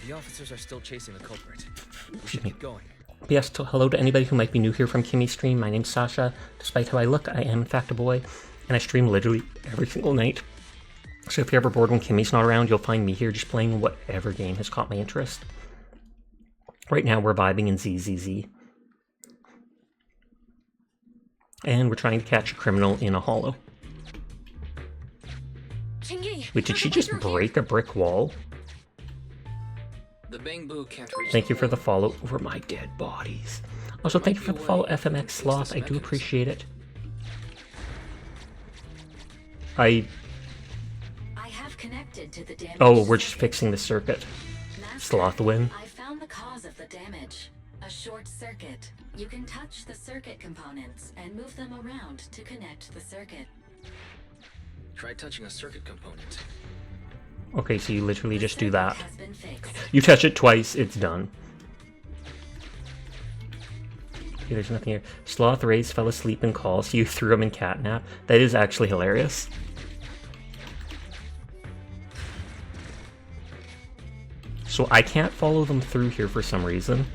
The officers are still chasing the culprit. We Excuse should me. keep going. Yes, hello to anybody who might be new here from Kimmy's stream. My name's Sasha. Despite how I look, I am in fact a boy, and I stream literally every single night. So if you're ever bored when Kimmy's not around, you'll find me here just playing whatever game has caught my interest. Right now we're vibing in ZZZ. And we're trying to catch a criminal in a hollow. Wait, did she just break a brick wall? The Bang Boo can't reach. Thank you for the follow over my dead bodies. Also, thank you for the follow, FMX Sloth. I do appreciate it. I have connected to the damage. Oh, we're just fixing the circuit. Sloth win. I found the cause of the damage. A short circuit. You can touch the circuit components and move them around to connect the circuit. Try touching a circuit component. Okay, so you literally just do that. Has been fixed. You touch it twice, it's done. Okay, there's nothing here. Sloth Rays fell asleep in call, so you threw him in catnap. That is actually hilarious. So I can't follow them through here for some reason.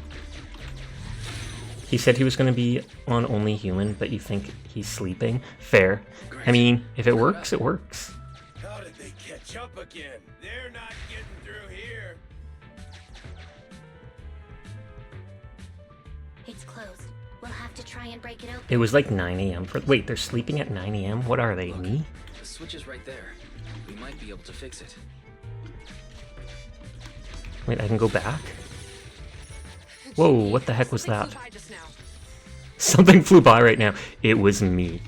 He said he was going to be on Only Human, but you think he's sleeping? Fair. I mean, if it works, it works. How did they catch up again? They're not getting through here. It's closed. We'll have to try and break it open. It was like 9 a.m. for... Wait, they're sleeping at 9 a.m.? What are they, me? The switch is right there. We might be able to fix it. Wait, I can go back? Whoa, what the heck was that? Something flew by right now. It was me.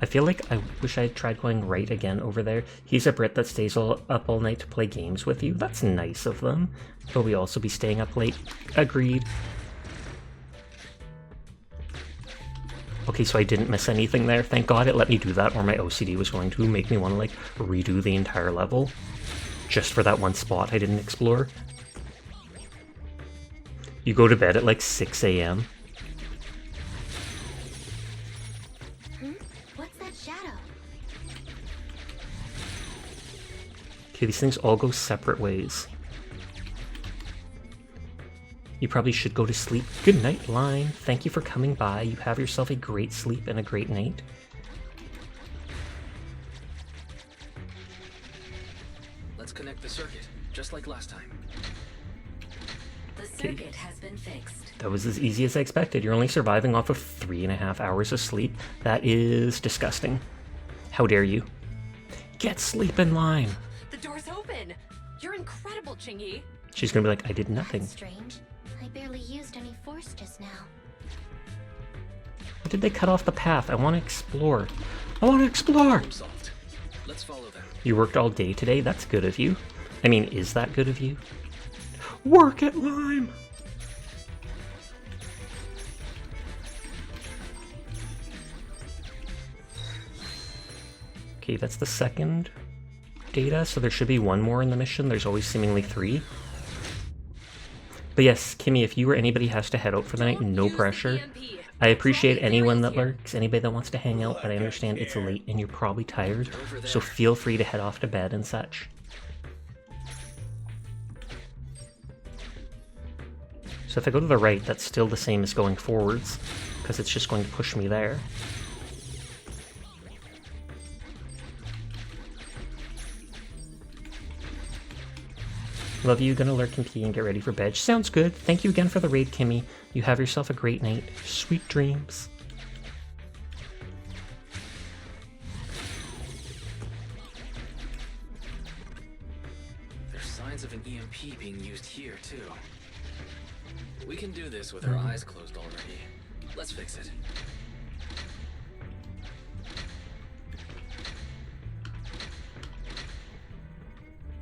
I feel like I wish I had tried going right again over there. He's a Brit that stays up all night to play games with you. That's nice of them. But we also be staying up late. Agreed. Okay, so I didn't miss anything there. Thank God it let me do that, or my OCD was going to make me want to, like, redo the entire level. Just for that one spot I didn't explore. You go to bed at, like, 6 a.m. What's that shadow? Okay, these things all go separate ways. You probably should go to sleep. Good night, Line. Thank you for coming by. You have yourself a great sleep and a great night. Let's connect the circuit, just like last time. The circuit has been fixed. That was as easy as I expected. You're only surviving off of 3.5 hours of sleep. That is disgusting. How dare you? Get sleep in line. The door's open. You're incredible, Chingy. She's gonna be like, I did nothing. That's strange. I barely used any force just now. Why did they cut off the path? I want to explore. I want to explore! Problem solved. Let's follow them. You worked all day today? That's good of you. I mean, is that good of you? Work it, Lime! Okay, that's the second data, so there should be one more in the mission. There's always seemingly 3. But yes, Kimmy, if you or anybody has to head out for the night, no pressure. I appreciate anyone that lurks, anybody that wants to hang out, but I understand it's late and you're probably tired, so feel free to head off to bed and such. So if I go to the right, that's still the same as going forwards, because it's just going to push me there. Love you, gonna lurk and pee and get ready for bed. Sounds good. Thank you again for the raid, Kimmy. You have yourself a great night. Sweet dreams. There's signs of an EMP being used here, too. We can do this with our eyes closed already. Let's fix it.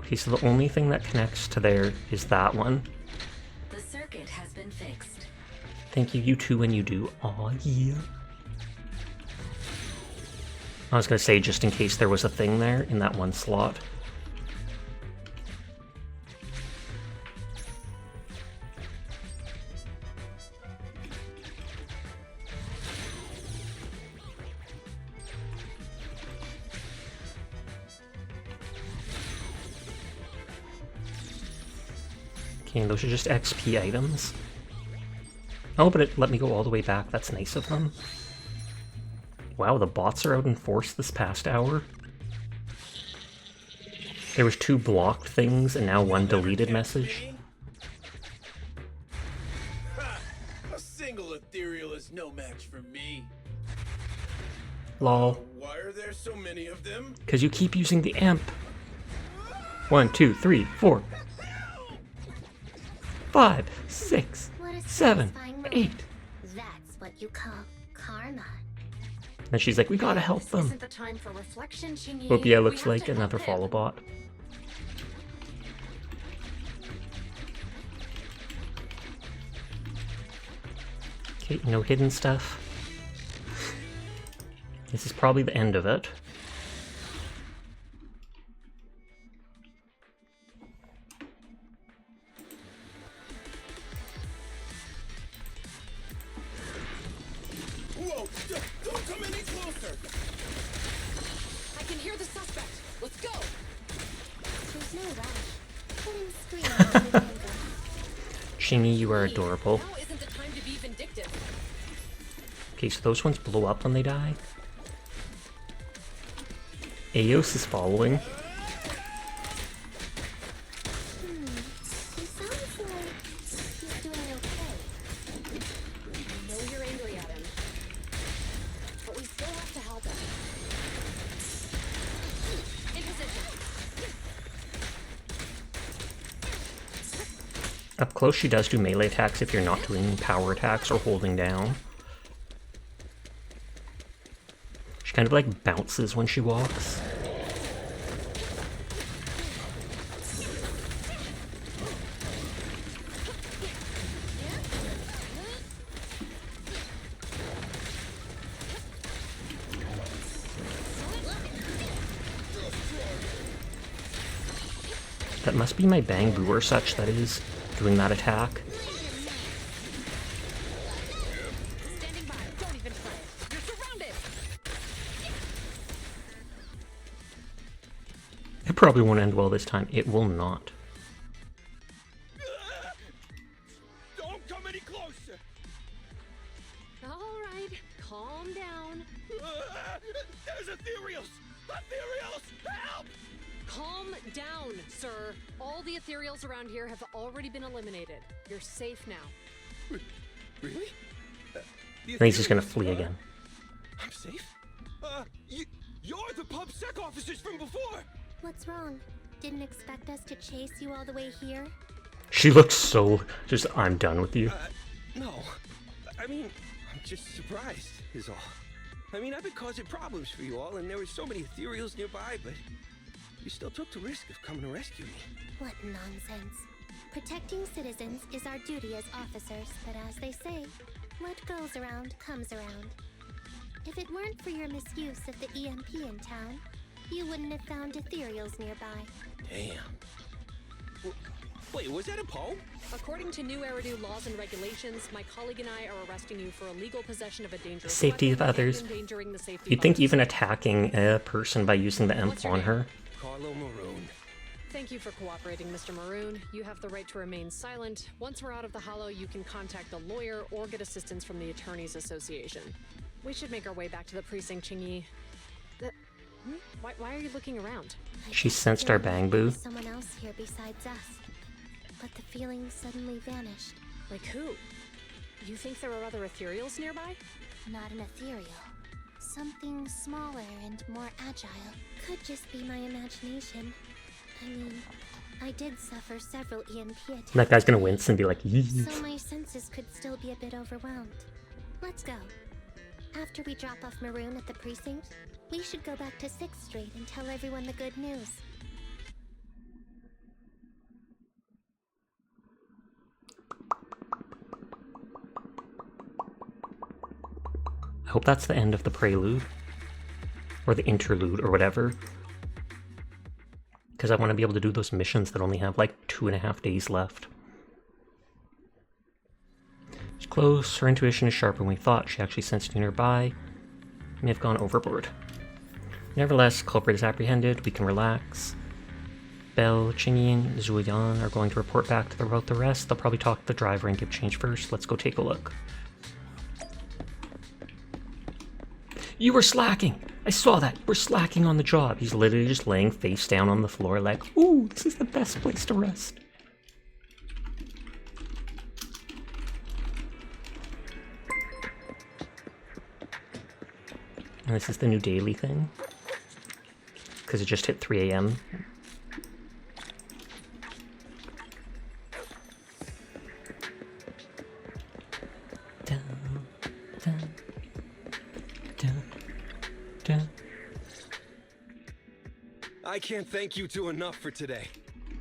Okay, so the only thing that connects to there is that one. The circuit has been fixed. Thank you, you too, when you do. Aw, yeah. I was gonna say, just in case there was a thing there in that one slot. Okay, those are just XP items. Oh, but it let me go all the way back. That's nice of them. Wow, the bots are out in force this past hour. There was 2 blocked things and now 1 deleted message. A single ethereal is no match for me. Lol. Why are there so many of them? Because you keep using the amp. 1, 2, 3, 4. 5, 6, 7, 8. That's what you call karma. And she's like, we gotta help them. Isn't the time for reflection, Chingy? Oh yeah, looks We have like to another help him. follow bot. Okay, no hidden stuff. This is probably the end of it. Whoa! Don't come any closer! I can hear the suspect. Let's go. There's no rush. Let him scream in anger. Shingy, you are adorable. Now isn't the time to be vindictive. Okay, so those ones blow up when they die. Eos is following. He sounds like he's doing okay. I know you're angry at him, but we still have to help him. In position. Up close, she does do melee attacks if you're not doing power attacks or holding down. She kind of like bounces when she walks. That must be my bang boo or such that is doing that attack. Standing by. Don't even try it. You're surrounded. It probably won't end well this time. It will not. Don't come any closer. All right, calm down. There's ethereals! Ethereals! Help! Calm down, sir. All the ethereals around here have already been eliminated. You're safe now. Really? I think he's just gonna flee again. I'm safe? You're the PubSec officers from before! What's wrong? Didn't expect us to chase you all the way here? She looks so just, I'm done with you. No. I mean, I'm just surprised, is all. I mean, I've been causing problems for you all, and there were so many ethereals nearby, but you still took the risk of coming to rescue me. What nonsense. Protecting citizens is our duty as officers, but as they say, what goes around comes around. If it weren't for your misuse of the EMP in town, you wouldn't have found ethereals nearby. Damn. Wait, was that a poem? According to new Eridu laws and regulations, my colleague and I are arresting you for illegal possession of a dangerous Safety of weapon others. and endangering the safety You'd of think others. even attacking a person by using the imp on her. Carlo Maroon. Thank you for cooperating, Mr. Maroon. You have the right to remain silent. Once we're out of the hollow, you can contact a lawyer or get assistance from the Attorneys Association. We should make our way back to the precinct, Qingyi. Why are you looking around? She sensed our bang boo. Someone else here besides us. But the feeling suddenly vanished. Like who? You think there are other ethereals nearby? Not an ethereal. Something smaller and more agile. Could just be my imagination. I mean, I did suffer several EMP attacks. That guy's gonna wince and be like, yee. So my senses could still be a bit overwhelmed. Let's go. After we drop off Maroon at the precinct, we should go back to 6th Street and tell everyone the good news. I hope that's the end of the prelude. Or the interlude, or whatever. Because I want to be able to do those missions that only have like 2.5 days left. She's close, her intuition is sharper than we thought. She actually sensed you nearby. May have gone overboard. Nevertheless, culprit is apprehended, we can relax. Belle, Qingyi, and Zuoyan are going to report back to the rest. They'll probably talk to the driver and give change first. Let's go take a look. You were slacking! I saw that! We're slacking on the job. He's literally just laying face down on the floor like, ooh, this is the best place to rest. And this is the new daily thing. Because it just hit 3 a.m. I can't thank you two enough for today.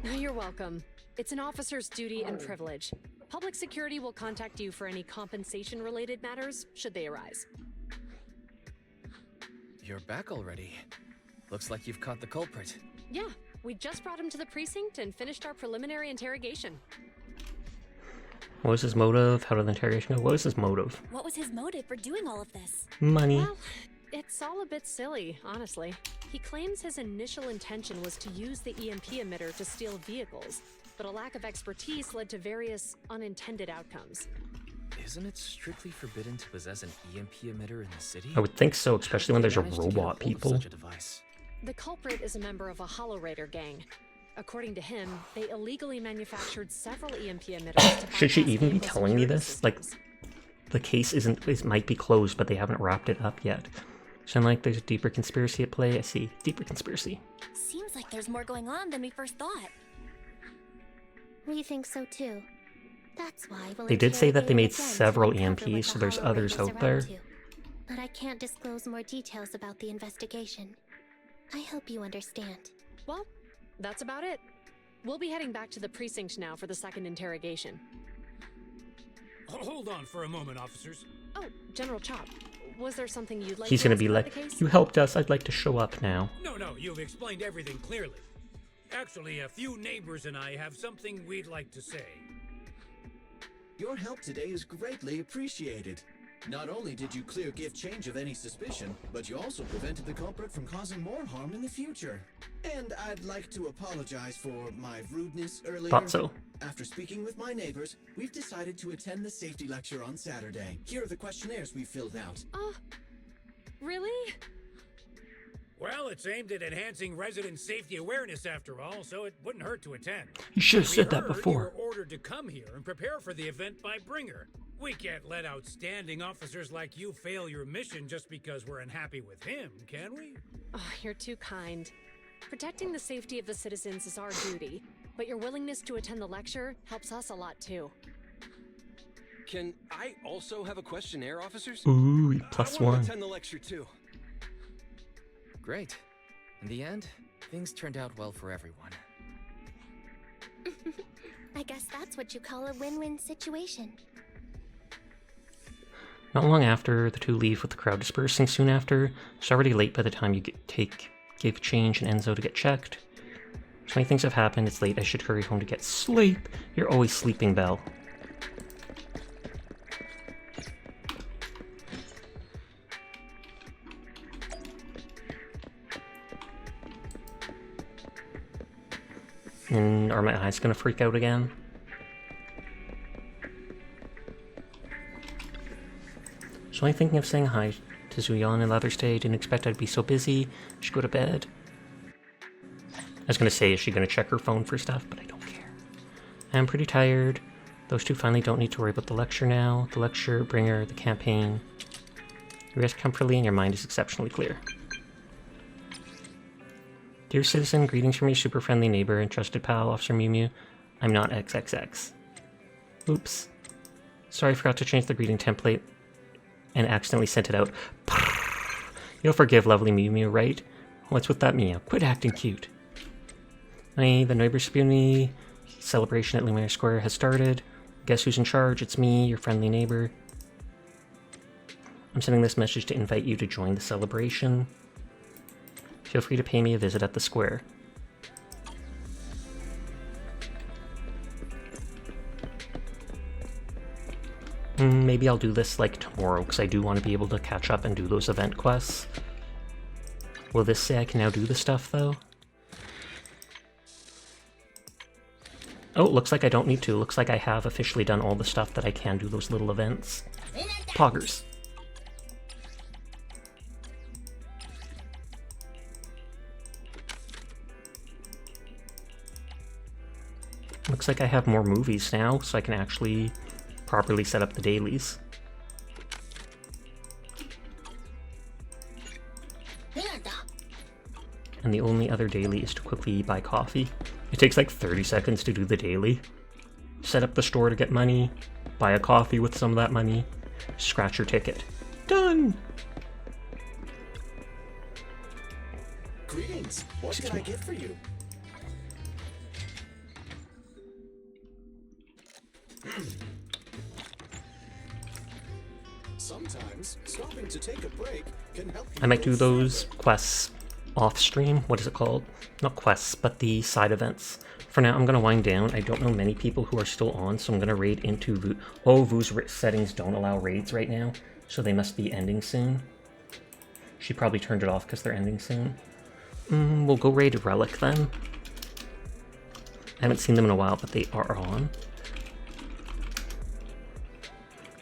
You're welcome. It's an officer's duty and privilege. Public security will contact you for any compensation-related matters, should they arise. You're back already. Looks like you've caught the culprit. Yeah, we just brought him to the precinct and finished our preliminary interrogation. What was his motive? How did the interrogation go? What was his motive? What was his motive for doing all of this? Money. Well, it's all a bit silly, honestly. He claims his initial intention was to use the EMP emitter to steal vehicles, but a lack of expertise led to various unintended outcomes. Isn't it strictly forbidden to possess an EMP emitter in the city? I would think so, especially when there's a Managed to get robot hold of people. such a device. The culprit is a member of a Hollow Raider gang. According to him, they illegally manufactured several EMP emitters to Should she bypass even be vehicle telling me security this? Like, the case it might be closed, but they haven't wrapped it up yet. So I'm like, there's a deeper conspiracy at play. I see. Deeper conspiracy. Seems like there's more going on than we first thought. We think so too. That's why we'll They did say that they made interrogate again to several uncover what EMPs, so the there's Hollow others Raiders out are there. up to. But I can't disclose more details about the investigation. I hope you understand. Well, that's about it. We'll be heading back to the precinct now for the second interrogation. Hold on for a moment, officers. Oh, General Chop, was there something you'd like He's to gonna ask be about like, the case? you helped us, I'd like to show up now. No, you've explained everything clearly. Actually, a few neighbors and I have something we'd like to say. Your help today is greatly appreciated. Not only did you clear gift change of any suspicion, but you also prevented the culprit from causing more harm in the future. And I'd like to apologize for my rudeness earlier. Thought so. After speaking with my neighbors, we've decided to attend the safety lecture on Saturday. Here are the questionnaires we filled out. Really? Well, it's aimed at enhancing resident safety awareness after all, so it wouldn't hurt to attend. You should have We said that heard before. You were ordered to come here and prepare for the event by Bringer. We can't let outstanding officers like you fail your mission just because we're unhappy with him, can we? Oh, you're too kind. Protecting the safety of the citizens is our duty, but your willingness to attend the lecture helps us a lot too. Can I also have a questionnaire, officers? Ooh, plus I want one. to attend the lecture too. Great. In the end, things turned out well for everyone. I guess that's what you call a win-win situation. Not long after, the two leave with the crowd dispersing soon after. It's already late by the time you give change and Enzo to get checked. So many things have happened, it's late, I should hurry home to get sleep. You're always sleeping, Belle. And are my eyes gonna freak out again? So I'm thinking of saying hi to Zuyan and Leather's Day. Didn't expect I'd be so busy. Should go to bed. I was gonna say, is she gonna check her phone for stuff? But I don't care. I'm pretty tired. Those two finally don't need to worry about the lecture now. The lecture, Bringer, the campaign. You rest comfortably and your mind is exceptionally clear. Dear citizen, greetings from your super friendly neighbor and trusted pal, Officer Mew Mew. I'm not XXX. Oops. Sorry, I forgot to change the greeting template and accidentally sent it out. You'll forgive lovely Mew Mew, right? What's with that meow? Quit acting cute. Hey, the neighbors community celebration at Lumiere Square has started. Guess who's in charge? It's me, your friendly neighbor. I'm sending this message to invite you to join the celebration. Feel free to pay me a visit at the square. Maybe I'll do this like tomorrow, because I do want to be able to catch up and do those event quests. Will this say I can now do the stuff, though? Oh, it looks like I don't need to. Looks like I have officially done all the stuff that I can do those little events. Poggers. Looks like I have more movies now, so I can actually properly set up the dailies. And the only other daily is to quickly buy coffee. It takes like 30 seconds to do the daily. Set up the store to get money, buy a coffee with some of that money, scratch your ticket. Done! Greetings. What can I get for you? Sometimes stopping to take a break can help you. I might do those quests off stream. What is it called? Not quests, but the side events. For now, I'm going to wind down. I don't know many people who are still on, so I'm going to raid into Vu. Oh, Vu's settings don't allow raids right now, so they must be ending soon. She probably turned it off because they're ending soon. We'll go raid Relic then. I haven't seen them in a while, but they are on.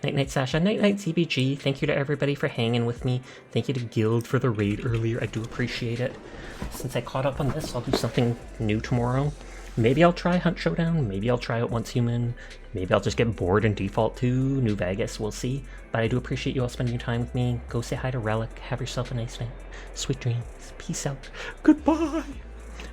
Night night Sasha, night night CBG. Thank you to everybody for hanging with me. Thank you to Guild for the raid earlier. I do appreciate it. Since I caught up on this, I'll do something new tomorrow. Maybe I'll try Hunt Showdown. Maybe I'll try it Once Human. Maybe I'll just get bored and default to New Vegas. We'll see. But I do appreciate you all spending time with me. Go say hi to Relic. Have yourself a nice night. Sweet dreams. Peace out. Goodbye.